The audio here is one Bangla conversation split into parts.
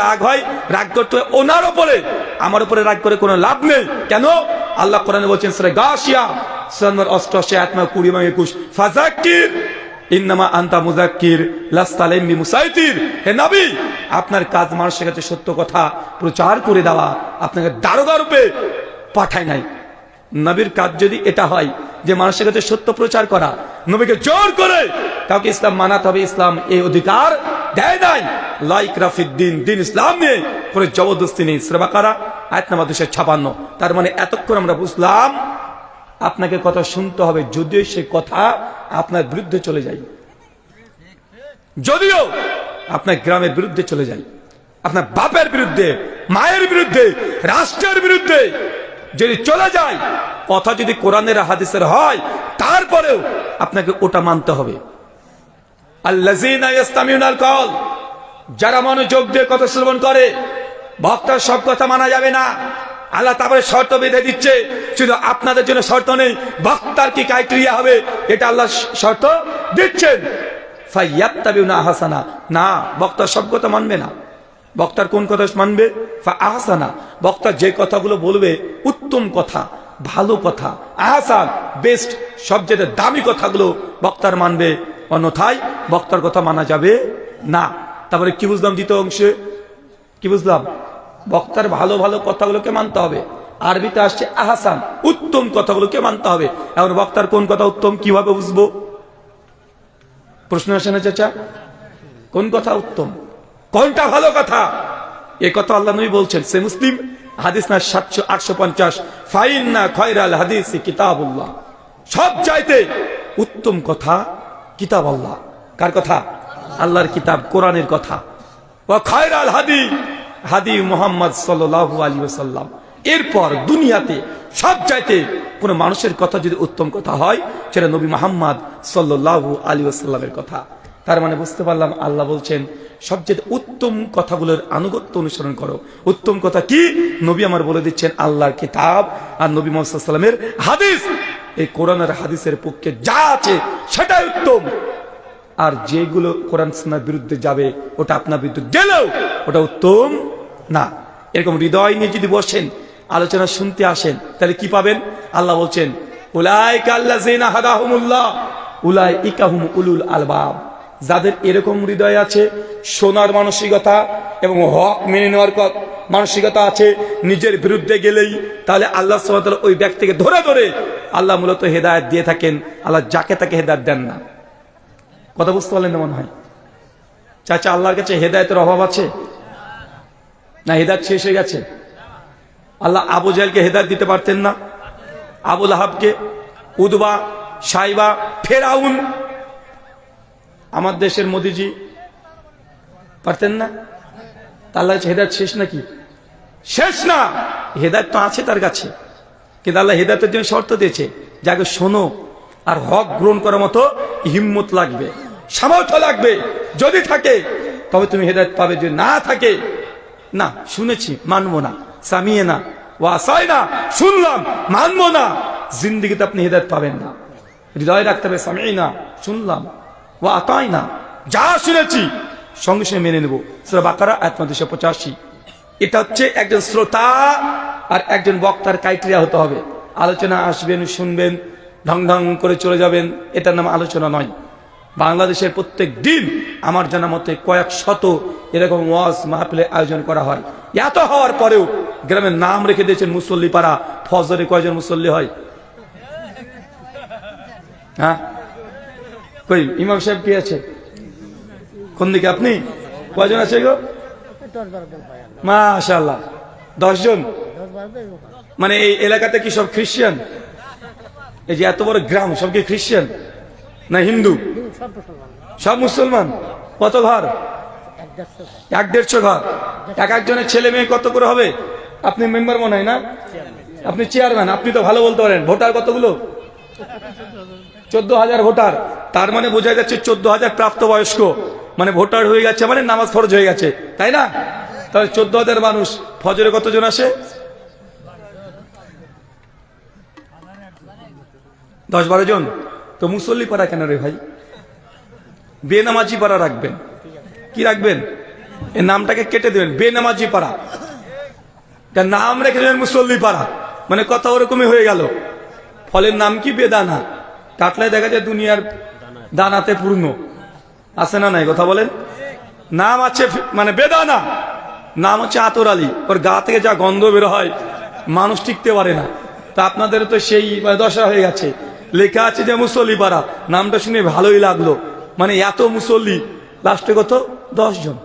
রাগ হয়, রাগ করতে হয় ওনার উপরে, আমার উপরে রাগ করে কোনো লাভ নেই। কেন? আল্লাহ কোরআনে বলছেন সূরা গাশিয়া 88 আয়াত 20 এবং 21, ফাযাক্কির ইন্নামা আনতা মুযাক্কির লাস্তা আলাইহিম বিমুসাইতির। হে নবী, আপনার কাজ মানুষের কাছে সত্য কথা প্রচার করে দেওয়া, আপনাকে দারোগা রূপে পাঠায় নাই। নবীর কাজ যদি এটা হয় যে মানুষের কাছে সত্য প্রচার করা, নবীকে জোর করে কাউকে ইসলাম মানাতে হবে, ইসলাম এই অধিকার দেয় নাই। লা ইকরাহা ফিদ্দিন, দিন ইসলাম নিয়ে করে জবরদস্তি নেই। সূরা বাকারা আয়াত নম্বর 256। তার মানে এতক্ষণ আমরা বুঝলাম আপনাকে কথা শুনতে হবে যদিও সে কথা আপনার বিরুদ্ধে চলে যায়, যদিও আপনার গ্রামের বিরুদ্ধে চলে যায়, আপনার বাপের বিরুদ্ধে, মায়ের বিরুদ্ধে, রাষ্ট্রের বিরুদ্ধে যদি চলে যায়, কথা যদি কোরআনের হাদিসের হয়, তারপরেও আপনাকে ওটা মানতে হবে। আল্লাযীনা ইসতামিউনাল কওল, যারা মনোযোগ দিয়ে কথা শ্রবণ করে, বক্তার সব কথা মানা যাবে না। আল্লাহ তারপরে শর্ত বেঁধে দিচ্ছে, শুধু আপনাদের জন্য শর্ত নেই, বক্তার কি ক্রাইটেরিয়া হবে এটা আল্লাহ শর্ত দিচ্ছেন। ফায়াত্তাবিউনা আহসানা, না, বক্তার সব কথা মানবে না। বক্তার কোন কথা মানবে? আহসানা, বক্তা যে কথাগুলো বলবে উত্তম কথা, ভালো কথা, আহসান বেস্ট, সবচেয়ে দামি কথাগুলো বক্তার মানবে, অন্যথায় বক্তার কথা মানা যাবে না। তারপরে কি বুঝলাম? দ্বিতীয় অংশে কি বুঝলাম? বক্তার ভালো ভালো কথাগুলোকে মানতে হবে। আরবিতে আসছে আহসান, উত্তম কথাগুলোকে মানতে হবে। এখন বক্তার কোন কথা উত্তম কিভাবে বুঝবো? প্রশ্ন আসে না চাচা? কোন কথা উত্তম, কোনটা ভালো কথা? এ কথা আল্লাহ নবী বলছেন, সে মুসলিম হাদিস না 850, ফাইন্না খায়রাল হাদিসি কিতাবুল্লাহ, সব চাইতে উত্তম কথা কিতাব আল্লাহ। কার কথা? আল্লাহর কিতাব, কোরআনের কথা। ওয়া খায়রাল হাদি হাদি মুহাম্মদ সাল্লাল্লাহু আলাইহি ওয়াসাল্লাম। এরপর দুনিয়াতে সব চাইতে কোন মানুষের কথা যদি উত্তম কথা হয়, সেটা নবী মুহাম্মদ সাল্লাল্লাহু আলাইহি ওয়াসাল্লামের কথা। তার মানে বুঝতে পারলাম আল্লাহ বলছেন সবচেয়ে উত্তম কথাগুলোর আনুগত্য অনুসরণ করো। উত্তম কথা কি? নবী আমার বলে দিচ্ছেন আল্লাহর কিতাব আর নবী মুহাম্মদ সাল্লাল্লাহু আলাইহি ওয়াসাল্লামের হাদিস। এই কোরআন আর হাদিসের পক্ষে যা আছে সেটাই উত্তম, আর যেগুলো কোরআন সুন্নাহর বিরুদ্ধে যাবে, ওটা আপনার বিরুদ্ধে গেলেও ওটা উত্তম না। এরকম হৃদয় নিয়ে যদি বসেন, আলোচনা শুনতে আসেন, তাহলে কি পাবেন? আল্লাহ বলছেন উলাইকা আল্লাযিনা হাদাহুমুল্লাহ উলাইকা হুম উলুল আলবাব। যাদের এরকম হৃদয় আছে, শোনার মানসিকতা এবং হক মেনে নেওয়ার মানসিকতা আছে, নিজের বিরুদ্ধে গেলেই তাহলে আল্লাহ সুবহানাহু ওয়া তাআলা ওই ব্যক্তিকে ধরে ধরে আল্লাহ মূলত হেদায়েত দিয়ে থাকেন। আল্লাহ যাকে তাকে হেদায়েত দেন না। কথা বুঝতে পারলেন না মনে হয়? চাচা, আল্লাহর কাছে হেদায়েতের অভাব আছে না? হেদায়েত শেষ হয়ে গেছে? আল্লাহ আবু জাহেলকে হেদায়েত দিতে পারতেন না? আবু লাহাবকে, উদবা, সাইবা, ফেরাউন, আমার দেশের মোদিজি পারতেন না? আল্লাহ হেদায়েত শেষ নাকি? শেষ না, হেদায়েত তো আছে তার কাছে, কিন্তু আল্লাহ হেদায়েতের জন্য শর্ত দিয়েছে, যাকে শোনো আর হক গ্রহণ করার মতো হিম্মত লাগবে, সামর্থ্য লাগবে। যদি থাকে তবে তুমি হেদায়েত পাবে, যদি না থাকে, না শুনেছি মানবো না, সামিয়ে না ওয়াসাই না, শুনলাম মানবো না, জিন্দেগিতে আপনি হেদায়েত পাবেন না। হৃদয় রাখতে হবে, সামিয়ে না, শুনলাম ওয়া আতাই না, যা শুনেছি সঙ্গে সঙ্গে মেনে নেব। সূরা বাকারা আয়াত 285। এটা হচ্ছে একজন শ্রোতা আর একজন বক্তার ক্রাইটেরিয়া হতে হবে। আলোচনা আসবেন, শুনবেন, ঢং ঢং করে চলে যাবেন, এটার নাম আলোচনা নয়। বাংলাদেশের প্রত্যেক দিন আমার জানা মতে কয়েক শত এরকম ওয়াজ মাহফিলের আয়োজন করা হয়। এত হওয়ার পরেও গ্রামের নাম রেখে দিয়েছেন মুসল্লি পাড়া। ফজরে কয়জন মুসল্লি হয়? হ্যাঁ, কই ইমাম সাহেব কি আছে? কোন দিকে? আপনি কয়জন আছে গো? মাশাআল্লাহ, 10 জন। মানে এই এলাকাতে কি সব খ্রিস্টান? এই যে এত বড় গ্রাম, সব কি খ্রিস্টান না হিন্দু? সব মুসলমান। কত ঘর? 150 ঘর। এক একজনের ছেলে মেয়ে কত করে হবে? আপনি মেম্বার মনে হয় না? আপনি চেয়ারম্যান, আপনি তো ভালো বলতে পারেন। ভোটার কতগুলো? 14,000 ভোটার। তার মানে বোঝা যাচ্ছে 14,000 প্রাপ্তবয়স্ক, মানে ভোটার হয়ে গেছে, মানে নামাজ ফরজ হয়ে গেছে, তাই না? তাহলে 14,000 মানুষ। ফজরে কতজন আসে? 10-12 জন। তো মুসল্লি পাড়া কেন রে ভাই? বেনামাজি পাড়া রাখবেন। কি রাখবেন? এই নামটাকে কেটে দেবেন, বেনামাজি পাড়া, তার নাম রেখে দেবেন মুসল্লি পাড়া, মানে কথা ওরকমই হয়ে গেল। ফলের নাম কি? বেদানা। কাটলায় দেখা যায় দুনিয়ার দানাতে পূর্ণ, আছে না নাই কথা বলেন? নাম আছে মানে বেদানা, নাম হচ্ছে আতর আলী, ওর গা থেকে যা গন্ধ বের হয় মানুষ টিকতে পারে না। তা আপনাদের তো সেই দশা হয়ে গেছে, লেখা আছে যে মুসল্লি পাড়া, নামটা শুনে ভালোই লাগলো, মানে এত মুসল্লি, লাস্টে কত? 10 জন।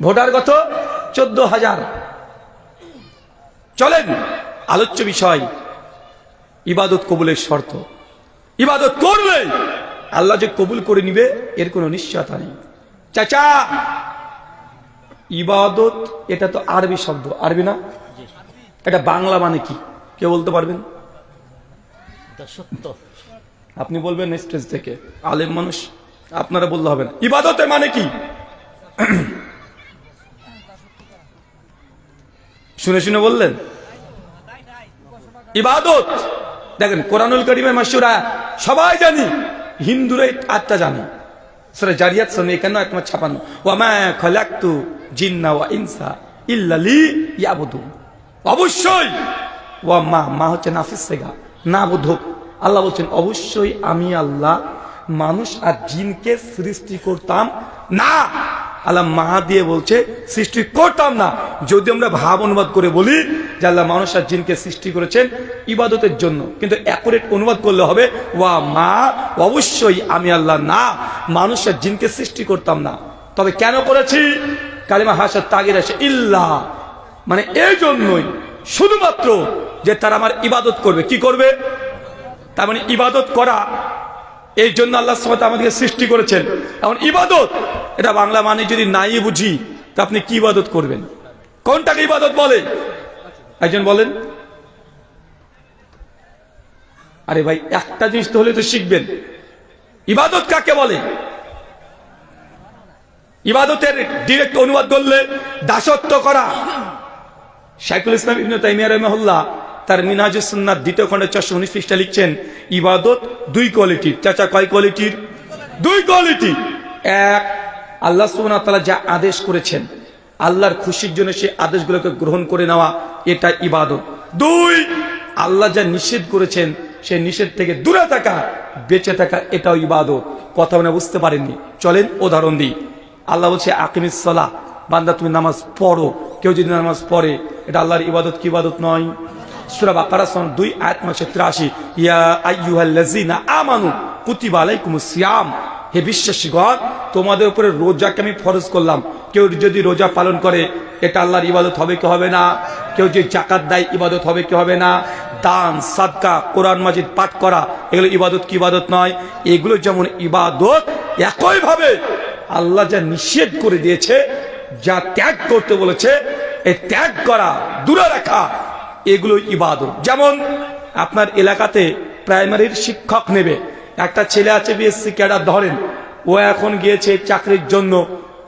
ভোটার কত? 14,000। চলেন আলোচ্য বিষয়, ইবাদত কবুলের শর্ত। ইবাদত করবে আল্লাহ যে কবুল করে নিবে এর কোনো নিশ্চয়তা নেই। চাচা, ইবাদত এটা তো আরবি শব্দ, আরবি না? এটা বাংলা মানে কি কেউ বলতে পারবেন? আপনি বলবেন স্টেজ থেকে, আলেম মানুষ, আপনারা বললে হবে না। ইবাদতের মানে কি? শুনে শুনে বললেন ইবাদত। দেখেন কোরআনুল কারীমের মাসুরা সবাই জানি, হিন্দুরা আটটা জানে। সূরা জারিয়াত 51 ওয়া মা খালাকতু জিন্না ওয়া ইনসা ইল্লা লিয়াবুদুন। অবশ্যই ওয়া মা হচ্ছে নাফিস সেগা, না বুধক। আল্লাহ বলছেন অবশ্যই আমি আল্লাহ মানুষ আর জিনকে সৃষ্টি করতাম না। আল্লাহ মা দিয়ে বলছে সৃষ্টি করতাম না। যদি আমরা ভাব অনুবাদ করে বলি যে আল্লাহ মানুষ আর জিনকে সৃষ্টি করেছেন ইবাদতের জন্য, কিন্তু অ্যাকুরেট অনুবাদ করলে হবে ওয়া মা, অবশ্যই আমি আল্লাহ না মানুষ আর জিনকে সৃষ্টি করতাম না। তবে কেন করেছি? কালিমা হাসার তাগির আসে ইল্লা, মানে এই জন্যই শুধুমাত্র যে তারা আমার ইবাদত করবে। কি করবে? তার মানে ইবাদত করা, এই জন্য আল্লাহ সুবহানাহু ওয়া তাআলা আমাদেরকে সৃষ্টি করেছেন। এখন ইবাদত এটা বাংলা মানে যদি নাই বুঝি তা আপনি কি ইবাদত করবেন? কোনটাকে ইবাদত বলে একজন বলেন? আরে ভাই একটা জিনিস তো হলে তো শিখবেন, ইবাদত কাকে বলে? ইবাদতের ডিরেক্ট অনুবাদ করলে দাসত্ব করা। শাইখুল ইসলাম ইবনে তাইমিয়া রাহিমাহুল্লাহ তার মিনহাজুস সুন্নাহ 2 খণ্ডে 419 পৃষ্ঠা লিখছেন ইবাদত 2 কোয়ালিটির। চাচা কয় কোয়ালিটির? 2 কোয়ালিটি। এক, আল্লাহ সুবহানাহু ওয়া তাআলা যা আদেশ করেছেন আল্লাহর খুশির জন্য সেই আদেশগুলোকে গ্রহণ করে নেওয়া, এটা ইবাদত। 2, আল্লাহ যা নিষেধ করেছেন সেই নিষেধ থেকে দূরে থাকা, বেঁচে থাকা, এটাও ইবাদত। কথা মনে বুঝতে পারেননি? চলেন উদাহরণ দিই। আল্লাহ বলছে আকিমিস সালাহ, বান্দা তুমি নামাজ পড়ো। কেউ যদি নামাজ পড়ে এটা আল্লাহর ইবাদত কি ইবাদত নয়? সূরা বাকারা 2 আয়াত 83 ইয়া আইয়ুহাল্লাযিনা আমানু কুতিবা আলাইকুমুস সিয়াম, হে বিশ্বাসীগণ তোমাদের উপরে রোজাকে আমি ফরজ করলাম। কেউ যদি রোজা পালন করে এটা আল্লাহর ইবাদত হবে কি হবে না? কেউ যদি যাকাত দেয় ইবাদত হবে কি হবে না? দান, সাদকা, কোরআন মাজিদ পাঠ করা, এগুলো ইবাদত কি ইবাদত নয়? এগুলো যেমন ইবাদত, একইভাবে আল্লাহ যা নিষেধ করে দিয়েছে, যা ত্যাগ করতে বলেছে, এই ত্যাগ করা, দূরে রাখা, এগুলো ইবাদত। যেমন আপনার এলাকাতে প্রাইমারির শিক্ষক নেবে, একটা ছেলে আছে বিএসসি ক্যাডার ধরেন, ও এখন গিয়েছে চাকরির জন্য,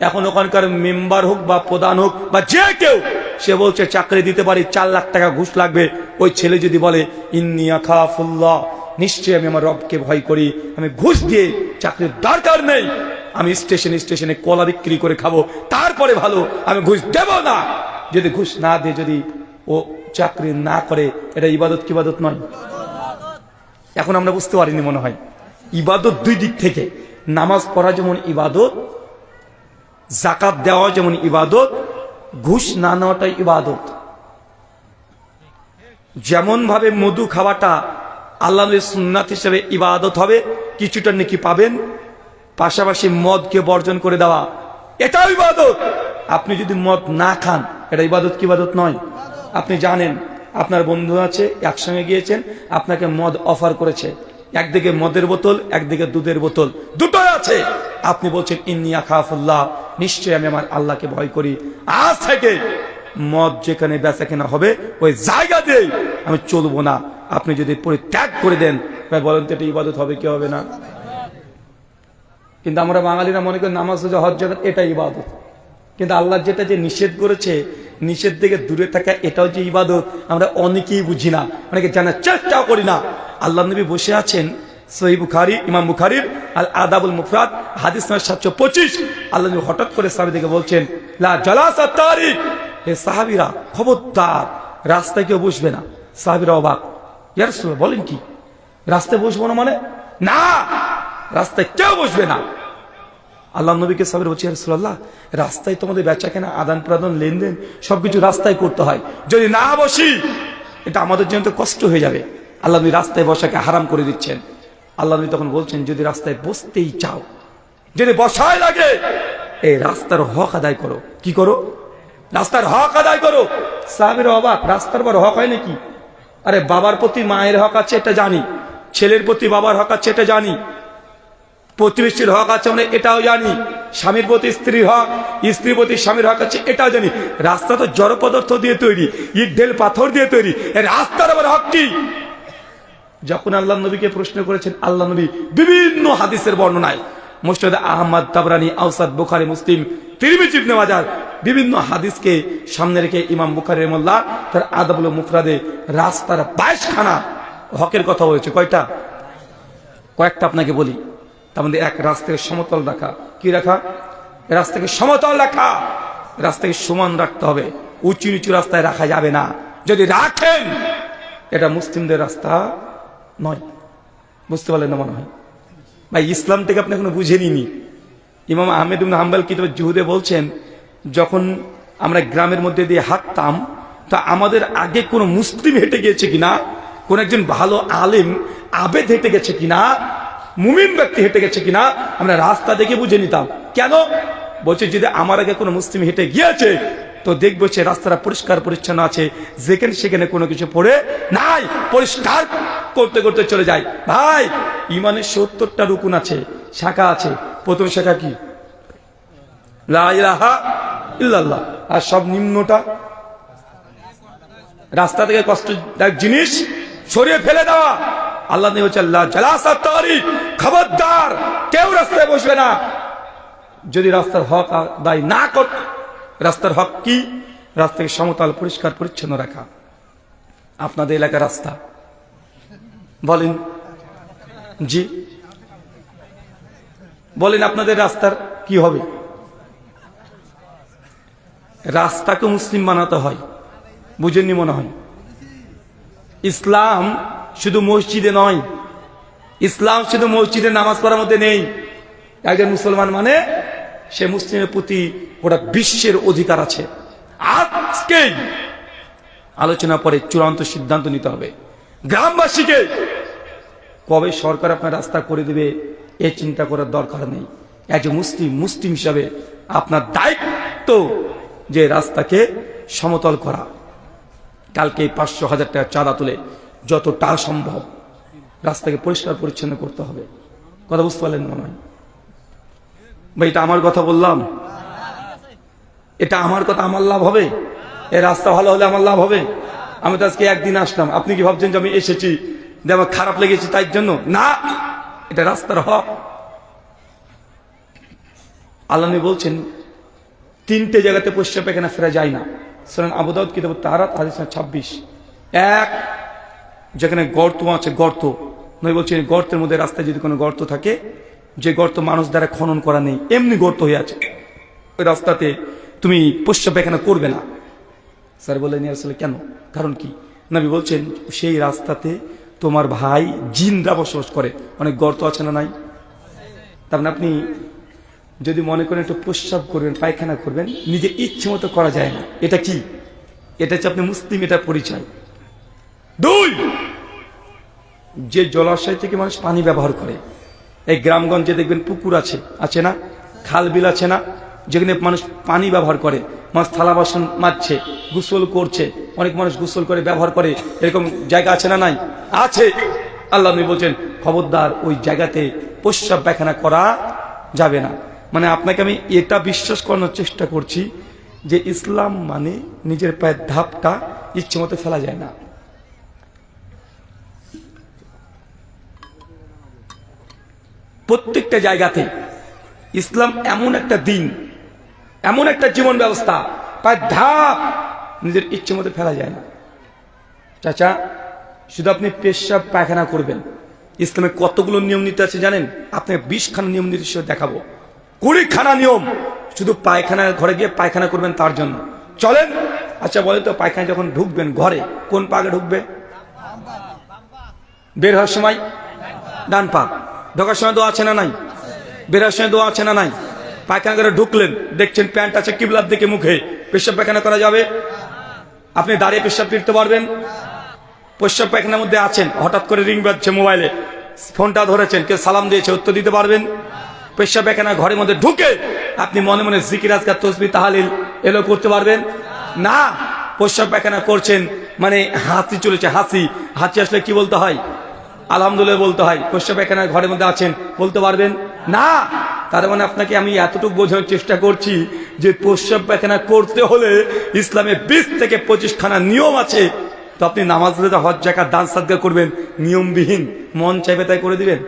এখন ওখানকার মেম্বার হোক বা প্রধান হোক বা যে কেউ, সে বলছে চাকরি দিতে পারি, 4 লাখ টাকা ঘুষ লাগবে। ওই ছেলে যদি বলে ইন্নী আখাফুল্লাহ, নিশ্চয়ই আমি আমার রবকে ভয় করি, আমি ঘুষ দিয়ে চাকরির দরকার নেই, আমি স্টেশনে স্টেশনে কলা বিক্রি করে খাবো, তারপরে ভালো, আমি ঘুষ দেব না। যদি ঘুষ না দিয়ে যদি ও চাকরি না করে, এটা ইবাদত কি ইবাদত নয়? এখন আমরা বুঝতে পারিনি মনে হয়। ইবাদত 2 দিক থেকে, নামাজ পড়া যেমন ইবাদত, যাকাত দেওয়া যেমন ইবাদত, ঘুষ না নেওয়াটাই ইবাদত। যেমন ভাবে মধু খাওয়াটা আল্লাহর সুন্নাত হিসেবে ইবাদত হবে, কিছুটা নেকি পাবেন, পাশাপাশি মদকে বর্জন করে দেওয়া এটাও ইবাদত। আপনি যদি মদ না খান এটা ইবাদত কি ইবাদত নয়? আপনি জানেন আপনার বন্ধু আছে, একসঙ্গে গিয়েছেন, আপনাকে মদ অফার করেছে, একদিকে মদের বোতল, একদিকে দুধের বোতল, দুটোই আছে। আপনি বলছেন ইন্নী আখাফুল্লাহ, নিশ্চয়ই আমি আমার আল্লাহকে ভয় করি, আজ থেকে মদ যেখানে বেচা কেনা হবে ওই জায়গা দিয়ে আমি চলবো না। আপনি যদি পরিত্যাগ করে দেন, ভাই বলেন তো এটা ইবাদত হবে কি হবে না? কিন্তু আমরা বাঙালিরা মনে করি নামাজ, রোজা, হজ, যাকাত এটা ইবাদত, কিন্তু আল্লাহ যেটা যে নিষেধ করেছে, নিষেধ থেকে দূরে থাকা, এটাও যে ইবাদত, আমরা অনেকেই বুঝি না, অনেকে জানার চেষ্টাও করি না। আল্লাহ নবী বসে আছেন, সহিহ বুখারী, ইমাম বুখারীর আল আদাবুল মুফরাদ হাদিস নম্বর 725। আল্লাহ নবী হঠাৎ করে সাহাবীদেরকে বলছেন, লা জালাসা তারিক, হে সাহাবীরা খবরদার রাস্তায় কেউ বসবে না। সাহাবীরা অবাক, ইয়া রাসূলুল্লাহ বলেন কি, রাস্তায় বসবো না মানে? না, রাস্তায় কেউ বসবে না। আল্লাহ নবীকে সাহাবীরা বলছে, ইয়া রাসূলুল্লাহ রাস্তায় তোমাদের বেচা কেনা, আদান প্রদান, লেনদেন সবকিছু রাস্তায় করতে হয়, যদি না বসি এটা আমাদের জন্য তো কষ্ট হয়ে যাবে। আল্লাহ নবী রাস্তায় বসাকে হারাম করে দিচ্ছেন। আল্লাহ নবী তখন বলছেন, যদি রাস্তায় বসতেই চাও, যদি বসায় লাগে, এই রাস্তার হক আদায় করো। কি করো? রাস্তার হক আদায় করো। সাহাবীরা অবাক, রাস্তার পর হক হয় নাকি? আরে বাবার প্রতি মায়ের হক আছে এটা জানি, ছেলের প্রতি বাবার হক আছে এটা জানি, প্রতিবেশীর হক আছে আমরা এটাও জানি, স্বামীর প্রতি স্ত্রীর হক, স্ত্রীর প্রতি স্বামীর হক আছে এটাও জানি। রাস্তা তো জড় পদার্থ দিয়ে তৈরি, ইট ঢেল পাথর দিয়ে তৈরি, রাস্তার আবার হক কি? যখন আল্লাহ নবীকে প্রশ্ন করেছেন, আল্লাহ নবী বিভিন্ন হাদিসের বর্ণনায়, মুসনাদ আহমদ, তাবরানী, আওসাদ, বুখারী, মুসলিম, তিরমিজি, ইবনে মাজাহ বিভিন্ন হাদিসকে সামনে রেখে ইমাম বুখারী রাহিমাহুল্লাহ তার আদাবুল মুফরাদে রাস্তার 22 খানা হকের কথা বলেছে। কয়টা? কয়েকটা আপনাকে বলি। তার মধ্যে এক, রাস্তাকে সমতল রাখা। কি রাখা? রাস্তাকে সমতল রাখা, রাস্তাকে সমান রাখতে হবে, উঁচু নিচু রাস্তায় রাখা যাবে না। যদি রাখেন এটা মুসলিমদের রাস্তা নয়। বুঝতে পারলেন না মনে হয়? ভাই ইসলাম থেকে আপনি এখনো বুঝে নিনি। ইমাম আহমেদ ইবনে হাম্বল কিতাবে জুহুদে বলছেন, যখন আমরা গ্রামের মধ্যে দিয়ে হাঁটতাম, তা আমাদের আগে কোনো মুসলিম হেঁটে গিয়েছে কিনা, কোন একজন ভালো আলেম আবেদ হেঁটে গেছে কিনা, মুমিন ব্যক্তি হেঁটে গেছে কিনা, আমরা রাস্তা দেখে বুঝে নিতাম। কেন? বলছে যদি আমার আগে কোনো মুসলিম হেঁটে গিয়েছে তো দেখবো সে রাস্তাটা পরিষ্কার পরিচ্ছন্ন আছে, যেখানে সেখানে কোনো কিছু পড়ে নাই, পরিষ্কার করতে করতে চলে যায়। ভাই ইমানের 70টা রুকুন আছে, শাখা আছে। প্রথম শাখা কি? লা ইলাহা ইল্লাল্লাহ। আর সব নিম্নটা রাস্তা থেকে কষ্টদায়ক জিনিস সরিয়ে ফেলে দেওয়া। আল্লাহ নবী বলেছেন, লা জালাসা তারিক, খবরদার কেউ রাস্তায় বসবে না যদি রাস্তার হক আদায় না কর। রাস্তার হক কি? রাস্তাকে সমতল পরিষ্কার পরিচ্ছন্ন রাখা। আপনাদের এলাকার রাস্তা বলেন, জি বলেন, আপনাদের রাস্তার কি হবে? রাস্তাকে মুসলিম বানাতে হয়, বুঝেননি মনে হয়? ইসলাম শুধু মসজিদে নয়, ইসলাম শুধু মসজিদে নামাজ পড়ার মধ্যে নেই। একজন মুসলমান মানে সে মুসলিমের প্রতি গোটা বিশ্বের অধিকার আছে। আজকেই আলোচনা পরে চূড়ান্ত সিদ্ধান্ত নিতে হবে। গ্রামবাসীকে কবে সরকার আপনার রাস্তা করে দিবে এ চিন্তা করার দরকার নেই। একজন মুসলিম হিসাবে আপনার দায়িত্ব যে রাস্তাকে সমতল করা। কালকে 500,000 টাকা চাঁদা তুলে যতটা সম্ভব রাস্তাকে পরিষ্কার পরিচ্ছন্ন করতে হবে। কথা বুঝতে পারলেন মনে হয়? ভাই এটা আমার কথা বললাম, এটা আমার কথা, আমার লাভ হবে? এই রাস্তা ভালো হলে আমার লাভ হবে? আমি তো আজকে একদিন আসলাম, আপনি কি ভাবছেন যে আমি এসেছি যে আমার খারাপ লেগেছে তাই জন্য? না, এটা রাস্তার হক। আল্লাহ নবী বলছেন 3টে জায়গাতে পশ্চাৎ পায়খানা ফেরা যায় না। সুনান আবু দাউদ কিতাব তাহারাত হাদিস 26। এক, যেখানে গর্ত আছে, গর্ত নবী বলছেন গর্তের মধ্যে রাস্তায় যদি কোনো গর্ত থাকে, যে গর্ত মানুষ দ্বারা খনন করা নেই, এমনি গর্ত হয়ে আছে, ওই রাস্তাতে তুমি পশ্চাৎ পায়খানা করবে না। স্যার বললেন আসলে কেন? কারণ কি? নবী বলছেন সেই রাস্তাতে তোমার ভাই জিনরা বসবাস করে, অনেক গর্ত আছে না নাই? তার মানে আপনি যদি মনে করেন একটু প্রস্রাব করবেন, পায়খানা করবেন, নিজের ইচ্ছে মতো করা যায় না। এটা কি? এটা হচ্ছে আপনি মুসলিম, এটা পরিচয়। 2, যে জলাশয় থেকে মানুষ পানি ব্যবহার করে, এই গ্রামগঞ্জে দেখবেন পুকুর আছে, আছে না? খাল বিল আছে না? যেখানে মানুষ পানি ব্যবহার করে, মানুষ থালা বাসন মাজছে, গোসল করছে, অনেক মানুষ গোসল করে ব্যবহার করে, এরকম জায়গা আছে না নাই? আছে। আল্লাহ নবী বলছেন খবরদার ওই জায়গাতে প্রস্রাব পায়খানা করা যাবে না। মানে আপনাকে আমি এটা বিশ্বাস করানোর চেষ্টা করছি যে ইসলাম মানে নিজের পায়ের ধাপটা ইচ্ছে মতো ফেলা যায় না। প্রত্যেকটা জায়গাতে ইসলাম এমন একটা দিন, এমন একটা জীবন ব্যবস্থা, পায়ের ধাপ নিজের ইচ্ছে মতো ফেলা যায় না। চাচা শুধু আপনি পেশাব পায়খানা করবেন, ইসলামে কতগুলো নিয়ম নীতি আছে জানেন? আপনাকে 20 খানা নিয়ম নীতি দেখাবো। 20 খানা নিয়ম শুধু পায়খানা ঘরে গিয়ে পায়খানা করবেন তার জন্য। চলেন। আচ্ছা বলে তো, পায়খানা যখন ঢুকবেন ঘরে কোন পাকে ঢুকবে? বের হওয়ার সময় ডান পা। ঢোকার সময় দোয়া আছে না নাই? বের হওয়ার সময় দোয়া আছে না নাই? পায়খানা করে ঢুকলেন, দেখছেন প্যান্ট আছে কিবলার দিকে মুখে, পেশাব পায়খানা করা যাবে? আপনি দাঁড়িয়ে পেশাব ফিরতে পারবেন? পেশাব পায়খানার মধ্যে আছেন, হঠাৎ করে রিং বাজছে মোবাইলে, ফোনটা ধরেছেন, কেউ সালাম দিয়েছে, উত্তর দিতে পারবেন? পেশাব পায়খানা ঘরের মধ্যে ঢুকে আপনি মনে মনে জিকির আজকার তসবিহ তাহলিল এলো করতে পারবেন না? পেশাব পায়খানা করছেন মানে হাসি চলেছে, হাসি আসলে কি বলতে হয়? আলহামদুলিল্লাহ বলতে হয়। পেশাব পায়খানা ঘরের মধ্যে আছেন, বলতে পারবেন না? তার মানে আপনাকে আমি এতটুকু বোঝানোর চেষ্টা করছি যে পেশাব পায়খানা করতে হলে ইসলামে 20 থেকে 25 খানা নিয়ম আছে। তো আপনি নামাজ রোজা হজ যাকাত দান সাদকা করবেন নিয়মবিহীন, মন চাইবে তাই করে দিবেন?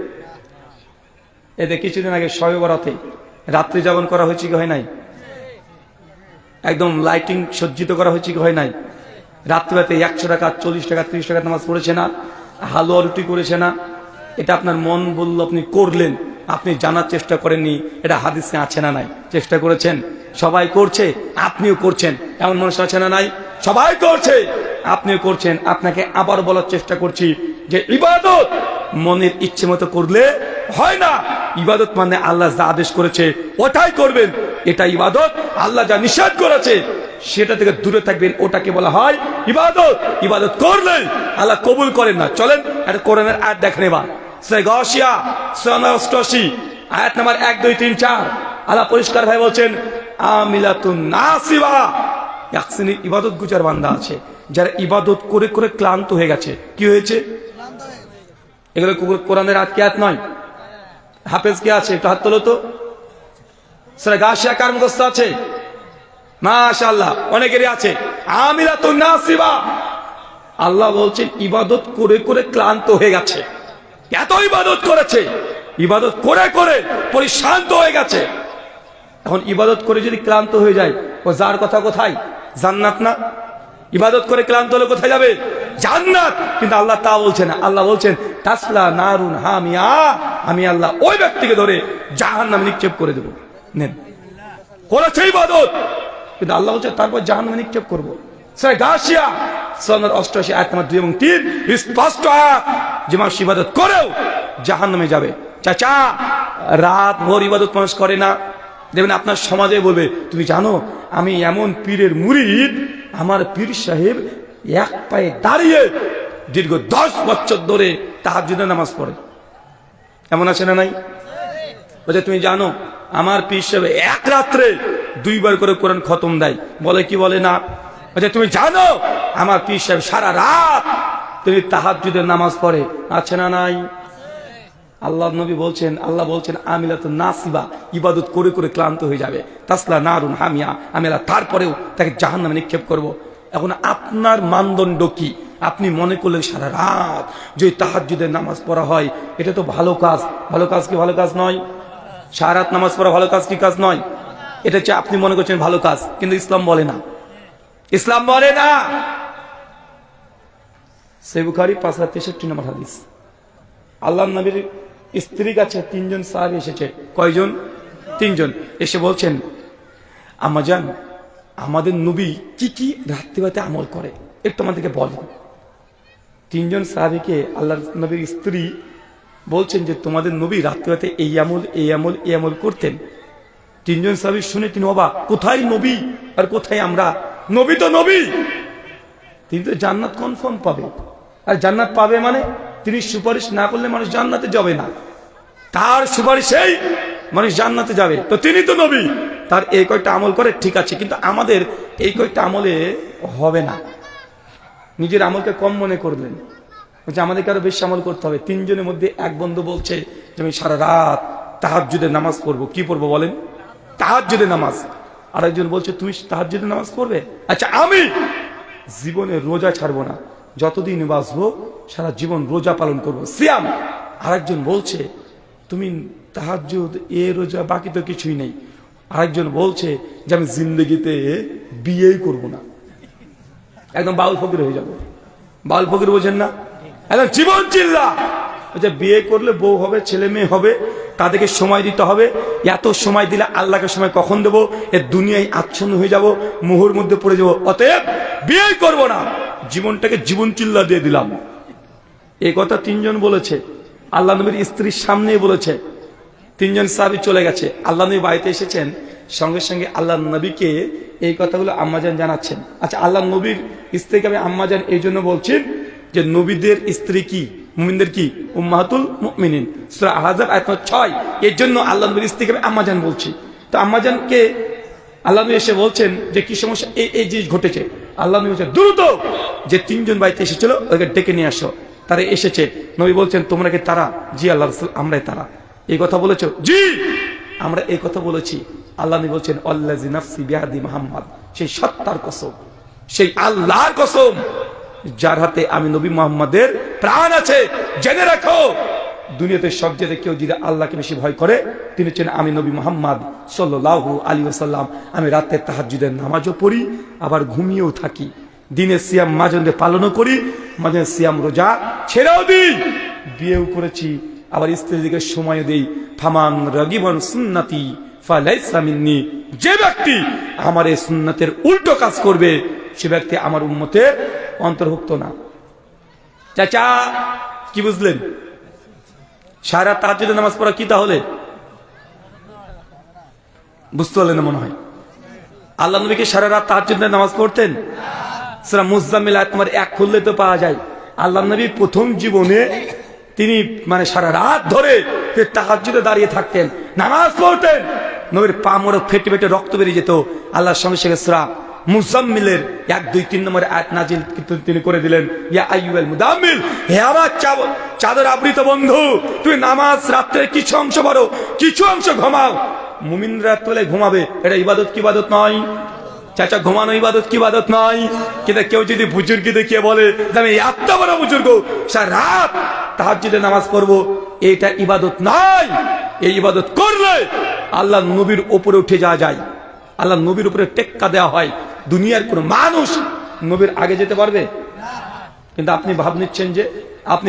এতে কিছুদিন আগে শবে বরাতে রাত্রি যাপন করা হয়েছে কি হয় নাই? একদম লাইটিং সজ্জিত করা হয়েছে কি হয় নাই? রাত্রিবেলাতে 100 টাকা 40 টাকা 30 টাকা নামাজ পড়েছে না? হালুয়া রুটি করেছে না? এটা আপনার মন বলল আপনি করলেন, আপনি জানার চেষ্টা করেননি এটা হাদিসে আছে না নাই? চেষ্টা করেছেন? সবাই করছে, আপনিও করছেন। এমন মানুষ আছে না নাই? সবাই করছে, আপনিও করছেন। আপনাকে আবার বলার চেষ্টা করছি যে ইবাদত মনের ইচ্ছে মতো করলে হয় না। ইবাদত মানে আল্লাহ যা আদেশ করেছে ওটাই করবেন, এটা ইবাদত। আল্লাহ যা নিষেধ করেছে সেটা থেকে দূরে থাকবেন, ওটাকে বলা হয় ইবাদত। ইবাদত করলে আল্লাহ কবুল করেন না। চলেন একটা কোরআনের আয়াত দেখেন এবার। সূরা গাশিয়া 88 আয়াত নাম্বার 1 2 3 4 আল্লাহ পরিষ্কার ভাই বলছেন আমিলাতুন নাসিবা। এক শ্রেণীর ইবাদত গুজার বান্দা আছে যারা ইবাদত করে করে ক্লান্ত হয়ে গেছে। কি হয়েছে? এগুলো কোরআনের আয়াত নয়। হাফেজ কে আছে? একটু হাত তোলো তো। সূরা গাশিয়া কার মুখস্থ আছে? মাশাআল্লাহ, অনেকেরই আছে। আমিলাতুন নাসিবা। আল্লাহ বলছেন ইবাদত করে করে ক্লান্ত হয়ে গেছে। এত ইবাদত করেছে, ইবাদত করে করে পরিশ্রান্ত হয়ে গেছে। এখন ইবাদত করে যদি ক্লান্ত হয়ে যায়, ও যার কথা কোথায়? জান্নাত না? ইবাদত করে ক্লান্ত হলে কোথায় যাবে? জান্নাত। কিন্তু আল্লাহ তা বলছে না। আল্লাহ বলছেন তাসলা নারুন হামিয়া, আমি আল্লাহ ওই ব্যক্তিকে ধরে জাহান্নামে নিক্ষেপ করে দেব। নেন, করেছে ইবাদত, কিন্তু আল্লাহ বলছে তারপর জাহান্নামে নিক্ষেপ করবো। সূরা গাশিয়া 88 আয়াত নাম্বার 2 এবং 3 স্পষ্ট আয়াত যে মানুষ ইবাদত করেও জাহান্নামে যাবে। চাচা, রাত ভোর ইবাদত মানুষ করে না, দেখবেন আপনার সমাজে বলবে তুমি জানো আমি এমন পীরের মুরিদ, আমার পীর সাহেব এক পায়ে দাঁড়িয়ে দীর্ঘ 10 বছর ধরে তাহাজ্জুদের নামাজ পড়ে। এমন আছে না নাই? বলছে তুমি জানো আমার পীর সাহেব এক রাত্রে 2 বার করে কোরআন খতম দেয়। বলে কি বলে না? বলছে তুমি জানো আমার পীর সাহেব সারা রাত তিনি তাহাজ্জুদের নামাজ পড়ে। আছে না নাই? আল্লাহ নবী বলছেন, আল্লাহ বলছেন আমিলাতুন নাসিবা, ইবাদত করে করে ক্লান্ত হয়ে যাবে। তাসলা নারুন হামিয়া, আমি আল্লাহ তারপরেও তাকে জাহান্নামে নিক্ষেপ করব। এখন আপনার মানদণ্ড কি? আপনি মনে করলেন সারা রাত যে তাহাজ্জুদের নামাজ পড়া হয় এটা তো ভালো কাজ। ভালো কাজ কি ভালো কাজ নয়? সারা রাত নামাজ পড়া ভালো কাজ কি কাজ নয়? এটা হচ্ছে আপনি মনে করছেন ভালো কাজ, কিন্তু ইসলাম বলে না। ইসলাম বলে না। সহিহ বুখারী 5063 নম্বর হাদিস। আল্লাহর নবীর স্ত্রীর কাছে 3 জন সাহাবী এসেছে। কয়জন? 3 জন। এসে বলছেন আম্মাজান, আমাদের নবী কি কি রাত্রিবেলাতে আমল করে একটু আমাদেরকে বলেন। 3 জন সাহাবীকে আল্লাহর নবীর স্ত্রী বলছেন যে তোমাদের নবী রাত্রিবেলাতে এই আমল এই আমল এই আমল করতেন। 3 জন সাহাবী শুনে তিনি অবাক, কোথায় নবী আর কোথায় আমরা? নবী তো নবী, তিনি তো জান্নাত কনফার্ম পাবে। আর জান্নাত পাবে মানে তিনি সুপারিশ না করলে মানুষ জান্নাতে যাবে না, তার সুপারিশেই মানুষ জান্নাতে যাবে। তো তিনি তো নবী, তার এই কয়েকটা আমল করে ঠিক আছে, কিন্তু আমাদের এই কয়েকটা আমলে হবে না। নিজের আমলকে কম মনে করলেন, বলছে আমাদেরকে আরো বেশি আমল করতে হবে। 3 জনের মধ্যে এক বন্ধু বলছে যে আমি সারা রাত তাহাজ্জুদের নামাজ পড়বো। কি পড়বো বলেন? তাহাজ্জুদের নামাজ। আরেকজন বলছে তুমি তাহাজ্জুদের নামাজ পড়বে? আচ্ছা আমি জীবনে রোজা ছাড়বো না, যতদিন বাঁচবো সারা জীবন রোজা পালন করবো, সিয়াম। আরেকজন বলছে তুমি তাহাজ্জুদ এ রোজা, বাকি তো কিছুই নেই। আরেকজন বলছে যে আমি জিন্দগিতে বিয়েই করব না, একদম বাউল ফকির হয়ে যাবো। বাউল ফকির বোঝেন না? একদম জীবন চিল্লা যে বিয়ে করলে বউ হবে, ছেলে মেয়ে হবে, তাদেরকে সময় দিতে হবে। এত সময় দিলে আল্লাহকে সময় কখন দেবো? এ দুনিয়ায় আচ্ছন্ন হয়ে যাব, মোহর মধ্যে পড়ে যাবো। অতএব বিয়ে করব না, জীবনটাকে জীবন চিল্লা দিয়ে দিলাম। এই কথা তিনজন বলেছে, আল্লাহ নবীর স্ত্রীর সামনে বলেছে। তিনজন সাহাবী চলে গেছে, আল্লাহ নবী বাড়িতে এসেছেন, সঙ্গে সঙ্গে আল্লাহ নবীকে এই কথাগুলো আম্মাজান জানাচ্ছেন। আচ্ছা, আল্লাহ নবীর স্ত্রীকে আমি আম্মাজান এই জন্য বলছেন যে নবীদের স্ত্রী কি, মুমিনদের কি, উম্মাহাতুল মুমিনিন, সূরা আহজাব আয়াত 6। এর জন্য আল্লাহ নবীর স্ত্রীকে আমি আম্মাজান বলছি। তো আম্মাজানকে আল্লাহ নবী এসে বলছেন যে কি সমস্যা, এই জিনিস ঘটেছে। আল্লাহ নবী বলছেন দ্রুত যে তিনজন বাড়িতে এসেছিল ওকে ডেকে নিয়ে আসো। তারা এসেছে, নবী বলছেন তোমরা কি তারা? জি আল্লাহ রাসূল, আমরাই তারা। এই কথা বলেছো? জি আমরা এই কথা বলেছি। আল্লাহ নবী বলছেন আল্লাযী নাফসি বিয়াদি মুহাম্মদ, সেই সত্তার কসম, সেই আল্লাহর কসম যার হাতে আমি নবী মুহাম্মদের প্রাণ আছে। জেনে রাখো, দুনিয়াতে সবচেয়ে কেউ যদি আল্লাহকে বেশি ভয় করে তিনি হচ্ছেন আমি নবী মুহাম্মদ সাল্লাল্লাহু আলাইহি ওয়াসাল্লাম। আমি রাতে তাহাজ্জুদের নামাজও পড়ি, আবার ঘুমিয়েও থাকি, দিনে সিয়াম মাঝে পালনও করি, মাঝে সিয়াম রোজা ছেড়েও দিই, বিয়েও করেছি, আবার স্ত্রীদিকে সময় দেই। ফামান রাগিবান সুন্নতি ফালাইসা মিন্নি, যে ব্যক্তি আমার এই সুন্নতের উল্টো কাজ করবে সে ব্যক্তি আমার উম্মতের অন্তর্ভুক্ত না। চাচা কি বুঝলেন? সারা তাহাজ্জুদের নামাজ পড়া কি তাহলে বুঝতে পারলেন না মনে হয়? আল্লাহ নবী কি সারা রাত তাহাজ্জুদের নামাজ পড়তেন? সূরা মুজাম্মিল আয়াত নম্বর 1 খুললে তো পাওয়া যায়। আল্লাহ নবী প্রথম জীবনে তিনি মানে সারা রাত ধরে তাহাজ্জুদে দাঁড়িয়ে থাকতেন, নামাজ পড়তেন, নবীর পা মোড়ক ফেটে ফেটে রক্ত বেরিয়ে যেত। আল্লাহর সঙ্গে সঙ্গে সূরা মুজাম্মিলের 1, 2, 3 নম্বর আয়াত নাজিল তিনি করে দিলেন, ইয়া আইয়ুহাল মুদাম্মিল, হে আমার চাদর আবৃত বন্ধু, তুই নামাজ রাত্রে কিছু অংশ পড়ো, কিছু অংশ ঘুমাও। মুমিনরা তোলে ঘুমাবে, এটা ইবাদত কি ইবাদত নয়? চাচা ঘুমানো ইবাদত কি ইবাদত নয়? কিন্তু কেউ যদি বুজুর্গি দেখিয়ে বলে যে আমি এত বড় বুজুর্গ সারা রাত তাহাজ্জুদে নামাজ পড়বো, এটা ইবাদত নয়। এই ইবাদত করলে আল্লাহ নবীর উপরে উঠে যাওয়া যায়, আল্লাহ নবীর উপরে টেক্কা দেওয়া হয়। দুনিয়ার কোন মানুষ নবীর আগে যেতে পারবে? কিন্তু আপনি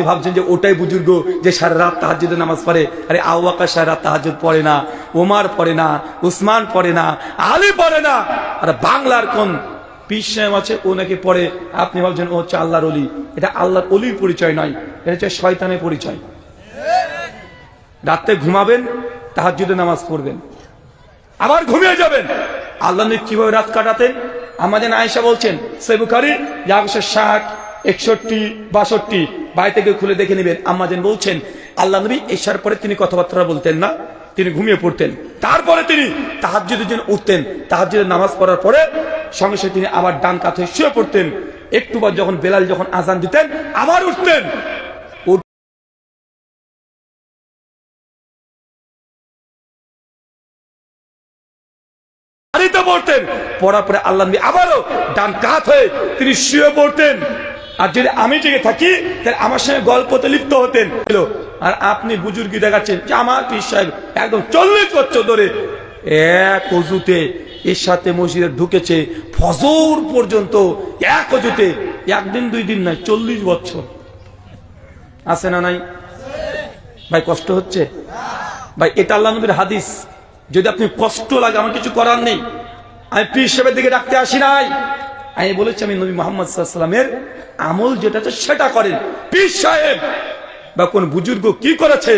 ভাবছেন যে ওটাই বুজুর্গ যে সারা রাত তাহাজ্জুদে নামাজ পড়ে। আরে আবু বকর সারা রাত তাহাজ্জুদ পড়ে না, ওমর পড়ে না, উসমান পড়ে না, আলী পড়ে না। আর বাংলার কোন পীর সাহেব আছে ও নাকি পড়ে, আপনি ভাবছেন ও হচ্ছে আল্লাহর ওলি। এটা আল্লাহর ওলির পরিচয় নয়, এটা হচ্ছে শয়তানের পরিচয়। রাতে ঘুমাবেন, তাহাজ্জুদে নামাজ পড়বেন, আবার ঘুমিয়ে যাবেন। আল্লাহ নবী কিভাবে রাত কাটাতেন? আমাদের আয়েশা বলছেন, সহিহ বুখারী 160, 61, 62 বাড়ি থেকে খুলে দেখে নেবেন। আম্মাজান বলছেন আল্লাহ নবী এশার পরে তিনি কথাবার্তা বলতেন না, তিনি ঘুমিয়ে পড়তেন। তারপরে তিনি তাহাজ্জুদের জন্য উঠতেন, তাহাজ্জুদের নামাজ পড়ার পরে সঙ্গে সঙ্গে তিনি আবার ডান কাত হয়ে শুয়ে পড়তেন। একটু পর যখন বেলাল যখন আজান দিতেন আবার উঠতেন, পড়তেন, পড়ার পরে আল্লাহ নবী আবারও ডান কাত হয়ে তিনি শুয়ে পড়তেন। আর যদি আমি জেগে থাকি তাহলে আমার সঙ্গে গল্পতে লিপ্ত হতেন। আর আপনি বুজুর্গি দেখাচ্ছেন যে আমার পীর সাহেব একদম 40 বছর ধরে এক অজুতে এর সাথে মসজিদে ঢুকেছে, ফজর পর্যন্ত এক অজুতে, একদিন 2 দিন নয়, 40 বছর। আছে না নাই ভাই? কষ্ট হচ্ছে ভাই? এটা আল্লাহ নবীর হাদিস। যদি আপনি কষ্ট লাগে, আমার কিছু করার নেই, আমি পীর সাহেবের দিকে রাখতে আসি নাই। আমি বলেছি আমি নবী মুহাম্মদ সাল্লাল্লাহু আলাইহি ওয়াসাল্লামের আমল যেটা আছে সেটা করেন। পীর সাহেব বা কোন বুজুর্গ কি করেছে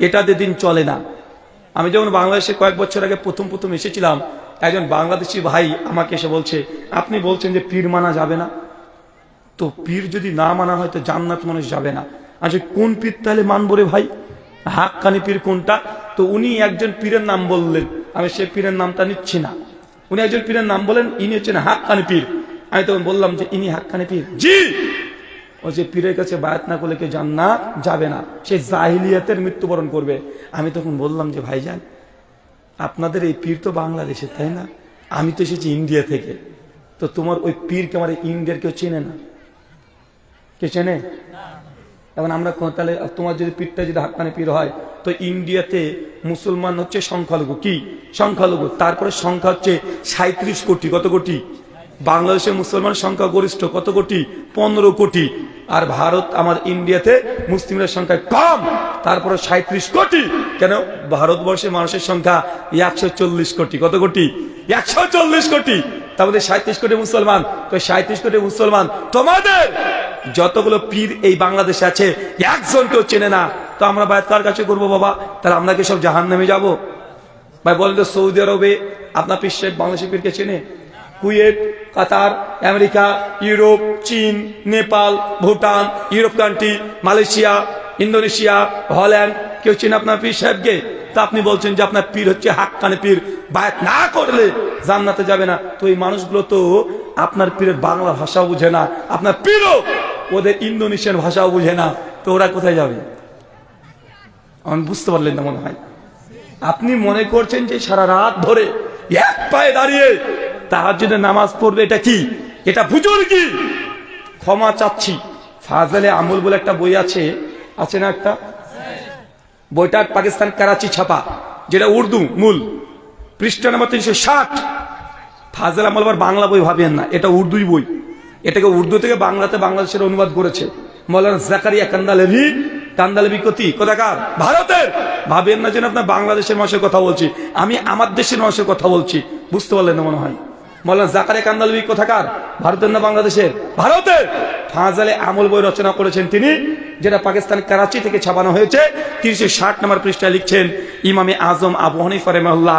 এটাতে দিন চলে না। আমি যখন বাংলাদেশে কয়েক বছর আগে প্রথম এসেছিলাম, একজন বাংলাদেশি ভাই আমাকে এসে বলছে, আপনি বলছেন যে পীর মানা যাবে না, তো পীর যদি না মানা হয় তো জান্নাত মানুষ যাবে না। আচ্ছা কোন পীর তাহলে মানবো রে ভাই? হাক্কানি পীর কোনটা? তো উনি একজন পীরের নাম বললেন, আমি সে পীরের নামটা নিচ্ছি না। উনি একজন পীরের নাম বলেন, ইনি হচ্ছেন হাক্কানি পীর। আমি তখন বললাম যে ইনি হাক্কানি পীর? জি। ও যে পীরের কাছে বায়াত না করলে কেউ জান্নাত যাবে না, সে জাহিলিয়াতের মৃত্যুবরণ করবে। আমি তখন বললাম যে ভাইজান আপনাদের এই পীর তো বাংলাদেশে, তাই না? আমি তো এসেছি ইন্ডিয়া থেকে, তো তোমার ওই পীরকে আমার ইন্ডিয়ার কেউ চেনে না, কে চেনে? এখন আমরা তাহলে তোমার যদি পীরটা যদি হাক্কানি পীর হয় তো ইন্ডিয়াতে মুসলমান হচ্ছে সংখ্যালঘু, কি সংখ্যালঘু, তারপরে সংখ্যা হচ্ছে 37 কোটি। কত কোটি? বাংলাদেশের মুসলমান সংখ্যা গরিষ্ঠ কত কোটি? 15 কোটি। আর ভারত আমার ইন্ডিয়াতে মুসলিমের সংখ্যা কম, তারপরে 37 কোটি। কেন? ভারতবর্ষের মানুষের সংখ্যা 140 কোটি। কত কোটি? 140 কোটি। তার মধ্যে 37 কোটি মুসলমান। তো 37 কোটি মুসলমান, তোমাদের যতগুলো পীর এই বাংলাদেশে আছে একজনকেও চেনে না, তো আমরা বায়াত কার কাছে করবো বাবা? তাহলে আমরা কি সব জাহান্নামে যাবো? ভাই বলেন তো, সৌদি আরবে আপনার পীর সাহেব বাংলাদেশের পীরকে চেনে? কুয়েত, কাতার, আমেরিকা, ইউরোপ, চীন, Nepal, Bhutan, Europe country, Malaysia, Indonesia, Holland, কেউ চেনে আপনার পীর সাহেবকে? তা আপনি বলছেন যে আপনার পীর হচ্ছে হাক্কানি পীর, বায়াত না করলে জান্নাতে যাবে না। তো এই মানুষগুলো তো আপনার পীরের বাংলা ভাষাও বুঝে না, আপনার পীরও ওদের ইন্দোনেশিয়ান ভাষাও বুঝে না, তো ওরা কোথায় যাবে? আমি বুঝতে পারলেন না মনে হয়। আপনি মনে করছেন যে সারা রাত ধরে এক পায়ে দাঁড়িয়ে তাহাজ্জুদের নামাজ পড়বে, এটা কি? এটা বুজুর্গি। ক্ষমা চাচ্ছি। ফাজলে আমল বলে একটা বই আছে, আছে না একটা? বইটা পাকিস্তান করাচি ছাপা, যেটা উর্দু মূল, পৃষ্ঠা নাম্বার 360। ফাজলে আমল আবার বাংলা বই ভাবেন না, এটা উর্দুই বই। এটাকে উর্দু থেকে বাংলাতে বাংলাদেশের অনুবাদ করেছে মৌলানা জাকারিয়া কান্দালেভি। কান্দালেভি কোথাকার? ভারতের। ভাবেন না যেন আপনার বাংলাদেশের মানুষের কথা বলছি, আমি আমার দেশের মানুষের কথা বলছি। বুঝতে পারলেন না মনে হয়? মৌলানা জাকারিয়া কান্দালেভি কোথাকার? ভারতের না বাংলাদেশের? ভারতের। ফাজলে আমল বই রচনা করেছেন তিনি, যেটা পাকিস্তান করাচি থেকে ছাপানো হয়েছে। 360 নম্বর পৃষ্ঠায় লিখছেন, ইমামে আজম আবু হানিফা রাহিমাহুল্লাহ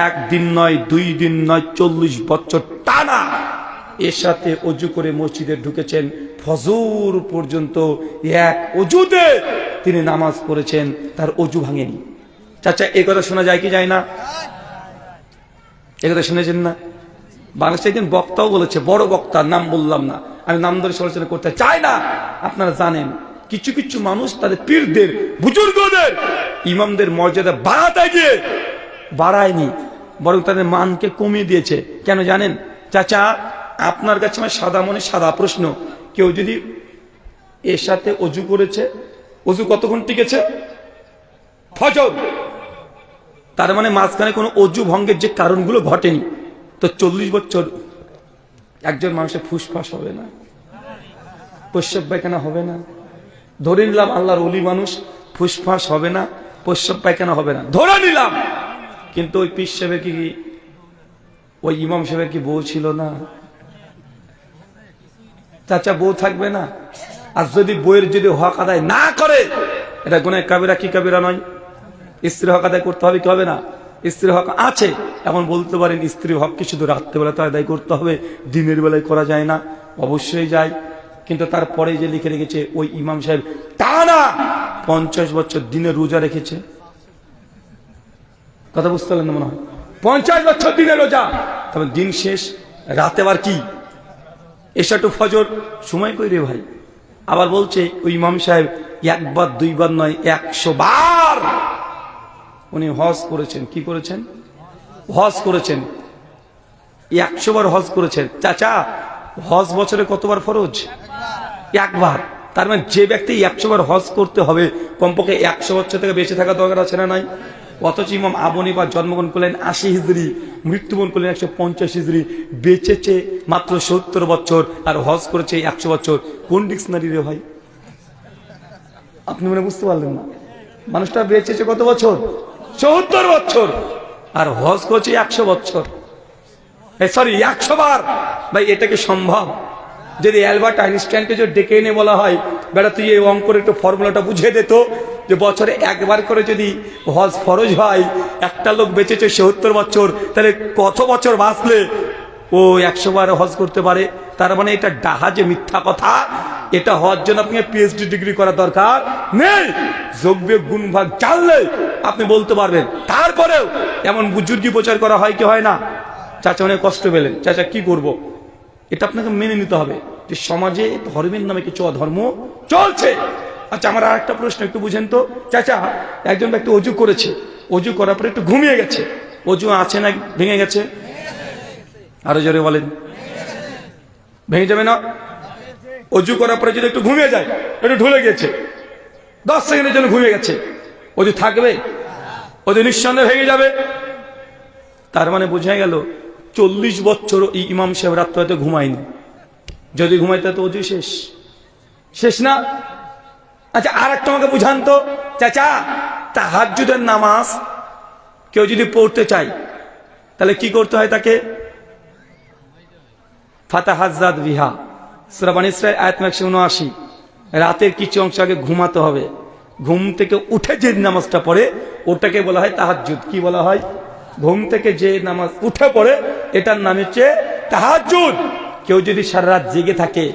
একদিন নয়, 2 দিন নয়, 40 বছর টানা এর সাথে অজু করে মসজিদে ঢুকেছেন। ফজর পর্যন্ত এক অজুতে তিনি নামাজ পড়েছেন, তার অজু ভাঙেনি। চাচা, এই কথা শোনা যায় কি যায় না? এই কথা শুনেছেন না? বাংলাদেশে একদিন বক্তাও বলেছে, বড় বক্তা, নাম বললাম না, আমি নাম ধরে সমালোচনা করতে চাই না। আপনারা জানেন কিছু কিছু মানুষ তাদের পীরদের, বুজুর্গদের, ইমামদের মর্যাদা বাড়াতে গিয়ে বাড়ায়নি, বরং তাদের মানকে কমিয়ে দিয়েছে। কেন জানেন? চাচা, আপনার কাছে আমার সাদা মনে সাদা প্রশ্ন, কেউ যদি এর সাথে অজু করেছে, অজু কতক্ষণ টিকেছে? ফজর। তার মানে মাঝখানে কোনো অজু ভঙ্গের যে কারণগুলো ঘটেনি। তো 40 বছর একজন মানুষের ফুসফাস হবে না, প্রস্রাব পায়খানা হবে না? ধরে নিলাম আল্লাহর ওলি মানুষ, ফুসফাস হবে না, প্রস্রাব পায়খানা হবে না, ধরে নিলাম। কিন্তু ওই পীর সাহেবের কি, ওই ইমাম সাহেবের কি বউ ছিল না? চাচা, বউ থাকবে না? আর যদি বইয়ের যদি হক আদায় না করে, এটা গুনাহ কাবিরা কি কাবিরা নয়? স্ত্রী হক আদায় করতে হবে কি হবে না? স্ত্রী হক আছে। এখন বলতে পারেন স্ত্রী হক কি শুধু রাত্রেবেলা তো আদায় করতে হবে, দিনের বেলায় করা যায় না? অবশ্যই যায়। কিন্তু তারপরে যে লিখে রেখেছে, ওই ইমাম সাহেব টানা 50 বছর দিনে রোজা রেখেছে। কথা বুঝতে পারলেন না মনে হয়? 50 বছর দিনে রোজা, তবে দিন শেষ, রাতে আবার কি এসা টু ফজর সময় কই রে ভাই। আবার বলছে ওই ইমাম সাহেব একবার দুইবার নয়, 100 বার উনি হজ করেছেন। কি করেছেন? হজ করেছেন। 100 বার হজ করেছেন। চাচা, হজ বছরে কতবার ফরজ? একবার। তার মানে যে ব্যক্তি 100 বার হজ করতে হবে, কমপক্ষে 100 বছর থেকে বেঁচে থাকা দরকার আছে না নাই? অথচ ইমাম আবু হানিফা জন্মগ্রহণ করলেন 80 হিজরি, মৃত্যুবরণ করলেন 150 হিজরি, বেঁচেছে মাত্র 70 বছর, আর হজ করেছে 100 বছর। কোন ডিকশনারি রে ভাই? আপনি মনে বুঝতে পারলেন না? মানুষটা বেঁচেছে কত বছর? 70 বছর, আর হজ করেছে 100 বছর, সরি 100 বার। ভাই, এটা কি সম্ভব? যদি অ্যালবার্ট আইনস্টাইনকে যদি ডেকে এনে বলা হয়, বেটা তুই এই অঙ্কের একটু ফর্মুলাটা বুঝিয়ে দিত, যে বছরে একবার করে যদি হজ ফরজ হয়, একটা লোক বেঁচেছে 70 বছর, তাহলে কত বছর বাঁচলে ও 100 বার হজ করতে পারে? তার মানে এটা ডাহা যে মিথ্যা কথা। এটা হওয়ার জন্য আপনি পিএইচডি ডিগ্রি করার দরকার নেই। যোগ বিয়োগ গুণ ভাগ জানলে আপনি বলতে পারবেন। তারপরেও এমন বুজুর্গি প্রচার করা হয় কি হয় না? চাচা অনেক কষ্ট পেলেন। চাচা, কি করব? এটা আপনাকে মেনে নিতে হবে যে সমাজে ধর্মের নামে কিছু অধর্ম চলছে। আচ্ছা, আমার আর একটা প্রশ্ন, একটু বুঝেন তো। চাচা, একজন ব্যক্তি অজু করেছে, অজু করার পরে একটু ঘুমিয়ে গেছে, অজু আছে না ভেঙে গেছে? আরো জোরে বলেন। ভেঙে যাবে না? অজু করার পরে যদি একটু ঘুমিয়ে যায়, একটু ঢুলে গেছে, 10 সেকেন্ডের জন্য ঘুমিয়ে গেছে, অজু থাকবে? অজু নিঃসন্দেহে ভেঙে যাবে। তার মানে বোঝা গেল 40 বছর এই ইমাম সাহেব রাত্রে হয়তো ঘুমায়নি, যদি ঘুমাইতে তো অজু শেষ, শেষ না? আচ্ছা আর একটা আমাকে বুঝান তো চাচা, তাহাজ্জুদের নামাজ কেউ যদি পড়তে চায় তাহলে কি করতে হয় তাকে? ফাতাহাজ্জাদ বিহা, সূরা বনী ইসরাঈল আয়াত 179। রাতের কিছু অংশ আগে ঘুমাতে হবে, ঘুম থেকে উঠে যে নামাজটা পড়ে ওটাকে বলা হয় তাহাজ্জুদ। কি বলা হয়? ঘুম থেকে যে নামাজ উঠে পড়ে এটার নাম হচ্ছে তাহাজ্জুদ। কেউ যদি সারা রাত জেগে থাকে,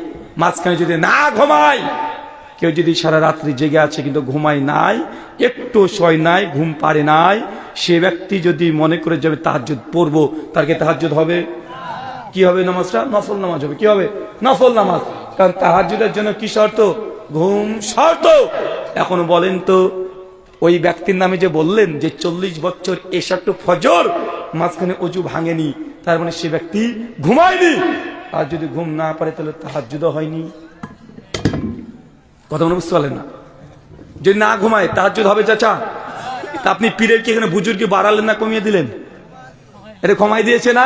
মাঝখানে যদি না ঘুমায়, কেউ যদি সারা রাত্রি জেগে আছে কিন্তু ঘুমায় নাই, একটু শয় নাই, ঘুম পারে নাই, সে ব্যক্তি যদি মনে করে যাবে তাহাজ্জুদ পড়বো, তার কি তাহাজ্জুদ হবে? কি হবে? নামাজটা নফল নামাজ হবে। কি হবে? নফল নামাজ। কারণ তাহাজ্জুদের জন্য কি শর্ত? ঘুম শর্ত। এখন বলেন তো, ওই ব্যক্তির নামে যে বললেন যে 40 বছর এশা টু ফজর মাঝখানে অজু ভাঙেনি, তার মানে সে ব্যক্তি ঘুমায়নি। আর যদি ঘুম না পারে তাহলে তাহাজ্জুদ হয়নি। কথা মনে বুঝতে পারলেন না? যদি না ঘুমায় তাহাজ্জুদ হবে চাচা? তা আপনি পীরের কি এখানে বুজুর্গি বাড়ালেন না কমিয়ে দিলেন? এটা কমাই দিয়েছে না?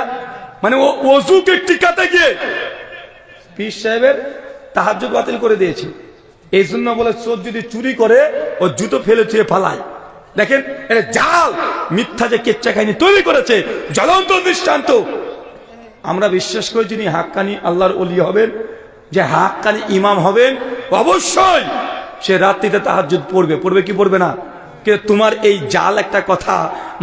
মানে ও ওযুকে টিকাতে গিয়ে পীর সাহেবের তাহাজ্জুদ বাতিল করে দিয়েছে। এই জন্য বলে চোর যদি চুরি করে ও জুতো ফেলে ছুঁয়ে ফালায়। দেখেন এটা জাল, মিথ্যা যে কেচ্চা খাইনি তৈরি করেছে, জ্বলন্ত দৃষ্টান্ত। আমরা বিশ্বাস করি যিনি হাক্কানি আল্লাহর ওলি হবেন, যে হাক্কানি ইমাম হবেন, অবশ্যই সে রাত্রিতে তাহাজ্জুদ পড়বে। পড়বে কি পড়বে না? কিন্তু তোমার এই জাল একটা কথা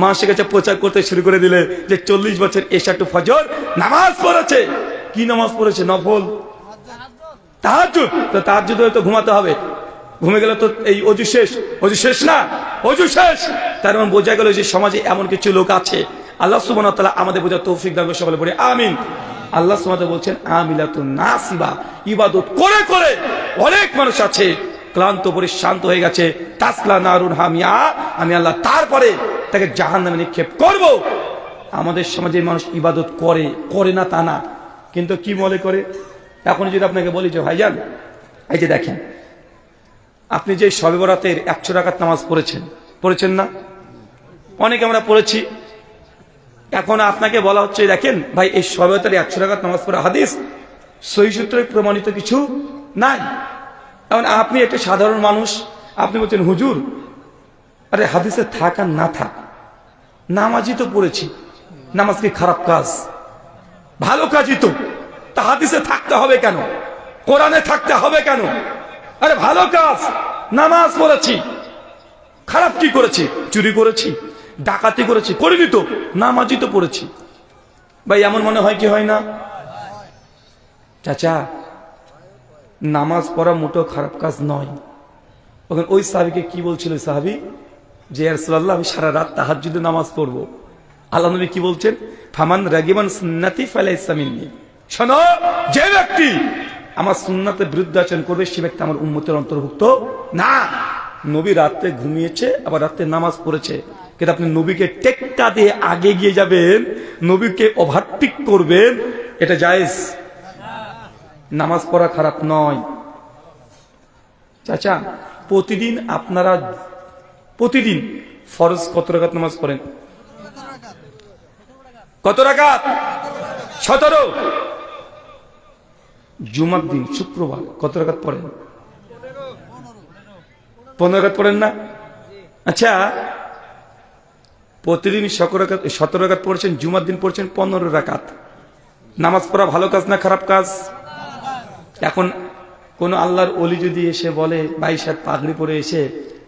মানুষের কাছে প্রচার করতে শুরু করে দিলে যে 40 বছর এশা টু ফজর নামাজ পড়েছে। কি নামাজ পড়েছে? নফল তাহাজ্জুদ। তো তাহাজ্জুদ হলে তো ঘুমাতে হবে, ঘুমে গেলে তো এই অজু শেষ। অজু শেষ না? অজু শেষ। তার মানে বোঝা গেল যে সমাজে এমন কিছু লোক আছে। আল্লাহ সুবহানাহু ওয়া তাআলা আমাদের বোঝার তৌফিক দান করুন। সকলে বলি আমিন। আল্লাহ সুবহানাহু ওয়া তাআলা বলছেন আমিলাতুন নাসিবা, ইবাদত করে করে অনেক মানুষ আছে ক্লান্ত পরিশ্রান্ত হয়ে গেছে, তাসলা নারুন হামিয়া, আমি আল্লাহ তারপরে তাকে জাহান্নামে নিক্ষেপ করব। আমাদের সমাজে মানুষ ইবাদত করে, করে না তা না, কিন্তু কি মনে করে? এখন যদি আপনাকে বলি যে ভাইজান এই যে দেখেন, আপনি যে শবে বরাতের 100 রাকাত নামাজ পড়েছেন না? অনেকে আমরা পড়েছি। এখন আপনাকে বলা হচ্ছে দেখেন ভাই, এই শবে বরাতের 100 রাকাত নামাজ পড়া হাদিস সহিহ সূত্রে প্রমাণিত কিছু নাই। এখন আপনি একটা সাধারণ মানুষ, আপনি বলছেন হুজুর আরে হাদিসে থাক আর না থাক, নামাজই তো পড়েছি, নামাজ কি খারাপ কাজ? ভালো কাজই তো, তা হাদিসে থাকতে হবে কেন? কোরআনে থাকতে হবে কেন? আরে ভালো কাজ, নামাজ পড়েছি, খারাপ কি করেছি? চুরি করেছি, ডাকাতি করেছি? করিনি তো, নামাজই তো পড়েছি। ভাই এমন মনে হয় কি হয় না? চাচা নামাজ পড়া মোটেও খারাপ কাজ নয়। তখন ওই সাহাবীকে কি বলছিল সাহাবী, যে ইয়া রাসূলুল্লাহ আমি সারা রাত তাহাজ্জুদে নামাজ পড়বো। আল্লাহ নবী কি বলছেন? ফামান রাগিবান সুন্নতি ফালাইসা মিন্নি। শোনো, যে ব্যক্তি আমার সুন্নাতের বিরুদ্ধে আচরণ করবে সে ব্যক্তি আমার উম্মতের অন্তর্ভুক্ত না। নবী রাতে ঘুমিয়েছে, আবার রাতে নামাজ পড়েছে, কিন্তু আপনি নবীকে টেক্কা দিয়ে আগে গিয়ে যাবেন, নবীকে ওভারটেক করবেন, এটা জায়েজ? নামাজ পড়া খারাপ নয়। চাচা প্রতিদিন আপনারা প্রতিদিন ফরজ কত রাকাত নামাজ পড়েন? কত রাকাত? 17। জুমার দিন শুক্রবার কত রাকাত পড়েন? 15 রাকাত পড়েন না? আচ্ছা প্রতিদিন 17 রাকাত পড়ছেন, জুমার দিন পড়ছেন 15 রাকাত। নামাজ পড়া ভালো কাজ না খারাপ কাজ? এখন কোন আল্লাহর ওলি যদি এসে বলে 22 হাত পাগড়ি পরে এসে,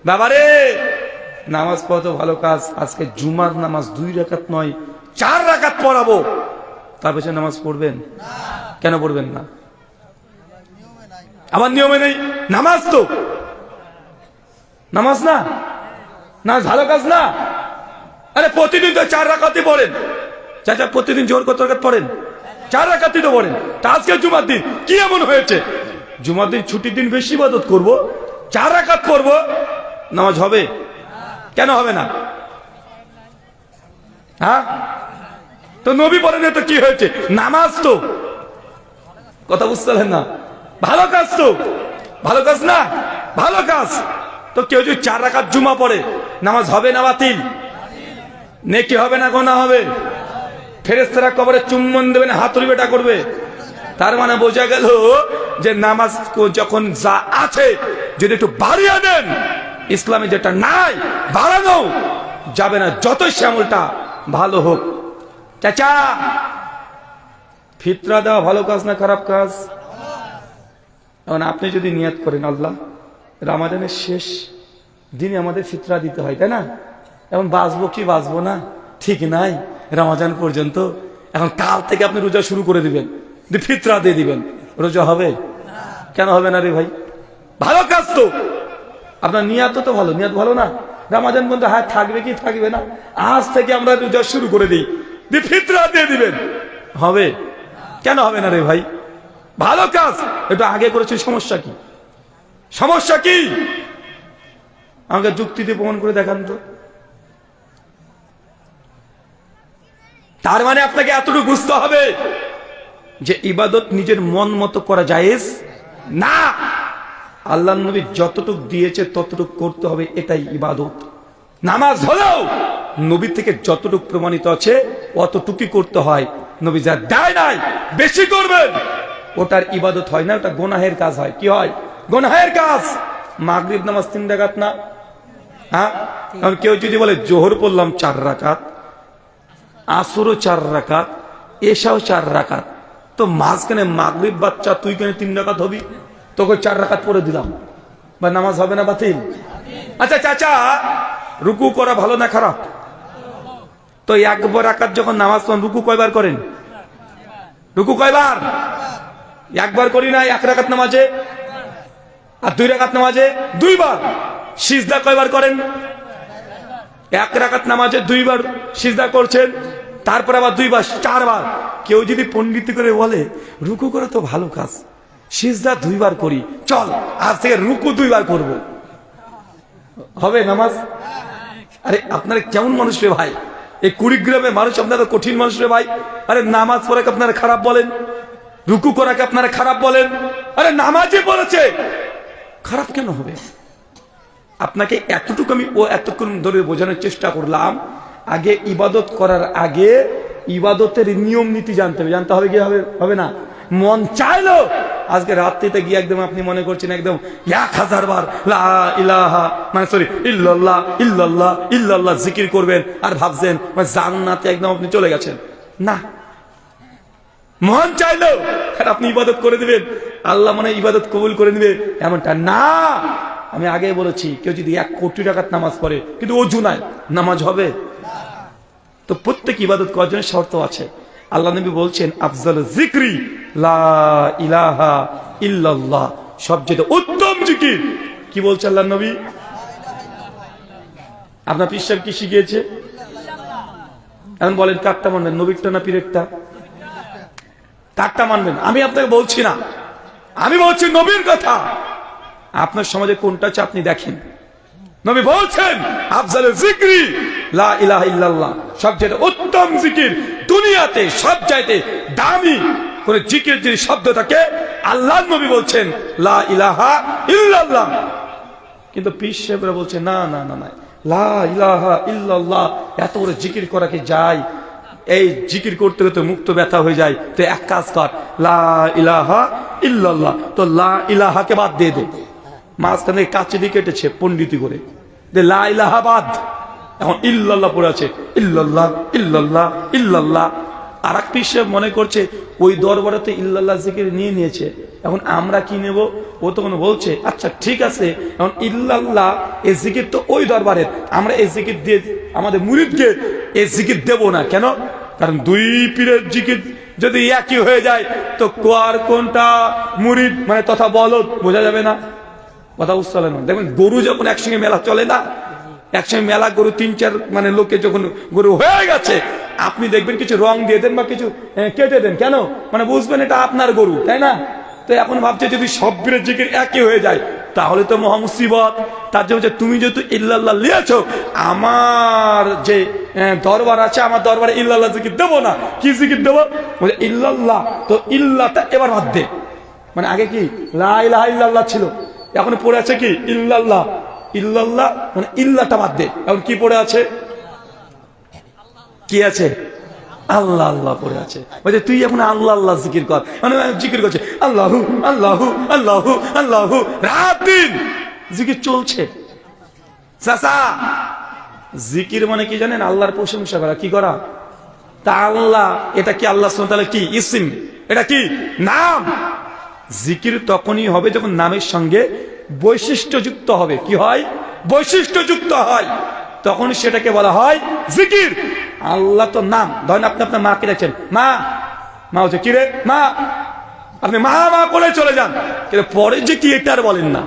বাবারে নামাজ পড়া তো ভালো কাজ, আজকে জুমার নামাজ 2 রাকাত নয় 4 রাকাত পড়াবো, তার পেছনে নামাজ পড়বেন? কেন পড়বেন না? আমার নিয়মে নেই? নামাজ তো নামাজ না, নামাজ ভালো কাজ না? আরে প্রতিদিন তো 4 রাকাতই পড়েন। চাচা প্রতিদিন জোহর কত রাকাত পড়েন? 4 রাকাতই তো পড়েন। তা আজকে জুমার দিন কি এমন হয়েছে? জুমার দিন ছুটির দিন বেশি ইবাদত করব, 4 রাকাত পড়ব, নামাজ হবে? কেন হবে না? হ্যাঁ তো নবী পড়েন তো কি হয়েছে? নামাজ তো, কথা বুঝতে পারলেন না? ভালো কাজ তো, ভালো কাজ না? ভালো কাজ তো। কেউ যদি 4 রাকাত জুমা পড়ে নামাজ হবে না বাতিল? নেকি হবে না গোনা হবে? ফেরেশতারা কবরে চুম্বন দেবেন, হাতুড়ি বেটা করবে। তার মানে বোঝা গেল যে নামাজ যখন যা আছে যদি একটু বাড়িয়ে দেন, ইসলামে যেটা নাই বাড়ানো যাবে না, যতই শ্যামলটা ভালো হোক। চাচা, ফিতরা দেওয়া ভালো কাজ না খারাপ কাজ? এখন আপনি যদি নিয়ত করেন আল্লাহ রমাদানের শেষ দিনে আমাদের ফিতরা দিতে হয়, তাই না? এখন বাঁচবো কি বাঁচবো না ঠিক নাই রমাদান পর্যন্ত, এখন কাল থেকে আপনি রোজা শুরু করে দিবেন, ফিতরা দিয়ে দিবেন, রোজা হবে? কেন হবে না রে ভাই? ভালো কাজ তো, আপনার নিয়াত তো ভালো, নিয়াত ভালো না? রমাদান পর্যন্ত হাত থাকবে কি থাকবে না, আজ থেকে আমরা রোজা শুরু করে দিই, ফিতরা দিয়ে দিবেন, হবে? কেন হবে না রে ভাই? ভালো কাজ, এটা আগে করেছে, সমস্যা কি? সমস্যা কি? আমাকে যুক্তি দিয়ে প্রমাণ করে দেখান তো। তার মানে আপনাকে এতটুকু বুঝতে হবে যে ইবাদত নিজের মন মতো করা জায়েজ না। আল্লাহ নবী যতটুকু দিয়েছে ততটুকু করতে হবে, এটাই ইবাদত। নামাজ হলেও নবী থেকে যতটুকু প্রমাণিত আছে অতটুকুই করতে হয়। নবী যা দেয় নাই বেশি করবেন, ওটার ইবাদত হয় না, ওটা গুনাহের কাজ হয়। কি হয়? গুনাহের কাজ। মাগরিব নামাজ 3 রাকাত না? হ্যাঁ, কেউ যদি বলে জোহর পড়লাম 4 রাকাত, আসরও 4 রাকাত, এশাও 4 রাকাত, তো মাঝখানে মাগরিব বাচ্চা তুই কেন 3 রাকাত হবি? তোকে 4 রাকাত পড়ে দিলাম, বা নামাজ হবে না বাতিল? আচ্ছা চাচা, রুকু করা ভালো না খারাপ? তো 1 রাকাত যখন নামাজ পড়েন রুকু কয়বার করেন? রুকু কয়বার? 1 বার করি না 1 রাকাত নামাজে, আর 2 রাকাত নামাজে 2 বার। সিজদা কয়বার করেন? 1 রাকাত নামাজে 2 বার সিজদা করছেন, তারপর আবার 2 বার, 4 বার। কেউ যদি পণ্ডিতি করে বলে রুকু করে তো ভালো কাজ, সিজদা 2 বার করি, চল আজ থেকে রুকু 2 বার করব, হবে নামাজ? আরে আপনারা কেমন মানুষ রে ভাই? এই কুড়িগ্রামের মানুষ আপনারা কঠিন মানুষ রে ভাই। আরে নামাজ পড়াকে আপনারা খারাপ বলেন, রুকু করাকে আপনারা খারাপ বলেন। আরে নামাজই পড়েছে, খারাপ কেন হবে? আপনাকে এতটুকু আমি এতক্ষণ ধরে বোঝানোর চেষ্টা করলাম, আগে ইবাদত করার আগে ইবাদতের নিয়ম নীতি জানতে হবে। জানতে হবে কি হবে না? মন চাইলো আজকে রাত্রিতে গিয়ে একদম আপনি মনে করছেন একদম 1000 বার লা ইলাহা মানে সরি ইল্লাল্লাহ ইল্লাল্লাহ ইল্লাল্লাহ জিকির করবেন, আর ভাবছেন জান্নাতে একদম আপনি চলে গেছেন। না, মন চাইলো আর আপনি ইবাদত করে দিবেন, আল্লাহ মানে ইবাদত কবুল করে নিবে, এমনটা না। আমি আগে বলেছি, কেউ যদি 1 কোটি টাকার নামাজ পড়ে কিন্তু অজু নাই, নামাজ হবে? তো প্রত্যেক ইবাদত করার জন্য শর্ত আছে। আল্লাহ নবী বলছেন আফজাল জিকরি লা ইলাহা ইল্লাল্লাহ, সবচেয়ে উত্তম জিকির কি বলছে আল্লাহ নবী? আপনার পীর সাহেব কি শিখিয়েছে? এখন বলেন কারটা মানবেন, নবীরটা না পীরেরটা? কারটা মানবেন? আমি আপনাকে বলছি না, আমি বলছি নবীর কথা। আপনার সমাজে কোনটা আছে আপনি দেখেন। নবী বলছেন আফজাল জিকরি লা ইলাহা ইল্লাল্লাহ, সবচেয়ে উত্তম জিকির, দুনিয়াতে সবচাইতে দামি কোন জিকির যদি শব্দ থাকে আল্লাহ নবী বলছেন লা ইলাহা ইল্লাল্লাহ। কিন্তু পীর সাহেবরা বলছে না না না না, লা ইলাহা ইল্লাল্লাহ এত বড় জিকির করা কি যায়? এই জিকির করতে করতে মুক্ত ব্যথা হয়ে যায়, তো এক কাজ কর, লা ইলাহা ইল্লাল্লাহ, তো লা ইলাহাকে বাদ দিয়ে দে। মাঝখানে কাছে দিয়ে কেটেছে পণ্ডিতি করে, লা ইলাহা বাদ, এখন ইল্লাল্লাহ পড়ে আছে, ইল্লাল্লাহ ইল্লাল্লাহ ইল্লাল্লাহ। আর এক পীর সাহেব মনে করছে ওই দরবারে তো ইল্লাল্লাহ জিকির নিয়ে নিয়েছে, এখন আমরা কি নেব? ও তখন বলছে আচ্ছা ঠিক আছে, এখন ইল্লাল্লাহ এই জিকির তো ওই দরবারের, আমরা এই জিকির দিয়ে আমাদের মুরিদকে এই জিকির দেব না। কেন? কারণ 2 পীরের জিকির যদি একই হয়ে যায় তো কোয়ার কোনটা মুরিদ মানে তথা বলদ বোঝা যাবে না, কথা বুঝতে হবে না। দেখবেন গরু যখন একসঙ্গে মেলা চলে না, একসঙ্গে মেলা গরু 3-4 মানে লোকে যখন গরু হয়ে গেছে, আপনি দেখবেন কিছু রং দিয়ে দেন বা কিছু কেটে দেন, কেন? মানে বুঝবেন এটা আপনার গরু, তাই না? তো এখন ভাবছে যদি সব বীরের জিকির একই হয়ে যায় তাহলে তো মহা মুসিবত। তার জন্য তুমি যেহেতু ইল্লাল্লাহ লিয়েছো, আমার যে দরবার আছে আমার দরবারে ইল্লাল্লাহ জিকির দেবো না। কি জিকির দেবো? ইল্লাল্লাহ, তো ইল্লাহটা এবার বাদ দে। মানে আগে কি লা ইলাহা ইল্লাল্লাহ ছিল, এখন পড়ে আছে কি ইল্লাল্লাহ ইল্লাল্লাহ, মানে ইল্লাহটা বাদ দে। এখন কি পড়ে আছে? কি আছে? আল্লাহ আল্লাহ করে আছে। বলছে তুই এখন আল্লাহ আল্লাহ জিকির কর, মানে জিকির করছে আল্লাহু আল্লাহু আল্লাহু আল্লাহু, রাত দিন জিকির চলছে। চাচা, জিকির মানে কি জানেন? আল্লাহর প্রশংসা করা। কি করা? তা আল্লাহ, এটা কি আল্লাহ সুবহানাহু ওয়া তাআলা কি ইসম? এটা কি নাম? জিকির তখনই হবে যখন নামের সঙ্গে বৈশিষ্ট্যযুক্ত হবে। কি হয়? বৈশিষ্ট্যযুক্ত হয়, তখন সেটাকে বলা হয় জিকির। আল্লাহ তো নাম। ধরেন আপনি আপনার মাকে ডাকছেন, মা, মা হচ্ছে কি রে মা, আপনি মা মা করে চলে যান, কিন্তু পরে যে কি এটা আর বলেন না।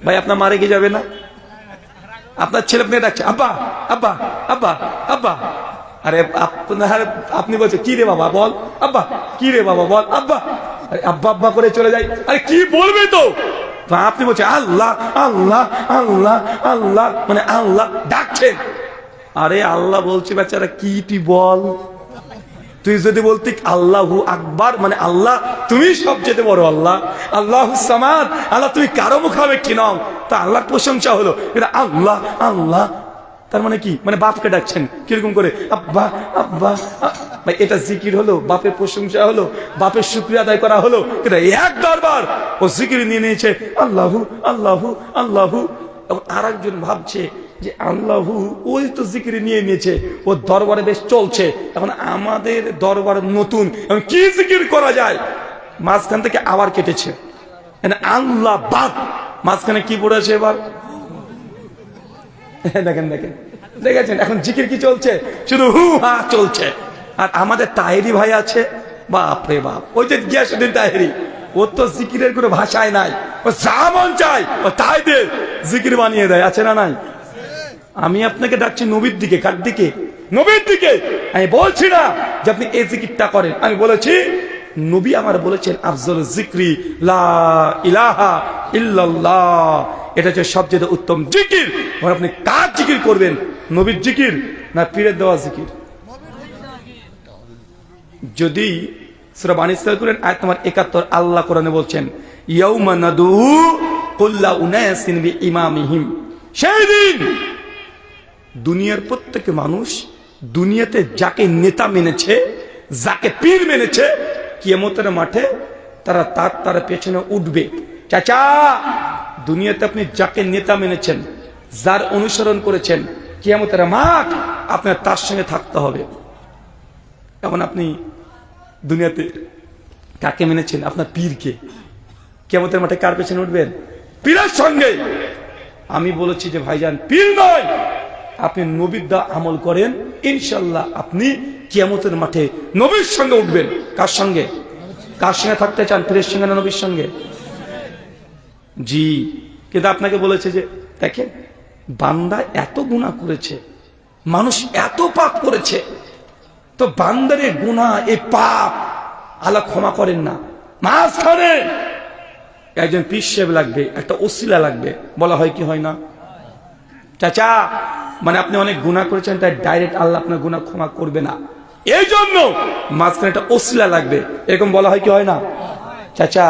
ভাই আপনার মারে কি যাবে না? আপনার ছেলে আপনি ডাকছে আব্বা আব্বা আব্বা আব্বা, আরে আপনার আপনি বলছেন কি রে বাবা বল আব্বা, কি রে বাবা বল আব্বা, আরে আব্বা আব্বা করে চলে যাই, আরে কি বলবে তো? আপনি বলছেন আল্লাহ আল্লাহ আল্লাহ আল্লাহ, মানে আল্লাহ ডাকছেন। আরে আল্লাহ বলছে বেচারা কি তুই বল। তুই যদি বলতি আল্লাহু আকবার, মানে আল্লাহ তুমি সবচেয়ে বড় আল্লাহ, আল্লাহু সামাদ, আল্লাহ তুমি কারো মুখাপেক্ষী নও, তা আল্লাহর প্রশংসা হলো। এটা আল্লাহ আল্লাহ তার মানে কি? মানে বাপকে ডাকছেন কিরকম করে, আব্বা আব্বা। ভাই এটা জিকির হলো? বাপের প্রশংসা হলো, বাপের শুকরিয়া আদায় করা হলো? কিন্তু এক দরবার ও জিকির নিয়ে নিয়েছে আল্লাহু আল্লাহু আল্লাহু। এবং আর একজন ভাবছে যে আল্লাহু, ওই তো জিকির নিয়ে নিয়েছে, ও দরবারে বেশ চলছে, এখন আমাদের দরবার নতুন, এখন কি জিকির করা যায়? মাঝখান থেকে আবার কেটেছে আল্লাহ বাদ, মাঝখানে কি পড়েছে এবার? দেখেন দেখেন দেখেছেন, এখন জিকির কি চলছে? শুধু হু হা চলছে। আর আমাদের তাহেরি ভাই আছে, বাপ রে বাপ, ওই যে গিয়াসউদ্দিন তাহেরি, ও তো জিকিরের কোনো ভাষায় নাই, ও যা মন চায় ও তাই দে জিকির বানিয়ে দেয়। আছে না নাই? আমি আপনাকে ডাকছি নবীর দিকে। কার দিকে? নবীর দিকে। আমি বলছি না যে আপনি এই জিকিরটা করেন, আমি বলেছি নবী আমার বলেছেন আফজল জিকরি লা ইলাহা ইল্লাল্লাহ, এটা হচ্ছে সবচেয়ে উত্তম জিকির। আপনি কার জিকির করবেন? নবীর জিকির না পীরের দেওয়া জিকির? যদি সূরা বানী ইসরাঈল করেন আয়াত নম্বর ৭১, আল্লাহ কোরআনে বলছেন ইয়াউমা নাদু কুল্লা উনাসিন বিইমামিহিম, সেই দিন দুনিয়ার প্রত্যেক মানুষ দুনিয়াতে যাকে নেতা মেনেছে, যাকে পীর মেনেছে, কিয়ামতের মাঠে তার পেছনে উঠবে। চাচা, দুনিয়াতে আপনি যাকে নেতা মেনেছেন, যার অনুসরণ করেছেন, কিয়ামতের মাঠ আপনার তার সঙ্গে থাকতে হবে। এখন আপনি দুনিয়াতে কাকে মেনেছেন? আপনার পীরকে। কিয়ামতের মাঠে কার পেছনে উঠবেন? পীরের সঙ্গে। আমি বলেছি যে ভাইজান পীর নয়, আপনি নবীর দা আমল করেন, ইনশাল্লাহ আপনি কিয়ামতের মাঠে নবীর সঙ্গে উঠবেন। কার সঙ্গে? কার সঙ্গে থাকতে চান? পীরের সঙ্গে না নবীর সঙ্গে? জি। কিন্তু আপনাকে বলেছে যে দেখেন বান্দা এত গুনাহ করেছে, মানুষ এত পাপ করেছে, তো বান্দারে গুনাহ এই পাপ আল্লাহ ক্ষমা করেন না। মাঝখানে একজন পীর সাহেব লাগবে, একটা ওসিলা লাগবে, বলা হয় কি হয় না? চাচা, মানে আপনি অনেক গুনাহ করেছেন, তাই ডাইরেক্ট আল্লাহ আপনার গুনাহ ক্ষমা করবে না, এই জন্য মাঝখানে একটা ওসিলা লাগবে, এরকম বলা হয় কি হয় না? চাচা,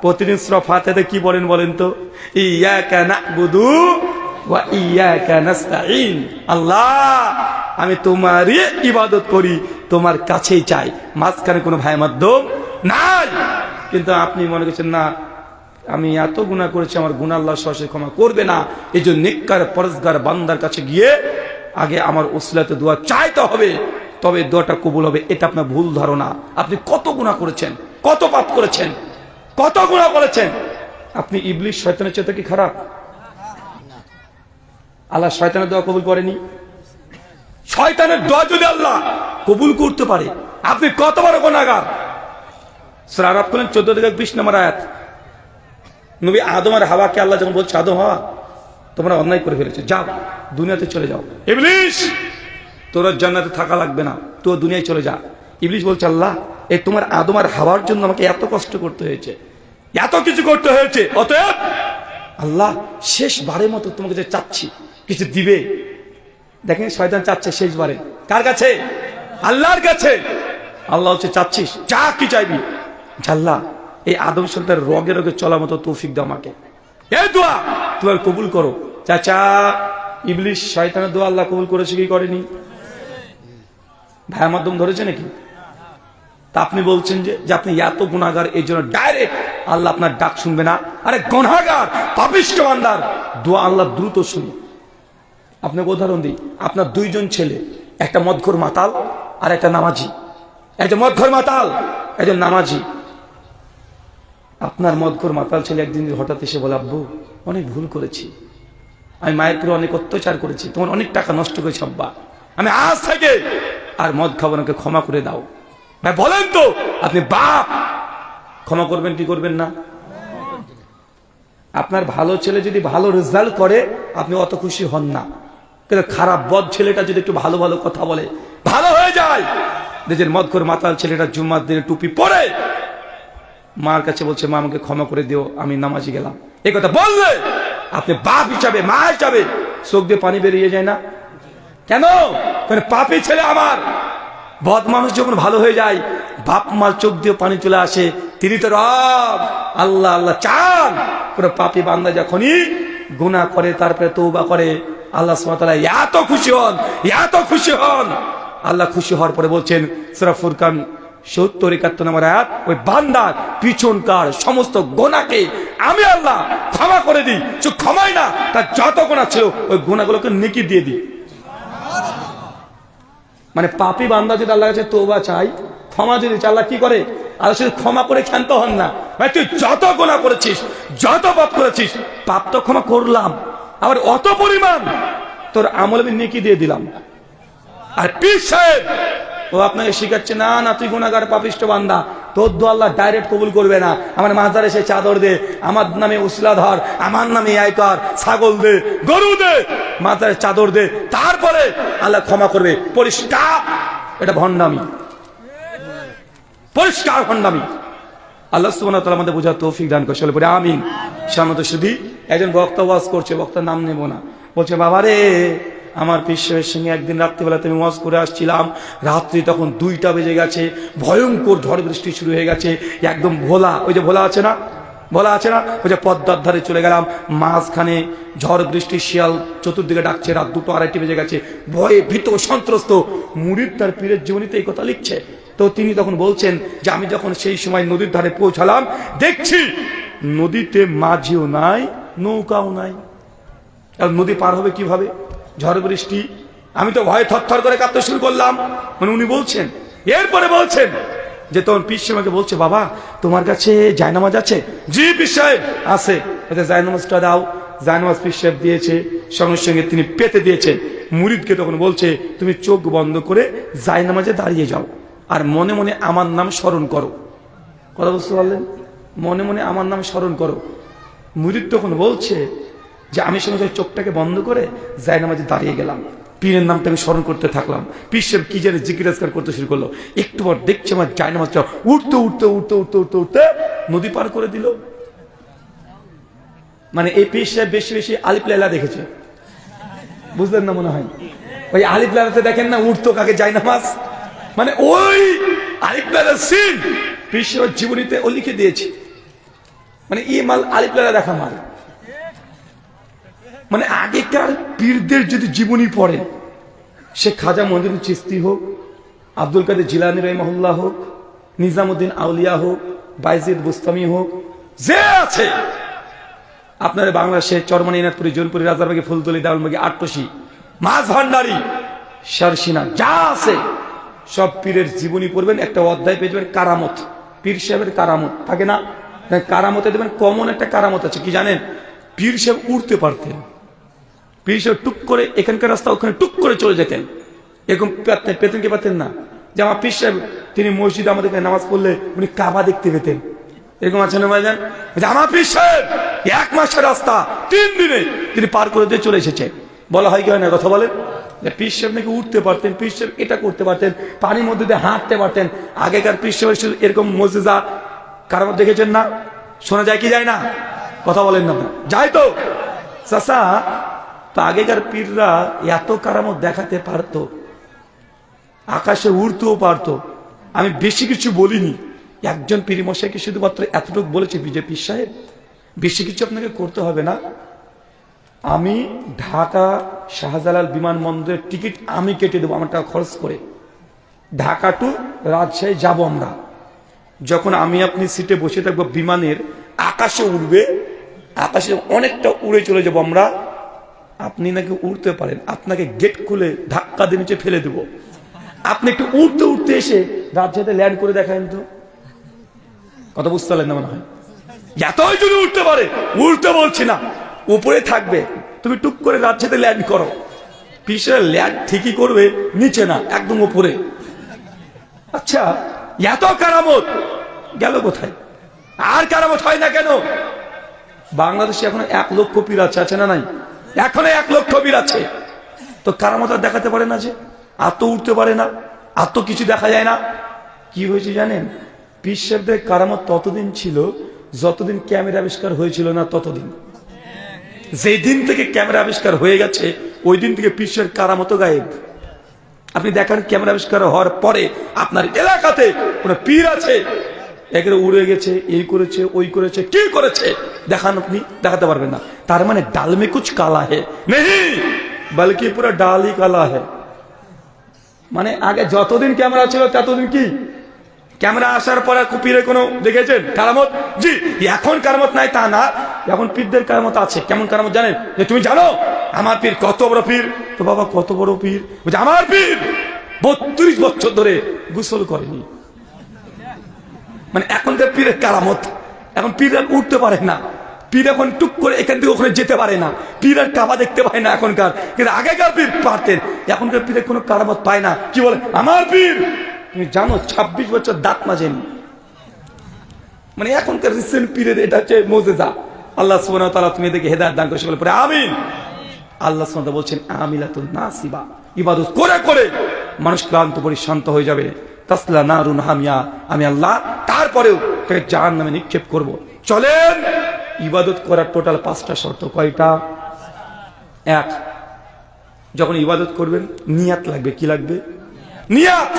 প্রতিদিন সূরা ফাতিহাতে কি বলেন বলেন তো? ইয়াকা না'বুদু ওয়া ইয়াকা নাস্তাঈন। আল্লাহ, আমি তোমারই ইবাদত করি, তোমার কাছেই চাই, মাঝখানে কোনো ভাই মাধ্যম নাই। কিন্তু আপনি মনে করছেন না, আমি এত গুনাহ করেছি, আমার গুনাহ আল্লাহ সরাসরি ক্ষমা করবে না, এই জন্য নেককার পরহেজগার বান্দার কাছে গিয়ে আগে আমার ওসিলাতে দোয়া চাইতে হবে, তবে দোয়াটা কবুল হবে। এটা আপনার ভুল ধারণা। আপনি কত গুনাহ করেছেন, কত পাপ করেছেন, কত গুনাহ করেছেন। আপনি ইবলিস শয়তানের চেয়ে কি খারাপ? আল্লাহ শয়তানের দোয়া কবুল করেনি? শয়তানের দোয়া যদি আল্লাহ কবুল করতে পারে, আপনি কত বড় গুনাহগার। সূরা আরাফ করলেন 14-20 নম্বর আয়াত। নবী আদম আর হাওয়াকে আল্লাহ যখন বলছে, আদম হাওয়া তোমরা অন্যায় করে ফেলেছো, যাও দুনিয়াতে চলে যাও, ইবলিস তোরা জান্নাতে থাকা লাগবে না, তো দুনিয়ায় চলে যা। ইবলিস বলছে, আল্লাহ এই তোমার আদম আর হাওয়ার জন্য আমাকে এত কষ্ট করতে হয়েছে, এত কিছু করতে হয়েছে, অতএব আল্লাহ শেষবারের মতো তোমাকে যে চাচ্ছি কিছু দিবে। দেখেন শয়তান চাচ্ছে শেষবারে কার কাছে? আল্লাহর কাছে। আল্লাহ হচ্ছে চাচ্ছিস, যা কি চাইবি, আল্লাহ এই আদম সন্তানের রগে রগে চলার মতো তৌফিক দাও আমাকে, এই দোয়া তোমার কবুল করো। চাচা, ইবলিস শয়তানের দোয়া আল্লাহ কবুল করেছে কি করেনি? ভাইয়ের মাধ্যম ধরেছে নাকি? তা আপনি বলছেন যে আপনি এত গুনাহগার, এই জন্য ডাইরেক্ট আল্লাহ আপনার ডাক শুনবে না। আরে গুনাহগার পাপিষ্ঠ বান্দার দোয়া আল্লাহ দ্রুত শুনে। আপনাকে উদাহরণ দিই, আপনার দুইজন ছেলে, একটা মদখোর মাতাল আর একটা নামাজি। একজন মদখোর মাতাল, একজন নামাজি। আপনার মদখোর মাতাল ছেলে একদিন হঠাৎ এসে বলে, আব্বু অনেক ভুল করেছি, আমি মায়ের পুরো অনেক অত্যাচার করেছি, তোমার অনেক টাকা নষ্ট করেছি আব্বা, আমি আজ থেকে আর মদ খাবো না, ওকে ক্ষমা করে দাও। ভাই বলেন তো, আপনি বাপ ক্ষমা করবেন কি করবেন না? আপনার ভালো ছেলে যদি ভালো রেজাল্ট করে আপনি অত খুশি হন না, কিন্তু খারাপ বদ ছেলেটা যদি একটু ভালো ভালো কথা বলে ভালো হয়ে যায়। দেখেন মদখোর মাতাল ছেলেটা জুম্মার দিনে টুপি পরে মার কাছে বলছে, মা আমাকে ক্ষমা করে দিও, আমি নামাজি গেলাম। এই কথা বললে আপনি বাপ হিসাবে, মা হিসাবে চোখ দিয়ে পানি বেরিয়ে যায় না? কেন? পাপী ছেলে আমার। বদ মানুষ যখন ভালো হয়ে যায় বাপ মার চোখ দিয়ে পানি চলে আসে, তিনি তো রব, আল্লাহ আল্লাহ চান। কোন পাপী বান্দা যখনই গুনাহ করে তারপরে তওবা করে, আল্লাহ সুবহানাহু ওয়া তাআলা এত খুশি হন, এত খুশি হন। আল্লাহ খুশি হওয়ার পরে বলছেন সূরা ফুরকান ৭০-৭১ নম্বর আয়াত, ওই বান্দার পিছনকার সমস্ত গুনাহকে আমি আল্লাহ ক্ষমা করে দিই। শুধু ক্ষমাই না, তার যত গুনাহ ছিল ওই গুনাহগুলোকে নেকি দিয়ে দিই। মানে পাপী বান্দা যদি আল্লাহর কাছে তওবা চাই, ক্ষমা যদি চাই, আল্লাহ কি করে? আল্লাহ শুধু ক্ষমা করে ক্ষান্ত হন না, ভাই তুই যত গুনাহ করেছিস, যত পাপ করেছিস, পাপ তো ক্ষমা করলাম, আবার অত পরিমাণ তোর আমল আমি নেকি দিয়ে দিলাম। আর পীর সাহেব ও আপনাকে শিখাচ্ছে, না না তুই গুনাহগার পাপিষ্ঠ বান্দা, তোর দোয়া আল্লাহ ডাইরেক্ট কবুল করবে না। আমার মাজারে এসে চাদর দে, আমার নামে উসলা ধর, আমার নামে আয়কর, ছাগল দে, গরু দে, মাজারে চাদর দে, তারপরে আল্লাহ ক্ষমা করবে। পরিষ্কার এটা ভণ্ডামি, পরিষ্কার ভণ্ডামি। আল্লাহ সুবহানাহু ওয়া তাআলা আমাদের বোঝার তৌফিক দান করে। বলে আমিন। সামনে শুধু একজন বক্তা ওয়াজ করছে, বক্তার নাম নেব না, বলছে বাবারে আমার পীর সাহেবের সঙ্গে একদিন রাত্রিবেলা আমি ওয়াজ করে আসছিলাম, রাত্রি তখন 2টা বেজে গেছে, ভয়ঙ্কর ঝড় বৃষ্টি শুরু হয়ে গেছে, একদম ভোলা, ওই যে ভোলা আছে না, ভোলা আছে না, ওই যে পদ্মার ধারে চলে গেলাম, মাঝখানে ঝড় বৃষ্টি, শিয়াল চতুর্দিকে ডাকছে, রাত 2-2:30 বেজে গেছে, ভয়ে ভীত সন্ত্রস্ত। মুরিদ তার পীরের জীবনীতে এই কথা লিখছে। তো তিনি তখন বলছেন যে আমি যখন সেই সময় নদীর ধারে পৌঁছালাম, দেখছি নদীতে মাঝিও নাই, নৌকাও নাই। আর নদী পার হবে কিভাবে? ঝড় বৃষ্টি। আমি তো ভয়ে থরথর করে কাঁপতে শুরু করলাম। মানে উনি বলছেন, এরপরে বলছেন যে তখন পীর সাহেব আমাকে বলছে, বাবা তোমার কাছে জায়নামাজ আছে? জি পীর সাহেব আছে। জায়নামাজটা দাও। জায়নামাজ পীর সাহেব দিয়েছে, সঙ্গে সঙ্গে তিনি পেতে দিয়েছেন। মুরিদকে তখন বলছে, তুমি চোখ বন্ধ করে জায়নামাজে দাঁড়িয়ে যাও আর মনে মনে আমার নাম স্মরণ করো। কথা বুঝতে পারলেন? মনে মনে আমার নাম স্মরণ করো। মুরিদ তখন বলছে যে আমি সঙ্গে চোখটাকে বন্ধ করে জায়নামাজে দাঁড়িয়ে গেলাম, পীরের নামটা আমি স্মরণ করতে থাকলাম। পীর সাহেব কি জানে জিজ্ঞাসা করতে শুরু করলো। একটু পর দেখছে আমার জায়নামাজটা উঠতে উঠতে উঠতে উঠতে উঠতে উঠতে নদী পার করে দিল। মানে এই পীর সাহেব বেশি বেশি আলিফ লায়লা দেখেছে, বুঝলেন না মনে হয়? ওই আলিফ লায়লাতে দেখেন না উঠতো কাকে জায়নামাজ, মানে ওই আলিফ লায়লার সিন পীর সাহেবের জীবনীতে ও লিখে দিয়েছে। মানে এই মাল আলিফ লায়লা দেখা মাল। মানে আগেকার পীরদের যদি জীবনী পড়েন, সে খাজা মঈনুদ্দিন চিশতি হোক, আব্দুল কাদের জিলানী রাহিমাহুল্লাহ হোক, নিজামুদ্দিন আউলিয়া হোক, বাইজিদ বুস্তামি হোক, যে আছে আপনার বাংলাদেশে চরমনি, ইনাদপুরি, জৌনপুরি, রাজারবাগী, ফুলতলি, দারুলবাগী, আটটসি, মাছ ভান্ডারি, শারসিনা, যা আছে সব পীরের জীবনী পড়বেন। একটা অধ্যায় পেয়ে যাবেন কারামত, পীর সাহেবের কারামত থাকে না? কারামতে দেবেন কমন একটা কারামত আছে, কি জানেন? পীর সাহেব উঠতে পারতেন। পীর সাহেব টুক করে এখানকার রাস্তা ওখানে টুক করে চলে যেতেন, এরকম পেতেন কি পারতেন না? যে আমার পীর সাহেব তিনি মসজিদে আমাদেরকে নামাজ পড়লে উনি কাবা দেখতে পেতেন, এরকম আছে না ভাইজান? আমার পীর সাহেব 1 মাসের রাস্তা 3 দিনে তিনি পার করে দিয়ে চলে এসেছেন। বলা হয় কি হয় না? কথা বলেন। পীর সাহেব নাকি উঠতে পারতেন, পীর সাহেব এটা করতে পারতেন, পানির মধ্যে দিয়ে হাঁটতে পারতেন। আগেকার পীর সাহেব এরকম মুজিজা কারামত দেখেছেন না? শোনা যায় কি যায় না? কথা বলেন না? যাই তো চাচা। তো আগেকার পীররা এত কারামত দেখাতে পারতো, আকাশে উড়তেও পারতো। আমি বেশি কিছু বলিনি, একজন পীর মশাইকে শুধুমাত্র এতটুকু বলেছি, বিজেপি সাহেব বেশি কিছু আপনাকে করতে হবে না, আমি ঢাকা শাহজালাল বিমানবন্দরের টিকিট আমি কেটে দেবো আমার টাকা খরচ করে। ঢাকা টু রাজশাহী যাব আমরা। যখন আমি আপনি সিটে বসে থাকবো, বিমানের আকাশে উড়বে, আকাশে অনেকটা উড়ে চলে যাব আমরা। আপনি নাকি উড়তে পারেন, আপনাকে গেট খুলে ধাক্কা দিয়ে নিচে ফেলে দেব। আপনি একটু উড়তে উড়তে এসে রাজশাহীতে ল্যান্ড করে দেখান তো, কথা বুঝতে পারলেন না মনে হয়? এতই যদি উঠতে পারে, উঠতে বলছি না, উপরে থাকবে, তুমি টুক করে রাজশাহীতে ল্যান্ড করো, পিসের ল্যান্ড ঠিকই করবে, নিচে না, একদম উপরে। আচ্ছা, এত কারামত গেল কোথায়? আর কারামত হয় না কেন? বাংলাদেশে এখন 1 লক্ষ পীর আছে না নাই? এখনো 1 লক্ষ পীর আছে, তো কারামত আর দেখাতে পারে না, যে আর তো উঠতে পারে না, আর তো কিছু দেখা যায় না। কি হয়েছে জানেন? পীর সাহেবদের কারামত ততদিন ছিল যতদিন ক্যামেরা আবিষ্কার হয়েছিল না ততদিন। যেই দিন থেকে ক্যামেরা আবিষ্কার হয়ে গেছে, ওই দিন থেকে পীর সাহেবের কারামত গায়েব। আপনি দেখেন, ক্যামেরা আবিষ্কার হওয়ার পরে আপনার এলাকাতে কোন পীর আছে একেবারে উড়ে গেছে, এই করেছে, ওই করেছে, কি করেছে দেখান, আপনি দেখাতে পারবেন না। তার মানে ডাল মে কুছ কালা হে নেহি, বলকি পুরো ডালই কালা হে। মানে আগে যতদিন ক্যামেরা ছিল ততদিন কি, ক্যামেরা আসার পরে পীরের কোনো দেখেছেন কারামত? জি, এখন কারামত নাই তা না, এখন পীরদের কারামত আছে। কেমন কারামত জানেন? যে তুমি জানো আমার পীর কত বড় পীর? তো বাবা কত বড় পীর? বলছে আমার পীর 32 বছর ধরে গোসল করেনি। মানে এখনকার পীরের কারামত, এখন পীর আর উঠতে পারে না, পীর এখন টুক করে এখান থেকে ওখানে যেতে পারে না, পীর আর কাবা দেখতে পায় না এখনকার। কিন্তু আগেকার পীর পারতেন, এখনকার পীরের কোনো কারামত পায় না। কি বলে আমার পীর? তুমি জানো 26 বছর দাঁত মাজেনি। মানে এখনকার রিসেন্ট পীরের এটা হচ্ছে মুজিজা। আল্লাহ সুবহানাহু ওয়া তাআলা তুমি এদেরকে হেদায়েত দান করে, সকলে পড়ে আমিন। আল্লাহ সুবহানাহু ওয়া তাআলা বলছেন আমিলাতুন নাসিবা, ইবাদত করে করে মানুষ ক্লান্ত পরিশ্রান্ত হয়ে যাবে। তাসলা নারুন হামিয়া, আমি আল্লাহ তারপরেও তাকে জাহান্নামে নিক্ষেপ করব। চলেন, ইবাদত করার টোটাল 5টা শর্ত। কয়টা? 1, যখন ইবাদত করবেন নিয়াত লাগবে। কি লাগবে? নিয়াত।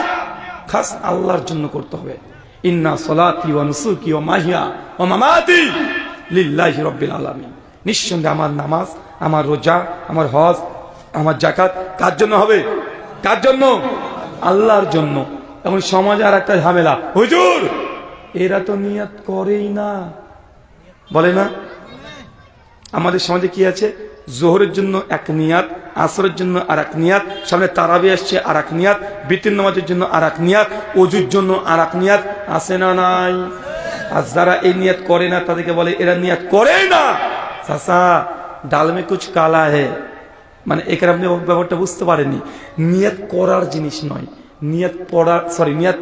খাস আল্লাহর জন্য করতে হবে। ইন্না সলাতি ওয়া নুসুকি ওয়া মাহিয়া ওয়া মামাতি লিল্লাহি রাব্বিল আলামিন। নিঃসন্দেহে আমার নামাজ, আমার রোজা, আমার হজ, আমার যাকাত কার জন্য হবে? কার জন্য? আল্লাহর জন্য। এখন সমাজে আর একটা ঝামেলা, হুজুর এরা তো নিয়াত করেই না, বলে না? আমাদের সমাজে কি আছে? জোহরের জন্য এক নিয়াত, আসরের জন্য আর এক নিয়াত, সামনে তারাবি আসছে আর এক নিয়াত, বিতির নামাজের জন্য আর এক নিয়াত, ওযুর জন্য আর এক নিয়াত, আছে না নাই? আর যারা এই নিয়াত করে না তাদেরকে বলে এরা নিয়াত করে না। চাচা ডাল মে কুছ কালা হে, মানে এখানে আপনি ব্যাপারটা বুঝতে পারেননি। নিয়াত করার জিনিস নয়, নিয়াত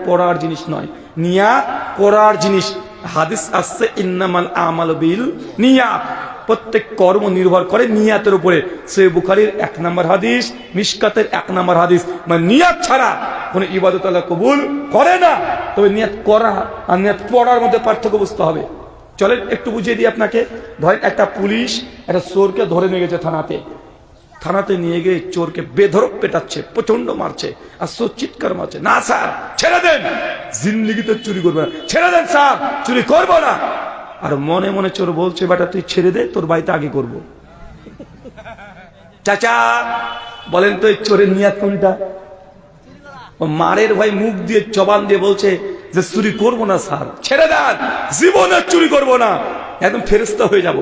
পড়ার জিনিস নয়, নিয়াত করার জিনিস। হাদিস আসছে ইন্নামাল আমালু বিল নিয়াত, প্রত্যেক কর্ম নির্ভর করে নিয়াতের উপরে। সহিহ বুখারীর 1 নম্বর হাদিস, মিশকাতের 1 নম্বর হাদিস। মানে নিয়াত ছাড়া কোনো ইবাদত আল্লাহ কবুল করে না। তবে নিয়াত করা আর নিয়াত পড়ার মধ্যে পার্থক্য বুঝতে হবে। চলেন একটু বুঝিয়ে দিই আপনাকে। ধরেন একটা পুলিশ একটা চোরকে ধরে নিয়ে গেছে থানাতে নিয়ে গিয়ে চোরকে বেধড়ক পেটাচ্ছে, প্রচন্ড মারছে, আর চোর চিৎকার মারছে, না স্যার ছেড়ে দেন, জিন্দেগিতে চুরি করবে না, ছেড়ে দেন স্যার, চুরি করবো না। আর মনে মনে চোর বলছে বেটা তুই ছেড়ে দে, তোর বাড়িতে আগে করবো। চাচা বলেন তো এই চোরের নিয়াত কোনটা? ও মারের ভাই মুখ দিয়ে জবান দিয়ে বলছে যে চুরি করবো না স্যার, ছেড়ে দেন, জীবনে চুরি করবো না, একদম ফেরেশতা হয়ে যাব,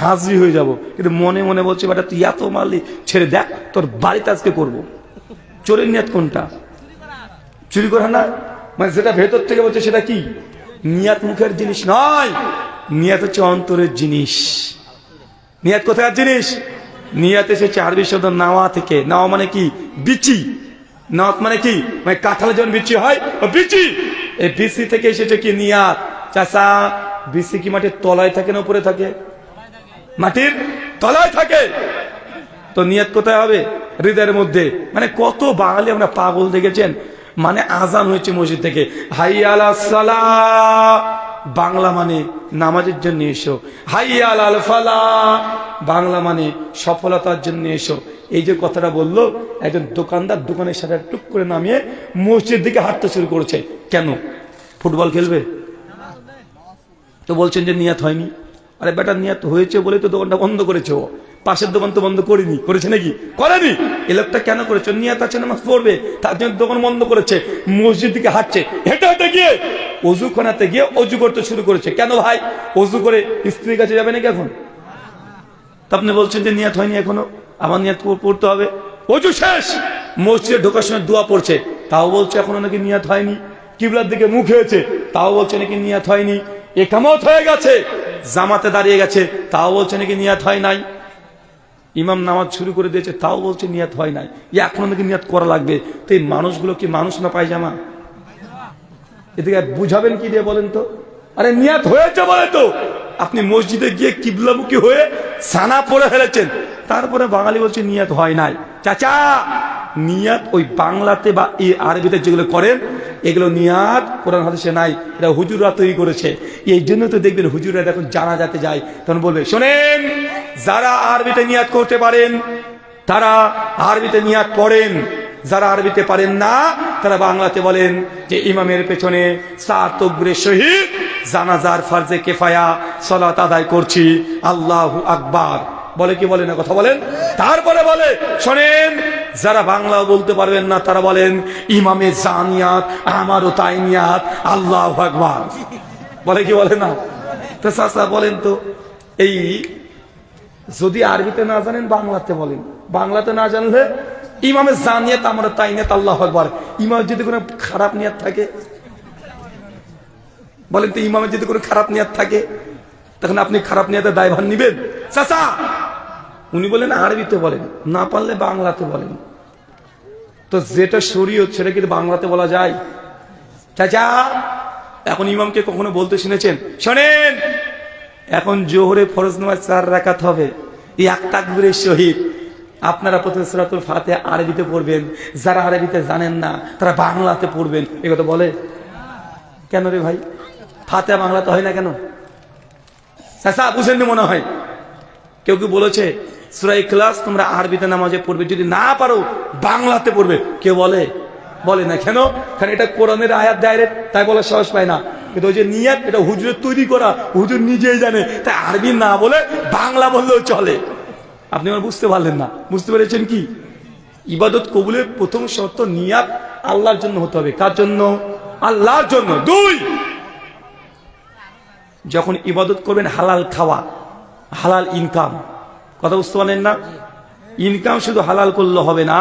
হাজির হয়ে যাব। কিন্তু মনে মনে বলছে বেটা তুই এত মারলি, ছেড়ে দেখ, তোর বাড়িতে আজকে করবো। চোরের নিয়াত কোনটা? চুরি করা না, মানে যেটা ভেতর থেকে বলছে সেটা কি? নিয়াত মুখের জিনিস নয়, নিয়াত হচ্ছে অন্তরের জিনিস। নিয়াত কোথাকার জিনিস? নিয়াত এসেছে আরবি শব্দ নাওয়া থেকে। নাওয়া মানে কি? বিচি। নাওয়াত মানে কি? মানে কাঁঠালে যখন বিচি হয় ও বিচি, এই বিচি থেকে এসেছে কি নিয়াত। চাষা বিচি কি মাটির তলায় থাকে না উপরে থাকে? মাটির তলায় থাকে। তো নিয়াত কোথায় হবে? হৃদয়ের মধ্যে। মানে কত বাঙালি আমরা পাগল দেখেছেন, মানে আজান হয়েছে মসজিদ থেকে, হাইয়া আলাস সালাহ, বাংলা মানে নামাজের জন্য এসো, হাইয়া আলাল ফালাহ, বাংলা মানে সফলতার জন্য এসো। এই যে কথাটা বললো, একজন দোকানদার দোকানের সাথে টুক করে নামিয়ে মসজিদের দিকে হাঁটতে শুরু করেছে। কেন? ফুটবল খেলবে? তো বলছেন যে নিয়াত হয়নি। আরে বেটা নিয়াত হয়েছে বলে তো দোকানটা বন্ধ করেছে। ও পাশের দোকান তো বন্ধ করেনি, করেছে নাকি? করেনি। এই লোকটা কেন করেছে? নিয়াত আছে নামাজ পড়বে, তার জন্য দোকান বন্ধ করেছে, মসজিদ দিকে হাঁটছে, হেঁটে হেঁটে গিয়ে অজুখানাতে গিয়ে অজু করতে শুরু করেছে। কেন ভাই? অজু করে স্ত্রীর কাছে যাবে নাকি এখন? তা আপনি বলছেন যে নিয়াত হয়নি এখনো, আমার নিয়াত পড়তে হবে। অজু শেষ, মসজিদে ঢোকার সময় দোয়া পড়ছে, তাও বলছে এখনো নাকি নিয়াত হয়নি। কিবলার দিকে মুখ হয়েছে, তাও বলছে নাকি নিয়াত হয়নি। ইকামত হয়ে গেছে, জামাতে দাঁড়িয়ে গেছে, তাও বলছে নাকি নিয়াত হয় নাই। ইমাম নামাজ শুরু করে দিয়েছে, তাও বলছে নিয়াত হয় নাই। এখনো নাকি নিয়াত করা লাগবে। তো এই মানুষগুলো কি মানুষ না পায়জামা? এদিকে বুঝাবেন কি দিয়ে বলেন তো? আরে নিয়াত হয়েছে বলে তো আপনি মসজিদে গিয়ে কিবলামুখী হয়ে সানা পড়ে ফেলেছেন, তারপরে বাঙালি বলছে নিয়াত হয় নাই। চাচা, নিয়াত ওই বাংলাতে বা এই আরবিতে যেগুলো করেন, এগুলো নিয়াত কোরআন হাদিসে নাই, এটা হুজুররা তৈরি করেছে। এই জন্য তো দেখবেন হুজুররা যখন জানাজাতে যায় তখন বলবে, শোনেন, যারা আরবিতে নিয়াত করতে পারেন তারা আরবিতে নিয়াত করেন, যারা আরবিতে পারেন না তারা বাংলাতে বলেন যে ইমামের পেছনে 4 তাকবীরের সহিত জানাজার ফরজে কিফায়া সালাত আদায় করছি, আল্লাহু আকবার। বলে কি বলে না? কথা বলেন। তারপরে বলে, শোনেন, যারা বাংলা বলতে পারবেন না তারা বলেন ইমামে জানিয়াত, আমারও তাই নিয়াত, আল্লাহু আকবার। বলে কি বলে না? তো চাচা বলেন তো, এই যদি আরবিতে না জানেন বাংলাতে বলেন, বাংলাতে না জানলে ইমামে জানিয়াত, আমারও তাই নিয়াত, আল্লাহু আকবার। ইমামের যদি কোনো খারাপ নিয়াত থাকে, বলেন তো, ইমামের যদি কোনো খারাপ নিয়াত থাকে তখন আপনি খারাপ নিয়াতের দায়ভার নিবেন? চাচা, উনি বলেন আরবিতে বলেন, না পারলে বাংলাতে বলেন। তো যেটা শরীয়ত সেটা কিন্তু বাংলাতে বলা যায়? চাচা, এখন ইমামকে কখনো বলতে শুনেছেন, শোনেন, এখন জোহরে ফরজ নামাজ 4 রাকাত হবে, এই 1 তাকবীরের সহিত আপনারা প্রথমে সূরাতুল ফাতিহা আরবিতে পড়বেন, যারা আরবিতে জানেন না তারা বাংলাতে পড়বেন। এই কথা বলে কেন রে ভাই? ফাতিহা বাংলাতে হয় না কেন? চাচা বুঝেননি মনে হয়। কেউ কি বলেছে সূরা ইখলাস তোমরা আরবিতে নামাজে পড়বে, যদি না পারো বাংলাতে পড়বে? কেউ বলে? বলে না। কেন? কারণ এটা কোরআনের আয়াত ডাইরেক্ট, তাই বলার সাহস পায় না। কিন্তু ওই যে নিয়াত, এটা হুজুরের তৈরি করা, হুজুর নিজেই জানে, তাই আরবি না বলে বাংলা বললেও চলে। আপনি আমার বুঝতে পারলেন না? বুঝতে পেরেছেন কি? ইবাদত কবুলের প্রথম শর্ত নিয়াত আল্লাহর জন্য হতে হবে। কার জন্য? আল্লাহর জন্য। 2, যখন ইবাদত করবেন হালাল খাওয়া, হালাল ইনকাম। কথা বুঝতে পারলেন না? ইনকাম শুধু হালাল করলে হবে না,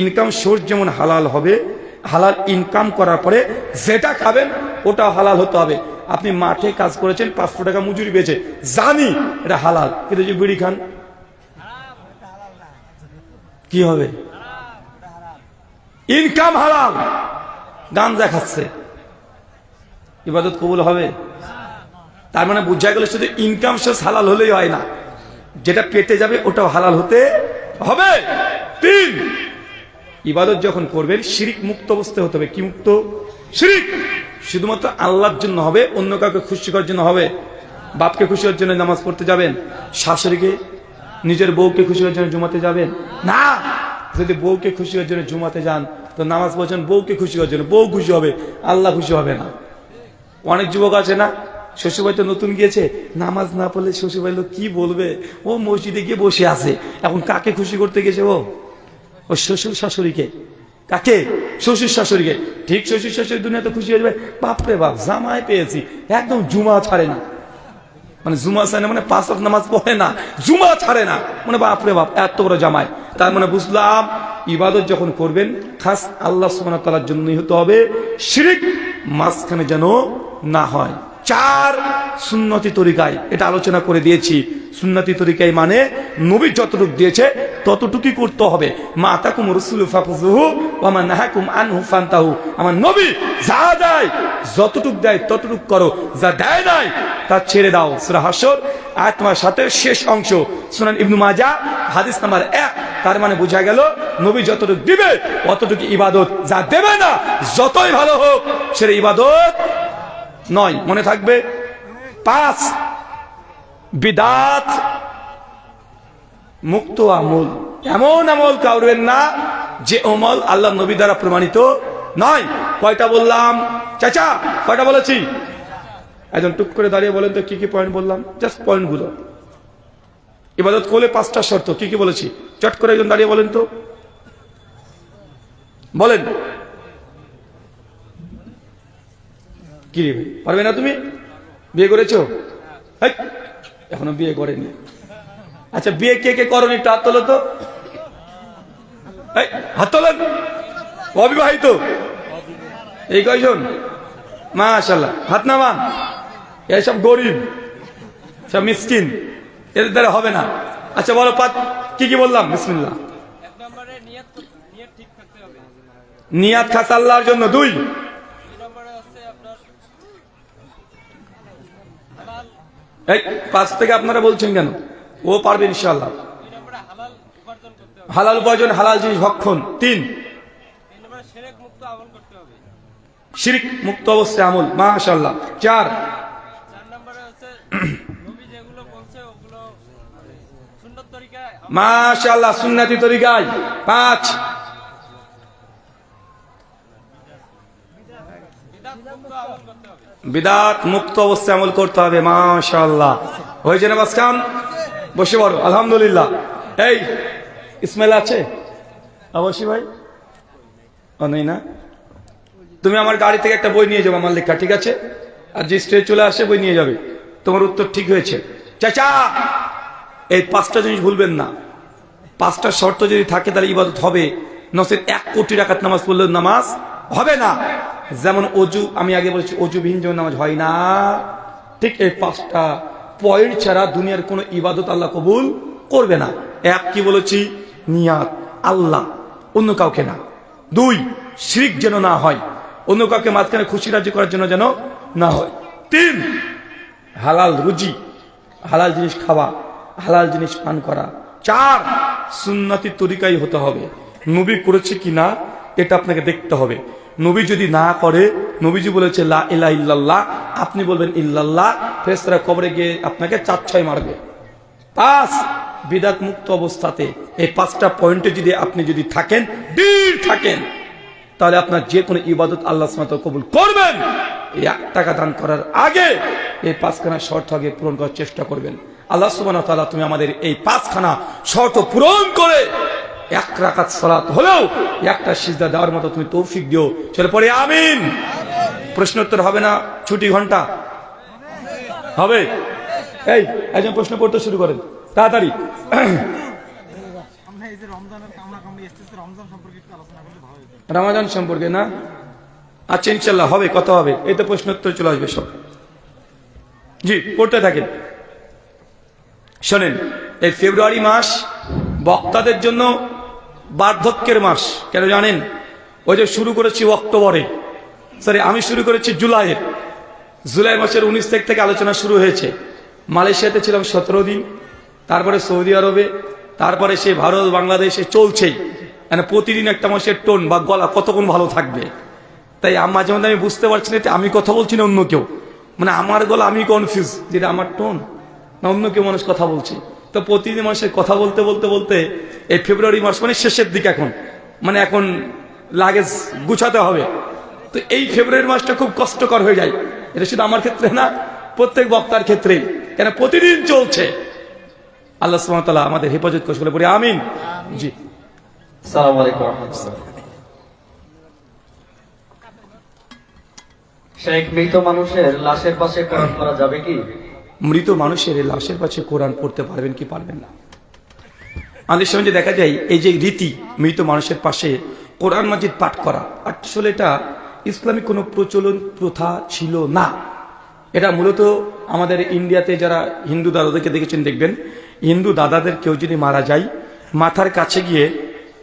ইনকাম সোর্স যেমন হালাল হবে, হালাল ইনকাম করার পরে যেটা খাবেন ওটা হালাল হতে হবে। আপনি মাঠে কাজ করেছেন, 500 টাকা মজুরি পেয়েছে, জানি এটা হালাল, কিন্তু যে বিড়ি খান কি হবে? ইনকাম হালাল, গাঞ্জা খাচ্ছে, ইবাদত কবুল হবে? তার মানে বুঝা গেল শুধু ইনকাম সোর্স হালাল হলেই হয় না, যেটা পেটে যাবে ওটাও হালাল হতে হবে। 3, ইবাদত যখন করবেন শিরিক মুক্ত অবস্থায় হতে হবে। কি মুক্ত? শিরিক। শুধুমাত্র আল্লাহর জন্য হবে, অন্য কাউকে খুশি করার জন্য হবে। বাপকে খুশি করার জন্য নামাজ পড়তে যাবেন, শাশুড়িকে, নিজের বউকে খুশি করার জন্য জুমাতে যাবেন না। যদি বউকে খুশি করার জন্য জুমাতে যান তো নামাজ পড়ছেন বউকে খুশি করার জন্য, বউ খুশি হবে, আল্লাহ খুশি হবে না। অনেক যুবক আছে না, শ্বশুরবাড়ি তো নতুন গিয়েছে, নামাজ না পড়লে শ্বশুরবাড়ি লোক কি বলবে, ও মসজিদে গিয়ে বসে আছে। এখন কাকে খুশি করতে গেছে ও? ও শ্বশুর শাশুড়িকে। কাকে? শ্বশুর শাশুড়িকে। ঠিক শ্বশুর শাশুড়ি দুনিয়াতে খুশি হয়ে যাবে, বাপরে বাপ জামাই পেয়েছি, একদম জুমা ছাড়ে না, মানে জুমা ছাড়ে না মানে 5 ওয়াক্ত নামাজ পড়ে না, জুমা ছাড়ে না, মানে বাপরে বাপ এত বড় জামাই। তার মানে বুঝলাম ইবাদত যখন করবেন খাস আল্লাহ সুবহানাহু ওয়া তাআলার জন্যই হতে হবে, শিরিক মাঝখানে যেন না হয়। 4, সুন্নতি তরিকায়, এটা আলোচনা করে দিয়েছি। সুন্নতি তরিকায় মানে নবী যতটুকু দিয়েছে ততটুকুই করতে হবে। মা আতাকুম রাসূলু ফাখুযুহু ওয়া মা নাহাকুম আনহু ফান্তাহু। আমার নবী যা দেয় যতটুকু দেয় ততটুকু করো, যা দেয় নাই তা ছেড়ে দাও। সূরা হাশর আয়াত নম্বর 7 এর শেষ অংশ, সুনান ইবনে মাজাহ হাদিস নাম্বার 1। তার মানে বোঝা গেল নবী যতটুকু দিবে অতটুকু ইবাদত, যা দেবে না যতই ভালো হোক সেটা ইবাদত নয়। মনে থাকবে। 5, বিদাত মুক্ত আমল। এমন আমল করবেন না যে আমল আল্লাহ নবী দ্বারা প্রমাণিত নয়। কয়টা বললাম চাচা? কয়টা বলেছি? একজন টুক করে দাঁড়িয়ে বলেন তো কি কি পয়েন্ট বললাম, জাস্ট পয়েন্টগুলো। ইবাদত করলে 5টা শর্ত কি কি বলেছি? চট করে একজন দাঁড়িয়ে বলেন তো, বলেন। কি রে ভাই, পারবে না তুমি? বিয়ে করেছো? এখনো বিয়ে করেনি। আচ্ছা, বিয়ে কে কে করনি একটু হাত তোলো তো। হাত তোলেন। অবিবাহিত এই কয়জন? মাশাআল্লাহ, হাত নামান। এইসব গরিব, সব মিসকিন, এদের দ্বারা হবে না। আচ্ছা বলো, কি কি বললাম? বিসমিল্লাহ। নিয়াত খাস আল্লাহর জন্য। 2, এই 5 থেকে আপনারা বলছেন কেন? ও পারবে ইনশাআল্লাহ। হালাল উপার্জন, হালাল জিনিস ভক্ষণ। 3, শিরক মুক্ত অবস্থায় আমল। মাশাআল্লাহ। 4, মাশাআল্লাহ, সুন্নতি তরিকায়। 5, বিদআত মুক্ত অবস্থায় আমল করতে হবে। মাশাআল্লাহ। হয়েছে না বাসকান? বসে পড়ো। আলহামদুলিল্লাহ। এই ইসমাইল আছে? অবশ্যই ভাই। ও নেই না? তুমি আমার গাড়ি থেকে একটা বই নিয়ে যাবে আমার লেখা, ঠিক আছে? আর যে স্টেজ চলে আসে বই নিয়ে যাবে। তোমার উত্তর ঠিক হয়েছে। চাচা, এই 5টা জিনিস ভুলবেন না। 5টা শর্ত যদি থাকে তাহলে ইবাদত হবে, নসিব 1 কোটি রাকাত নামাজ পড়লে নামাজ হবে না। যেমন অজু, আমি আগে বলেছি অজুবিহীন যেমন নামাজ হয় না, ঠিক এই 5টা পয়েন্ট ছাড়া দুনিয়ার কোনো ইবাদত আল্লাহ কবুল করবে না। 1 কি বলেছি? নিয়াত আল্লাহ, অন্য কাউকে না। 2, শিরক যেন না হয়, অন্য কাউকে মাঝখানে খুশি রাজি করার জন্য যেন না হয়। 3, হালাল রুজি, হালাল জিনিস খাওয়া, হালাল জিনিস পান করা। 4, সুন্নতি তরিকাই হতে হবে। নবী করেছে কিনা এটা আপনাকে দেখতে হবে। নবী যদি না করে, নবীজি বলেছে লা ইলাহা ইল্লাল্লাহ, আপনি বলবেন ইল্লাল্লাহ, ফেরেশতারা কবরে গিয়ে আপনাকে 4-6 মারবে। 5, বিদআত মুক্ত অবস্থাতে এই 5টা পয়েন্টে যদি আপনি যদি থাকেন, দৃঢ় থাকেন, তাহলে আপনার যে কোনো ইবাদত আল্লাহ সুবহানাহু ওয়া তাআলা কবুল করবেন। এই 1 টাকা দান করার আগে এই 5খানা শর্ত আগে পূরণ করার চেষ্টা করবেন। আল্লাহ সুবহানাহু ওয়া তাআলা তুমি আমাদের এই 5খানা শর্ত পূরণ করে 1 রাকাত সালাত হলেও 1টা সিজদা দেওয়ার মতো তুমি তৌফিক দিও। চলে পড়ে আমিন। প্রশ্ন উত্তর হবে না, ছুটি ঘন্টা হবে। এই একজন প্রশ্ন করতে শুরু করেন তাড়াতাড়ি। রমজান সম্পর্কে না? আচ্ছা ইনশাল্লাহ হবে, কথা হবে। এই তো প্রশ্ন উত্তর চলে আসবে সব। জি, পড়তে থাকেন। শোনেন, এই ফেব্রুয়ারি মাস বক্তাদের জন্য বার্ধক্যের মাস। কেন জানেন? ওই যে শুরু করেছি অক্টোবরে, সরি আমি শুরু করেছি জুলাইয়ের। জুলাই মাসের 19 তারিখ থেকে আলোচনা শুরু হয়েছে। মালয়েশিয়াতে ছিলাম 17 দিন, তারপরে সৌদি আরবে, তারপরে সে ভারত বাংলাদেশে চলছেই। মানে প্রতিদিন একটা মাসের টোন বা গলা কতক্ষণ ভালো থাকবে। তাই মাঝে মধ্যে আমি বুঝতে পারছি না আমি কথা বলছি না অন্য কেউ, মানে আমার গলা আমি কনফিউজ, যেটা আমার টোন না অন্য কেউ মানুষ কথা বলছে। তো প্রতিদিন মানুষের কথা বলতে বলতে বলতে এই ফেব্রুয়ারি মাস মানে শেষের দিকে, এখন মানে এখন লাগেজ গুছাতে হবে। তো এই ফেব্রুয়ারি মাসটা খুব কষ্টকর হয়ে যায়। এটা শুধু আমার ক্ষেত্রে না, প্রত্যেক বক্তার ক্ষেত্রেই, কেন প্রতিদিন চলছে। আল্লাহ সুবহানাহু ওয়া তাআলা আমাদের হেফাজত করে, বলে পড়ি আমিন। জি, আসসালামু আলাইকুম ওয়া রাহমাতুল্লাহ। শেখ, মৃত মানুষের লাশের পাশে কোরআন পড়া যাবে কি? মৃত মানুষের লাশের পাশে কোরআন পড়তে পারবেন কি পারবেন না? আমাদের সমাজে দেখা যায় এই যে রীতি, মৃত মানুষের পাশে কোরআন মাজিদ পাঠ করা, আসলে এটা ইসলামিক কোনো প্রচলন প্রথা ছিল না। এটা মূলত আমাদের ইন্ডিয়াতে যারা হিন্দু দাদাদেরকে দেখেছেন, দেখবেন হিন্দু দাদাদের কেউ যদি মারা যায়, মাথার কাছে গিয়ে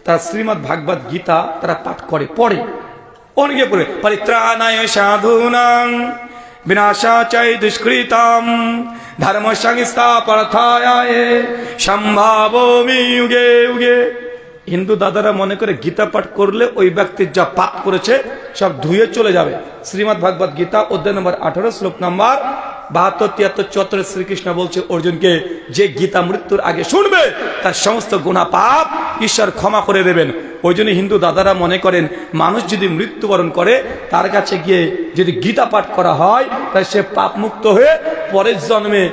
তার শ্রীমদ্ ভাগবত গীতা তারা পাঠ করে, পড়ে অনেকে পড়ে, পরিত্রাণায় সাধুনাং বিনাশায় দুষ্কৃতাম ধর্ম সংস্থাপনায় সম্ভাবমি যুগে যুগে। হিন্দু দাদারা মনে করে গীতা পাঠ করলে ওই ব্যক্তির যা পাপ করেছে সব ধুয়ে চলে যাবে। শ্রীমদ্ ভাগবত গীতা অধ্যায় নম্বর 18 শ্লোক নম্বর 72, 73, 74 শ্রীকৃষ্ণ বলছে অর্জুনকে, যে গীতা মৃত্যুর আগে শুনবে তার সমস্ত গুনাহ পাপ ঈশ্বর ক্ষমা করে দেবেন। ওই জন্য হিন্দু দাদারা মনে করেন মানুষ যদি মৃত্যুবরণ করে তার কাছে গিয়ে যদি গীতা পাঠ করা হয় তাহলে সে পাপ মুক্ত হয়ে পরের জন্মে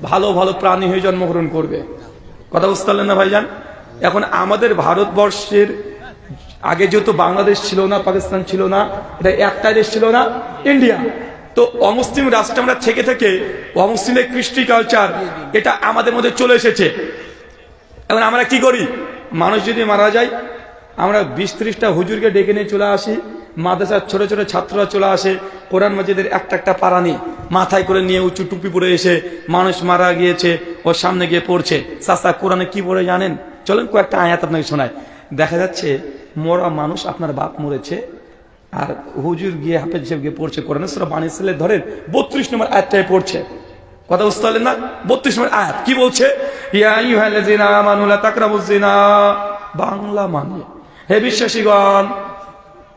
ভালো ভালো প্রাণী হয়ে জন্মগ্রহণ করবে। কথা বুঝতে পারলেন না ভাইজান? এখন আমাদের ভারতবর্ষের আগে যেহেতু বাংলাদেশ ছিল না, পাকিস্তান ছিল না, এটা একটাই দেশ ছিল না, ইন্ডিয়া। তো অমুসলিম রাষ্ট্র আমরা থেকে থেকে অমুসলিমের কৃষ্টি কালচার এটা আমাদের মধ্যে চলে এসেছে। এখন আমরা কি করি, মানুষ যদি মারা যায় আমরা 20-30টা হুজুরকে ডেকে নিয়ে চলে আসি, মাদ্রাসার ছোট ছোট ছাত্ররা চলে আসে, কোরআন মাজিদের একটা একটা পারা নিয়ে মাথায় করে নিয়ে উঁচু টুপি পরে এসে মানুষ মারা গিয়েছে ওর সামনে গিয়ে পড়ছে। চাচা কোরআনে কি পড়ে জানেন? চলেন কয়েকটা আয়াত আপনাকে শোনায়। দেখা যাচ্ছে মরা মানুষ, আপনার বাপ মরেছে, আর হুজুর গিয়ে হাফেজ হিসেবে গিয়ে পড়ছে কোরআনে সূরা বানী ইসরাঈল ধরেন 32 নম্বর আয়াতটায় পড়ছে। কথা বুঝতে পারলেন না? 32 নম্বর আয়াত কি বলছে? ইয়া আইয়ুহাল্লাযীনা আমানু লা তাকরাবুজ জিনা। বাংলা মানে, হে বিশ্বাসীগণ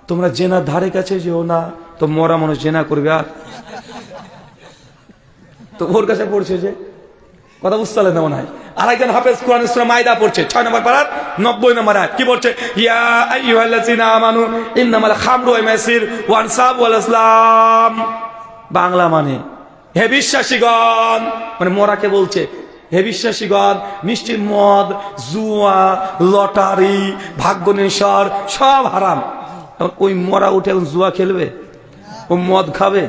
তোমরা জেনার ধারে কাছে যেও না। তো মরা মানুষ জেনা করবে আর? তো ওর কাছে পড়ছে যে, কথা বুঝতে পারলেন না মনে হয়। আরেকজন হাফেজ কোরআন সূরা মাইদা পড়ছে 6 নম্বর পারার 90 নম্বর আয়াত কি বলছে? ইয়া আইয়ুহাল্লাযীনা আমানু ইন্নামাল খামরু ওয়াল মাইসির ওয়াল আনসাবু ওয়াল আসলাম। বাংলা মানে হে বিশ্বাসীগণ, মানে মরাকে বলছে হে বিশ্বাসীগণ নিশ্চয় মদ, জুয়া, লটারি, ভাগ্যনেশর সব হারাম। ওই মরা উঠে এখন জুয়া খেলবে, ও মদ খাবে?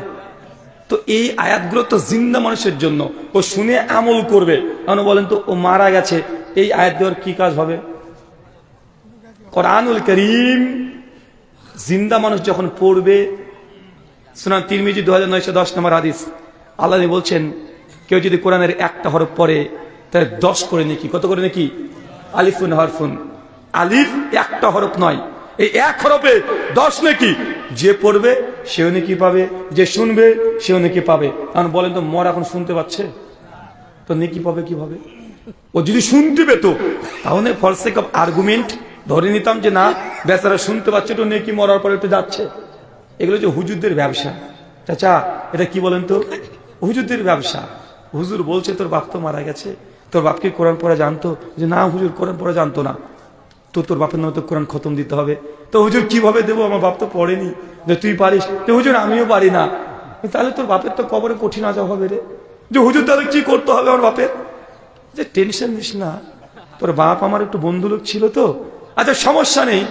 তো এই আয়াতগুলো তো জিন্দা মানুষের জন্য, ও শুনে আমল করবে। এখন বলেন তো ও মারা গেছে, এই আয়াত দেওয়ার কি কাজ হবে? কোরআনুল কারীম জিন্দা মানুষ যখন পড়বে, সুনান তিরমিজি 2910 নম্বর হাদিস, আল্লাহ বলছেন কেউ যদি কোরআনের একটা হরফ পড়ে তাহলে 10 করে নেকি। কত করে নেকি? আলিফুন হরফুন, আলিফ একটা হরফ নয়, এই এক হরফে 10 নেকি। যে পড়বে সেও নেকি পাবে, যে শুনবে সেও নেকি পাবে। কারণ বলেন তো মর এখন শুনতে পাচ্ছে, তো নেকি পাবে কিভাবে? ও যদি শুনতে পেত তাহলে ফর সেক অফ আর্গুমেন্ট ধরে নিতাম যে না বেচারা শুনতে পাচ্ছে, তো নেকি মরার পরে একটু যাচ্ছে। এগুলো যে হুজুরদের ব্যবসা। চাচা এটা কি বলেন তো? হুজুরদের ব্যবসা। হুজুর বলছে তোর বাপ তো মারা গেছে, তোর বাপকে কোরআন পড়া জানতো? যে না হুজুর কোরআন পড়া জানতো না। তো তোর বাপের নামে তো কোরআন খতম দিতে হবে। তো হুজুর কিভাবে দেবো, আমার বাপ তো পড়েনি। যে তুই পারিস? তো হুজুর আমিও পারি না। তাহলে তোর বাপের তো কবরে কঠিন আজব হবে রে। যে হুজুর তাহলে কি করতে হবে আমার বাপের? যে টেনশন নিস না, তোর বাপ আমার একটু বন্ধু লোক ছিল তো। আচ্ছা সমস্যা নেই,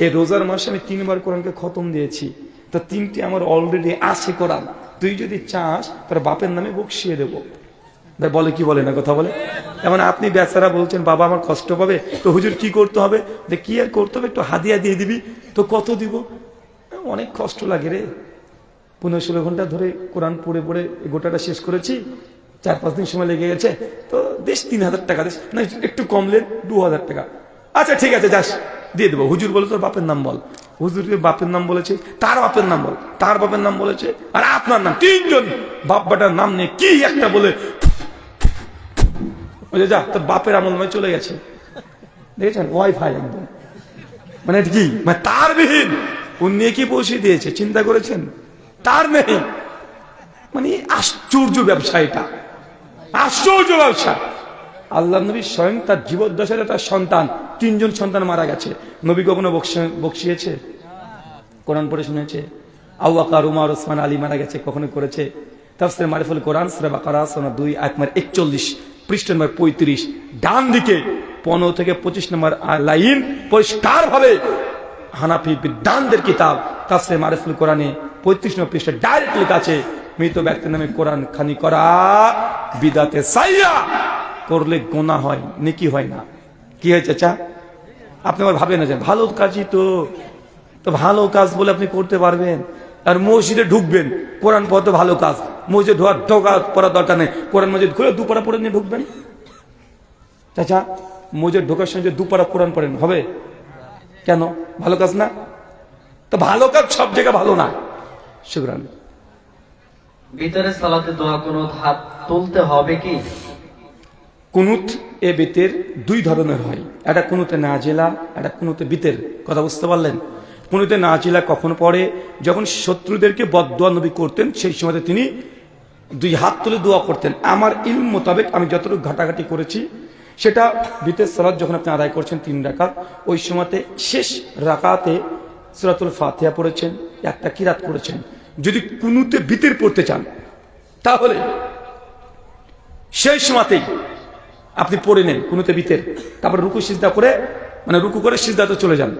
এই রোজার মাসে আমি 3 বার কোরআনকে খতম দিয়েছি, তো 3টি আমার অলরেডি আছে কোরআন। তুই যদি চাস তোর বাপের নামে বকশিয়ে দেবো। বলে কি বলে না কথা বলে? এমন আপনি বেচারা বলছেন বাবা আমার কষ্ট পাবে, তো হুজুর কি করতে হবে? যে কি আর করতে হবে, একটু হাদিয়া দিয়ে দিবি। তো কত দিব? অনেক কষ্ট লাগে রে, 15-16 ঘন্টা ধরে কোরআন পড়ে পড়ে গোটাটা শেষ করেছি, 4-5 দিন সময় লেগে গেছে, তো দেশ 3000 টাকা দিস না, একটু কমলেন 2000 টাকা। আচ্ছা ঠিক আছে যাস, দিয়ে দেবো। হুজুর বলে তোর বাপের নাম বল। হুজুরকে বাপের নাম বলেছে, তার বাপের নাম বল, তার বাপের নাম বলেছে, আর আপনার নাম। 3 জন বাপ বাটার নাম নিয়ে কি একটা বলে যা, তোর বাপের আমল নয় চলে গেছে। দেখেছেন ওয়াইফাই একদম, মানে কি, মানে তার বিহীন ও নিয়ে কি পৌঁছে দিয়েছে, চিন্তা করেছেন? তার নেই, মানে আশ্চর্য ব্যবসা এটা, আশ্চর্য ব্যবসা। আল্লাহ নবী স্বয়ং তার জীবদ্দশায় তার সন্তান, 3 জন সন্তান মারা গেছে। নবী কখনো বকশিয়েছে? কোরআন পড়ে শুনেছে? আবু বকর, উমর, ওসমান, আলী মারা গেছে, কখনো করেছে? তাফসীর মারিফুল কোরআন সূরা বাকারা সূরা 2 আয়াত নম্বর 41, পৃষ্ঠা নম্বর 35, ডান দিকে 15 থেকে 25 নম্বর লাইন পরিষ্কার ভাবে হানাফি বিদ্বানদের কিতাব তাফসীর মারিফুল কোরআনে 35 নম্বর পৃষ্ঠা ডাইরেক্ট লেখা আছে, মৃত ব্যক্তির নামে কোরআন খানি করা বিদাতে সাইয়্যা, করলে গুনাহ হয়, নেকি হয় না। কি হয়েছে চা? আপনি আবার ভাবেন না যে ভালো কাজই তো ভালো কাজ বলে আপনি করতে পারবেন। আর মসজিদে ঢুকবেন, কোরআন পড়া তো ভালো কাজ, মসজিদে ঢোকা পড়ার দরকার নেই, কোরআন মসজিদ খুলে 2 পারা পড়ে নিয়ে ঢুকবেন। চাচা মসজিদ ঢোকার সময় যে 2 পারা কোরআন পড়েন হবে কেন? ভালো কাজ না? তো ভালো কাজ সব জায়গায় ভালো না। শুকরান। ভিতরে সালাতে দোয়া কুনুত হাত তুলতে হবে কি? কুনুত এ বিতের 2 ধরনের হয়, একটা কুনুতে নাজিলা, একটা কুনুতে বিতের। কথা বুঝতে পারলেন? কুনুতে নাজিলা কখন পড়ে? যখন শত্রুদেরকে বদদোয়া নবী করতেন, সেই সময় তিনি 2 হাত তুলে দোয়া করতেন। আমার ইলম মোতাবেক আমি যতটুকু ঘাটাঘাটি করেছি, সেটা বিতের সালাত যখন আপনি আদায় করছেন 3 রাকাত, ওই সময়তে শেষ রাকাতে সূরাতুল ফাতিহা পড়েছেন, একটা কিরাত পড়েছেন। যদি কুনুতে বিতের পড়তে চান তাহলে সেই সময়তেই আপনি পড়ে নেন কুনুতে বিতের, তারপর রুকু সিজদা করে, মানে রুকু করে সিজদাতে চলে যান।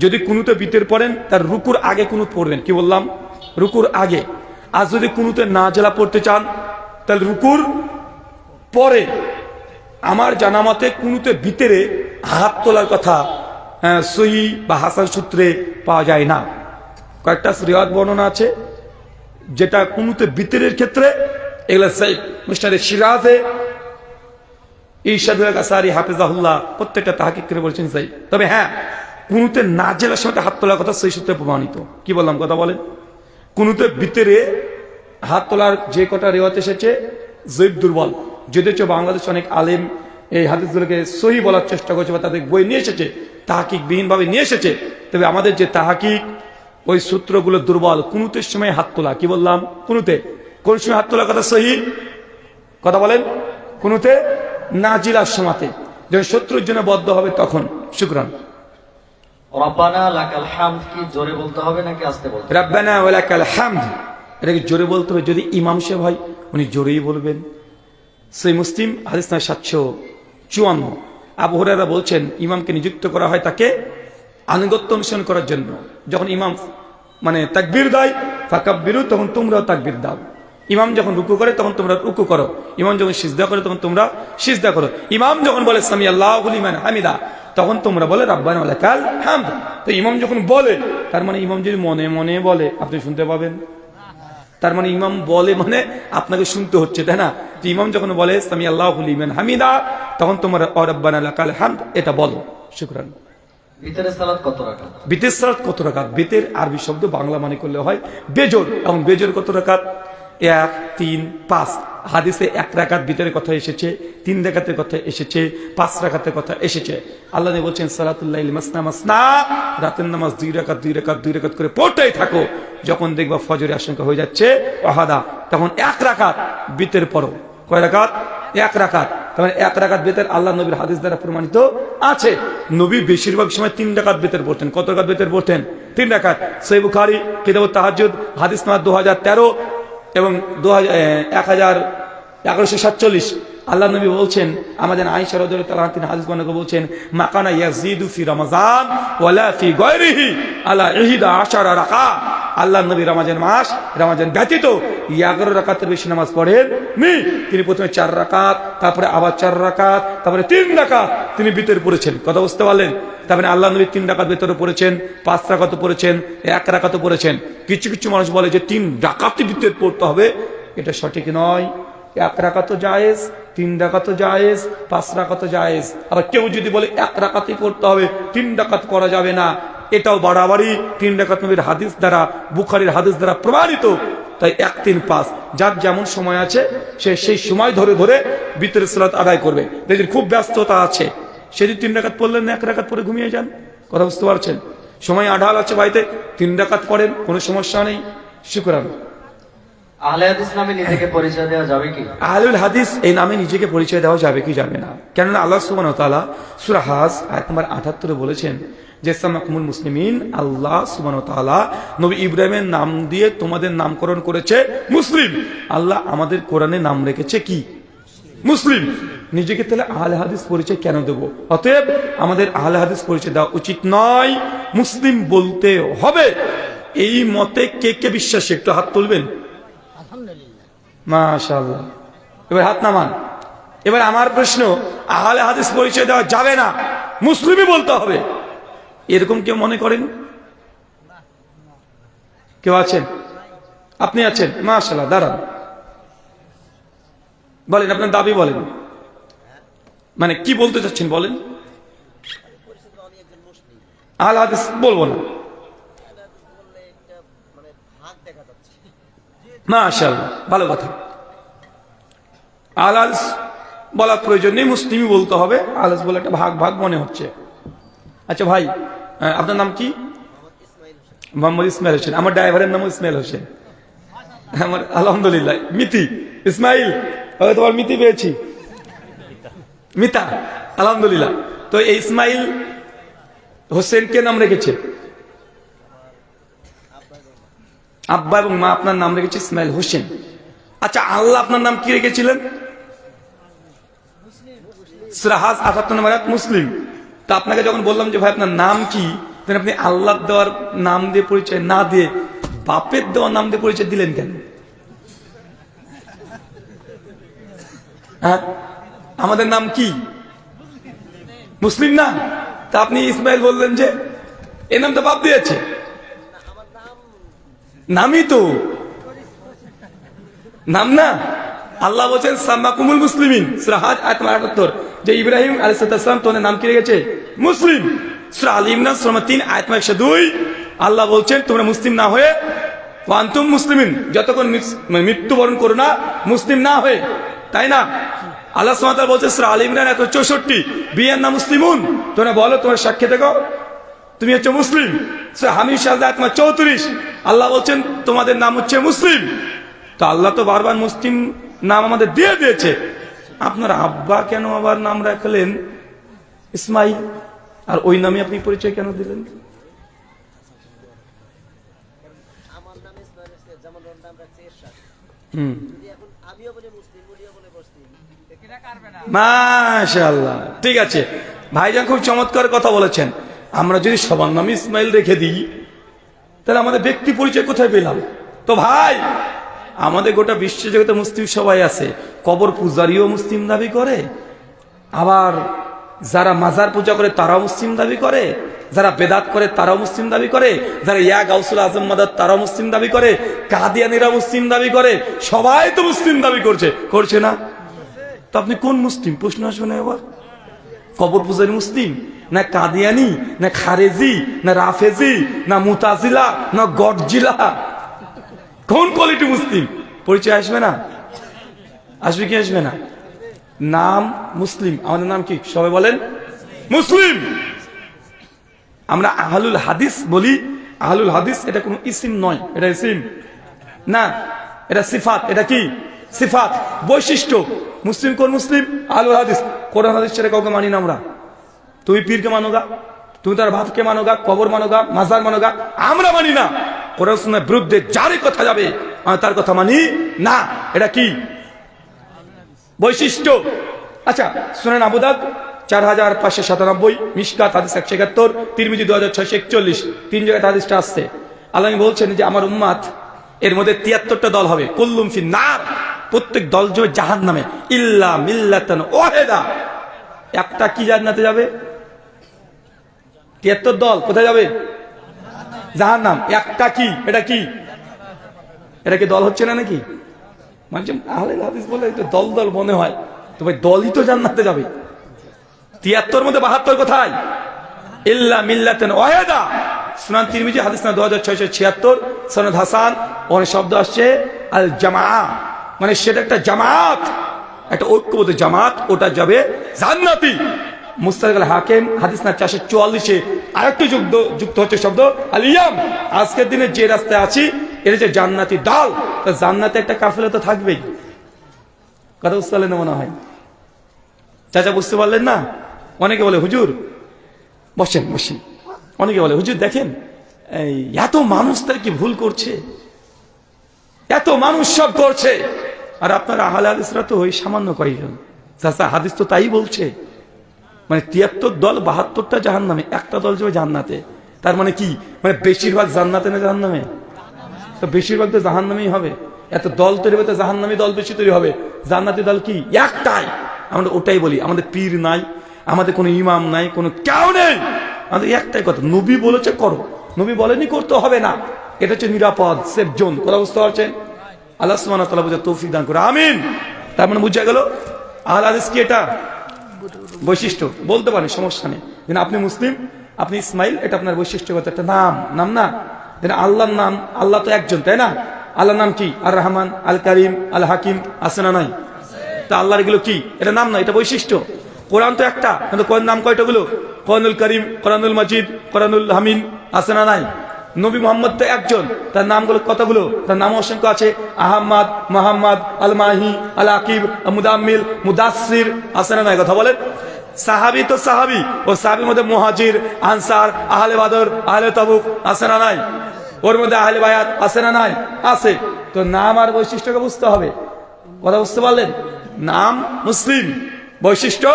যদি কুনুতে বিতের পড়েন তার রুকুর আগে কুনুত পড়বেন, কি বললাম, রুকুর আগে। আর যদি কুনুতে নাজেলা পড়তে চান তাহলে রুকুর পরে। আমার জানা মতে কুনুতে ভিতরে হাত তোলার কথা সহি বা হাসান সূত্রে পাওয়া যায় না। কয়েকটা রিওয়ায়াত বর্ণনা আছে যেটা কুনুতে ভিতরের ক্ষেত্রে, এগুলা সাইদ মুশতারে সিরাজে ইরশাদুল কাসারি হাফেজাহুল্লাহ প্রত্যেকটা তাহকিক করে বলছেন সাইদ। তবে হ্যাঁ, কুনুতে নাজেলার সময় হাত তোলার কথা সহি সূত্রে প্রমাণিত। কি বললাম, কথা বলেন। কুনুতে ভিতরে হাত তোলার যে কটা রিওয়ায়াত এসেছে জৈব দুর্বল, যদিও বাংলাদেশ অনেক আলেম এই হাদিসগুলোকে সহি বলার চেষ্টা করছে বা তাদের বই নিয়ে এসেছে, তাহাকিক বিহীনভাবে নিয়ে এসেছে। তবে আমাদের যে তাহাকিক, ওই সূত্রগুলো দুর্বল। কুনুতের সময় হাত তোলা, কি বললাম, কুনুতে কোন সময় হাত তোলার কথা সহি, কথা বলেন, কুনুতে নাজিলার সময়তে, যখন শত্রুর জন্য বদ্ধ হবে তখন। শুকরান। রব্বানা লাকাল হামদ কি জোরে বলতে হবে নাকি আস্তে বলতে হবে? রাব্বানা ওয়া লাকাল হামদ, এটাকে জোরে বলতে হবে। যদি ইমাম সাহেব হয় উনি জোরেই বলবেন। সহিহ মুসলিম হাদিস নাম্বার 754। আবু হুরায়রা বলছেন, ইমামকে নিযুক্ত করা হয় তাকে আনুগত্য অনুসরণ করার জন্য। যখন ইমাম মানে তাকবীর দেয় ফাকাব্বিরু, তখন তোমরাও তাকবীর দাও। ইমাম যখন রুকু করে তখন তোমরা রুকু করো। ইমাম যখন সিজদা করে তখন তোমরা সিজদা করো। ইমাম যখন বলে সামি আল্লাহু লিমান হামিদা, তখন তোমরা বলে রাব্বানা ওয়া লাকাল হামদ। তো ইমাম যখন বলে, তার মানে ইমাম যদি মনে মনে বলে আপনি শুনতে পাবেন। তার মানে ইমাম বলে মানে আপনাকে শুনতে হচ্ছে, তাই না? যে ইমাম যখন বলে সামি আল্লাহু লিমান হামিদা, তখন তোমরা রাব্বানা লাকাল হামদ এটা বলো। শুকরান। ভিতরের সালাত কত রাকাত? বিতের সালাত কত রাকাত? বিতের আরবি শব্দ বাংলা মানে করলে হয় বেজোর। এবং বেজোর কত রাকাত? 1, 3, 5। হাদিসে 1 রাকাত বিতের কথা এসেছে, 3 রাকাতের কথা এসেছে, 5 রাকাতের কথা এসেছে। আল্লাহ নবী বলছেন সালাতুল লাইল মাসনা মাসনা, রাতের নামাজ 2 রাকাত 2 রাকাত 2 রাকাত করে পড়তেই থাকো। যখন দেখবা ফজরের আশঙ্কা হয়ে যাচ্ছে ওয়াহাদা, তখন 1 রাকাত বিতের পড়ো। কয় রাকাত? 1 রাকাত। তার মানে 1 রাকাত বেতের আল্লাহ নবীর হাদিস দ্বারা প্রমাণিত আছে। নবী বেশিরভাগ সময় 3 রাকাত বেতের পড়তেন। কত রাকাত বেতের পড়তেন? 3 রাকাত। সহিহ বুখারী কিতাবুত তাহাজ্জুদ হাদিস নাম্বার 2013 এবং 1147। আল্লাহ নবী বলছেন, আমাদের আয়েশা রাদিয়াল্লাহু তাআলা তিনি হাদিস বর্ণনা বলছেন, মাকানা ইয়াজিদু ফি রমাজান ওয়ালা ফি গায়রিহি আলা 11 রাকাত। আল্লাহ নবী রমজান মাস, রমজান ব্যতীত 11 রাকাতের বেশি নামাজ পড়েন নি। তিনি প্রথমে 4 রাকাত, তারপরে আবার 4 রাকাত, তারপরে 3 রাকাত তিনি বিতর পড়েছেন। কথা বুঝতে পারলেন? তারপরে আল্লাহ নবী 3 রাকাত বিতরে পড়েছেন, 5 রাকাত পড়েছেন, 1 রাকাত পড়েছেন। কিছু কিছু মানুষ বলে যে 3 রাকাত বিতর পড়তে হবে, এটা সঠিক নয়। 1 রাকাত জায়েজ, 3 রাকাত জায়েজ, 5 রাকাত জায়েজ। আবার কেউ যদি বলে 1 রাকাতই পড়তে হবে, 3 রাকাত করা যাবে না, এটাও বাড়াবাড়ি। 3 রাকাত নবীর হাদিস দ্বারা, বুখারীর হাদিস দ্বারা প্রমাণিত। তাই 1, 3, 5 যার যেমন সময় আছে সে সেই সময় ধরে ধরে বিতরের সালাত আদায় করবে। দেখুন খুব ব্যস্ততা আছে, সেদিন 3 রাকাত পড়লেন, 1 রাকাত পরে ঘুমিয়ে যান। কথা বুঝতে পারছেন? সময় আঢাল আছে বাড়িতে, 3 রাকাত পড়েন, কোনো সমস্যা নেই। শুকরান। আহলে হাদিস নামে নিজেকে পরিচয় দেওয়া যাবে কি? আহলুল হাদিস এই নামে নিজেকে পরিচয় দেওয়া যাবে কি যাবে না? কেননা আল্লাহ সুবহানাহু ওয়া তাআলা সূরা হাজ আয়াত নম্বর 78 বলেছেন যে সামাকুমুল মুসলিমিন, আল্লাহ সুবহানাহু ওয়া তাআলা নবী ইব্রাহিমের নাম দিয়ে তোমাদের নামকরণ করেছে মুসলিম। আল্লাহ আমাদের কোরআনে নাম রেখেছে কি? মুসলিম। নিজেকে তাহলে আহলে হাদিস পরিচয় কেন দেব? অতএব আমাদের আহলে হাদিস পরিচয় দেওয়া উচিত নয়, মুসলিম বলতে হবে। এই মতে কে কে বিশ্বাসী একটু হাত তুলবেন? মাশাআল্লাহ। এবার হাত নামান। এবার আমার প্রশ্ন, আহলে হাদিস পরিচয় দেওয়া যাবে না, মুসলিমই বলতে হবে, এরকম কেউ মনে করেন? কেউ আছেন? আপনি আছেন? মাশাআল্লাহ, দাঁড়ান, বলেন আপনার দাবি বলেন, মানে কি বলতে চাচ্ছেন বলেন। আহলে হাদিস বলবো না, মাশাআল্লাহ, ভালো কথা। আহলে হাদিস বলার প্রয়োজন নেই, মুসলিমই বলতে হবে। আহলে হাদিস বলে একটা ভাগ ভাগ মনে হচ্ছে। আচ্ছা ভাই, আপনার নাম কি? মোহাম্মদ ইসমাইল হোসেন। আমার ড্রাইভারের নাম ইসমাইল হোসেন। আমার আলহামদুলিল্লাহ। মিতি ইসমাইল, তোমার মিতি পেয়েছি, মিতা, আলহামদুলিল্লাহ। তো এই ইসমাইল হোসেন কে নাম রেখেছে? আব্বা এবং মা আপনার নাম রেখেছে ইসমাইল হোসেন। আচ্ছা, আল্লাহ আপনার নাম কি রেখেছিলেন? সূরা হাজ ৭৮ নম্বর আয়াত মুসলিম। তা আপনাকে যখন বললাম যে ভাই আপনার নাম কি, তখন আপনি আল্লাহ দেওয়ার নাম দিয়ে পরিচয় না দিয়ে বাপের দেওয়ার নাম দিয়ে পরিচয় দিলেন কেন? হ্যাঁ, আমাদের নাম কি? মুসলিম না? তা আপনি ইসমাইল বললেন যে এই নাম তো বাপ দিয়েছে। নামই তো নাম না। আল্লাহ বলছেন সাম্মাকুমুল মুসলিমিন, সূরা হাজ আয়াত ৭৮, যে ইব্রাহিম আলাইহিস সালাম তোমাদের নাম কি রেখেছে? মুসলিম। সূরা আল ইমরান সূরা ৩ আয়াত ১০২ আল্লাহ বলছেন তোমরা মুসলিম না হয়ে ওয়া আনতুম মুসলিমিন, যতক্ষণ মৃত্যুবরণ করো না মুসলিম না হয়ে, তাই না? আল্লাহ সুবহানাহু ওয়া তাআলা বলছেন সূরা আল ইমরান আয়াত ৬৪ বিয়ান্না মুসলিমুন, তোমরা বলো তোমার সাক্ষী দেখো তুমি হচ্ছে মুসলিম। সূরা হামিদ সাজদা আয়াত ৩৪ আল্লাহ বলছেন তোমাদের নাম হচ্ছে মুসলিম। তো আল্লাহ তো বারবার মুসলিম নাম আমাদের দিয়ে দিয়েছে, আপনার আব্বা কেন আবার নাম রাখলেন ইসমাইল, আর ওই নামে আপনি পরিচয় কেন দিলেন? মাশাআল্লাহ, ঠিক আছে ভাইজান, খুব চমৎকার কথা বলেছেন। আমরা যদি সবার নাম ইসমাইল রেখে দিই তাহলে আমাদের ব্যক্তি পরিচয় কোথায় পেলাম? তো ভাই আমাদের গোটা বিশ্ব জগতে মুসলিম সবাই আছে, কবর পূজারীও মুসলিম দাবি করে, আবার যারা মাজার পূজা করে তারাও মুসলিম দাবি করে, যারা বেদাত করে তারাও মুসলিম দাবি করে, যারা ইয়া গাউসুল আজম মাদাদ তারাও মুসলিম দাবি করে, কাদিয়ানীরা মুসলিম দাবি করে, সবাই তো মুসলিম দাবি করছে না? তো আপনি কোন মুসলিম? প্রশ্ন আসবে না এবার? কবর পূজারী মুসলিম, না কাদিয়ানি, না খারেজি, না রাফেজি, না মুতাজিলা, না গডজিলা? কোন কোয়ালিটি মুসলিম? পরিচয় আসবে না? আসবে কি আসবে না? নাম মুসলিম, আমাদের নাম কি? সবাই বলেন মুসলিম। আমরা আহলুল হাদিস বলি। আহলুল হাদিস এটা কোনো ইসিম নয়, এটা ইসিম না, এটা সিফাত। এটা কি? সিফাত, বৈশিষ্ট্য। মুসলিম কোন মুসলিম? আহলুল হাদিস। কোরআন হাদিস ছেড়ে কাউকে মানি না আমরা। তুমি পীরকে মানোগা, তুমি তার ভাতকে মানোগা, কবর মানোগা, মাজার মানোগা, আমরা মানি না। কোরআন সুন্নাহর বিরুদ্ধে যারই কথা যাবে আমরা তার কথা মানি না। এটা কি? বৈশিষ্ট্য। আচ্ছা, সুনান আবু দাউদ ৪৫৯৭, মিশকাত হাদিস ১৭১, তিরমিজি ২৬৪১, ৩ জায়গায় হাদিসটা আসছে। আল্লাহ বলছেন যে আমার উম্মাত এর মধ্যে ৭৩টা দল হবে, কুল্লুম ফিন নার, প্রত্যেক দল যাবে জাহান্নামে, ইল্লা মিল্লাতান ওয়াহিদা, একটা কি জান্নাতে যাবে? ৭৩ দল কোথায় যাবে? জাহান্নাম। একটা কি? এটা কি? এটা কি দল হচ্ছে না নাকি? মানে আহলে হাদিস বলে দল দল মনে হয়, তো ভাই দলই তো জান্নাতে যাবে। ৭৩ মধ্যে ৭২ কোথায়? ইল্লা মিল্লাতান ওয়াহিদা। সুনান তিরমিজি হাদিস না ২৬৭৬, সনদ হাসান। ওখানে শব্দ আসছে আল জামাআ, মানে সেটা একটা জামাত, একটা ঐক্যবদ্ধ জামাত, ওটা যাবে জান্নাতি। মুস্তাদরাক আল হাকিম হাদিস না ৪৪৪, আরেকটু যুক্ত হচ্ছে শব্দ আল ইয়াম, আজকের দিনে যে রাস্তায় আছি এটা যে জান্নাতি দল, জান্নাতে একটা কাফেলা তো থাকবেই। কথা বুঝতে পারলেন মনে হয়? চাচা বুঝতে পারলেন না? অনেকে বলে হুজুর বসেন বসেন, অনেকে বলে হুজুর দেখেন এই এত মানুষ তার কি ভুল করছে, এত মানুষ সব করছে, আর আপনার আহলে হাদিসরা তো ওই সামান্য কয়েকজন। চাচা হাদিস তো তাই বলছে, মানে ৭৩ দল ৭২টা জাহান্নামে, একটা দল যাবে জান্নাতে। তার মানে কি? মানে বেশিরভাগ জান্নাতে না জাহান্নামে? তো বেশিরভাগ তো জাহান্নামেই হবে। এত দল তৈরি হবে তো জাহান্নামী দল বেশি তৈরি হবে, জান্নাতি দল কি একটাই। আমরা ওটাই বলি, আমাদের পীর নাই, আমাদের কোনো ইমাম নাই, কোনো কেউ নেই, আমাদের একটাই কথা, নবী বলেছে করো, নবী বলেনি করতে হবে না। এটা হচ্ছে নিরাপদ, সেফ জোন। কথা বুঝতে পারছেন? আল্লাহ সুবহানাহু ওয়া তাআলা বুঝার তৌফিক দান করে, আমিন। তার মানে বুঝা গেল আহলে হাদিস কি? এটা বৈশিষ্ট্য বলতে পারেন, সমস্যা নেই। আপনি মুসলিম, আপনি ইসমাইল, এটা আপনার বৈশিষ্ট্যগত একটা নাম, নাম না? আল্লাহর নাম, আল্লাহ তো একজন, তাই না? আল্লাহর নাম কি? আর রহমান, আল করিম, আল হাকিম, আছে না নাই? তা আল্লাহর এগুলো কি? এটা নাম না, এটা বৈশিষ্ট্য। কোরআন তো একটা, কিন্তু কোরআন নাম কয়টা গুলো? কোরআনুল করিম, কোরআনুল মাজিদ, কোরআনুল হামিদ, আছে না নাই? নবী মুহাম্মদ তো একজন, তার নামগুলো কতগুলো? তার নাম অসংখ্য আছে, আহমদ, মোহাম্মদ, আল মাহি, আল আকিব, মুদাম্মিল, মুদাসসির, আছে না নাই? কথা বলেন। সাহাবি তো সাহাবি, ও সাহাবির মধ্যে মুহাজির, আনসার, আহলে বাদর, আহলে তাবুক, আছে না নাই? ওর মধ্যে আহলে বায়াত, আছে না নাই? আছে। তো নাম আর বৈশিষ্ট্যকে বুঝতে হবে। কথা বুঝতে পারলেন? নাম মুসলিম, বৈশিষ্ট্য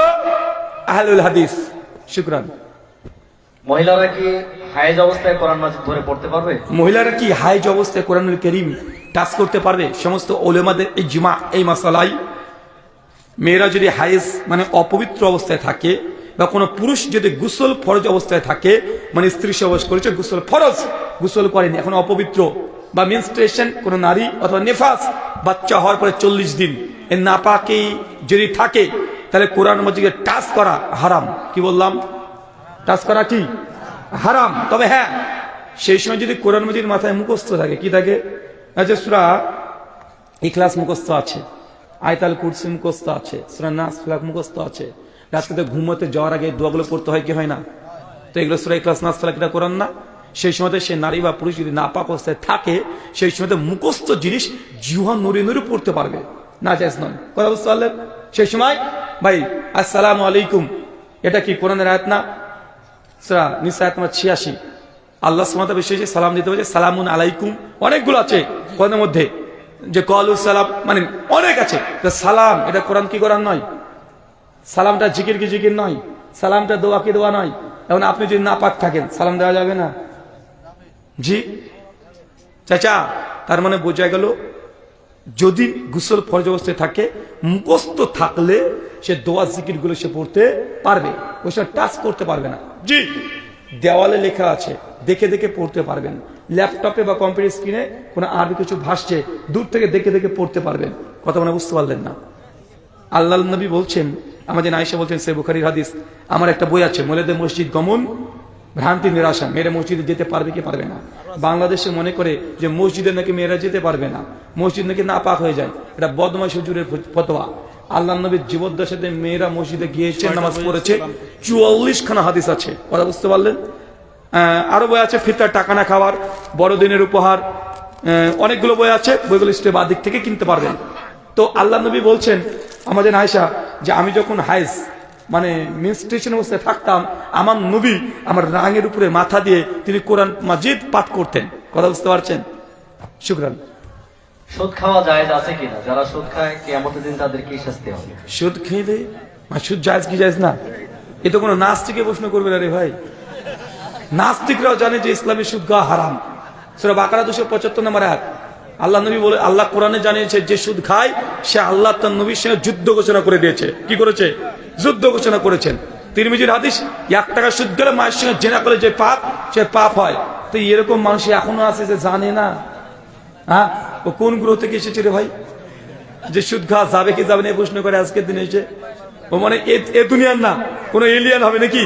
আহলুল হাদিস। শুকরান। মহিলারা কি হায়েজ অবস্থায় কোরআন মাজিদ ধরে পড়তে পারবে? মহিলারা কি হাইজ অবস্থায় কোরআনুল কারীম টাচ করতে পারবে? সমস্ত উলামাদের ইজমা এই মাসালাই। মেয়েরা যদি হাইজ মানে অপবিত্র অবস্থায় থাকে, বা কোনো পুরুষ যদি গোসল ফরজ অবস্থায় থাকে, মানে স্ত্রী সহবাস করেছে গোসল ফরজ, গোসল করেনি এখন অপবিত্র, বা মেনস্ট্রুয়েশন কোনো নারী অথবা নেফাস বাচ্চা হওয়ার পরে 40 দিন এর নাপাকেই যদি থাকে, তাহলে কোরআন মাজিদকে টাচ করা হারাম। কি বললাম? টাচ করা কি হারাম। তবে হ্যাঁ, সেই সময় যদি কোরআন মাজিদ মাথায় মুখস্থ থাকে, কি থাকে? আচ্ছা, সূরা ইখলাস মুখস্থ আছে, আয়াতুল কুরসি মুখস্থ আছে, সূরা নাস ফালাক মুখস্থ আছে, রাত্রিতে ঘুমোতে যাওয়ার আগে দোয়াগুলো পড়তে হয় কি হয় না? তো এগুলো সূরা ইখলাস নাস ফালাক এটা কোরআন না? সেই সময়তে সে নারী বা পুরুষ যদি নাপাক অবস্থায় থাকে, সেই সময়তে মুখস্থ জিনিস জিহ্বা নড়ে নড়ে পড়তে পারবে না, জায়েজ নয়। কথা বুঝতে পারলেন? সেই সময় ভাই আসসালামু আলাইকুম এটা কি কোরআনের আয়াত না? সূরা নিসা আয়াত নম্বর 86 আল্লাহ সুবহানাহু ওয়া তাআলা বিশেষ সালাম দিতে বলেছে, সালামুন আলাইকুম। অনেকগুলো আছে কোরআনের মধ্যে, যে কলু সালাম মানে অনেক আছে। তো সালাম এটা কোরআন কি কোরআন নয়? সালামটা জিকির কি জিকির নয়? সালামটা দোয়া কি দোয়া নয়? এখন আপনি যদি নাপাক থাকেন সালাম দেওয়া যাবে না? জি চাচা, তার মানে বোঝা গেল যদি গোসল ফরজ অবস্থায় থাকে, মুখস্থ থাকলে সে দোয়া জিকির গুলো সে পড়তে পারবে, ওই সময় টাচ করতে পারবে না। জি, দেওয়ালে লেখা আছে, দেখে দেখে পড়তে পারবেন। ল্যাপটপে বা কম্পিউটার স্ক্রিনে কোনো আরবি কিছু ভাসছে, দূর থেকে দেখে দেখে পড়তে পারবেন। কথা মানে বুঝতে পারলেন না? আল্লাহ নবী বলছেন, আমাদের আয়েশা বলছেন, সহিহ বুখারীর হাদিস, আমার একটা বই আছে মহিলাদের মসজিদ গমন ভ্রান্তি নিরাশা, মেয়েরা মসজিদে যেতে পারবে কি পারবে না। বাংলাদেশে মনে করে যে মসজিদে নাকি মেয়েরা যেতে পারবে না, মসজিদ নাকি নাপাক হয়ে যায়, এটা বদমাইশ হুজুরের ফতোয়া। আল্লাহ নবীর জীবদ্দশাতে মেয়েরা মসজিদে গিয়েছে, নামাজ পড়েছে, 44 খানা হাদিস আছে। কথা বুঝতে পারলেন? আরো বই আছে ফিতরার টাকা না খাওয়ার, বড়দিনের উপহার, অনেকগুলো বই আছে, বইগুলো স্টে বা দিক থেকে কিনতে পারবেন। তো আল্লাহ নবী বলছেন আমাদের আয়েশা, যে আমি যখন হাইজ মানে মেনস্ট্রুয়েশন অবস্থায় থাকতাম, আমার নবী আমার রাঙের উপরে মাথা দিয়ে তিনি কোরআন মাজিদ পাঠ করতেন। কথা বুঝতে পারছেন? শুকরান। সুদ খাওয়া জায়েজ আছে কিনা? যারা সুদ খায় কিয়ামতের দিন তাদের কি শাস্তি হবে? সুদ খেয়ে দেয়, সুদ জায়েজ কি জায়েজ না? এ তো কোনো নাস্তিকে প্রশ্ন করবে না রে ভাই। নাস্তিকরাও জানে যে ইসলামী সুদ খাওয়া হারাম। সূরা বাকারা 275 নম্বর আয়াত। আল্লাহ নবী বলে, আল্লাহ কোরআনে জানিয়েছে যে সুদ খায় সে আল্লাহ তার নবীর সঙ্গে যুদ্ধ ঘোষণা করে দিয়েছে। কি করেছে? যুদ্ধ ঘোষণা করেছেন। তিরমিজির হাদিস, 1 টাকা সুদ গেলে মায়ের সঙ্গে জেনা করে যে পাপ, সে পাপ হয়। তো এরকম মানুষ এখনো আছে যে জানে না। হ্যাঁ, ও কোন গ্রহ থেকে এসেছে রে ভাই যে সুদ খাওয়া যাবে কি যাবে না এই প্রশ্ন করে আজকের দিনে এসে? ও মানে এ দুনিয়ার না, কোন এলিয়ান হবে নাকি?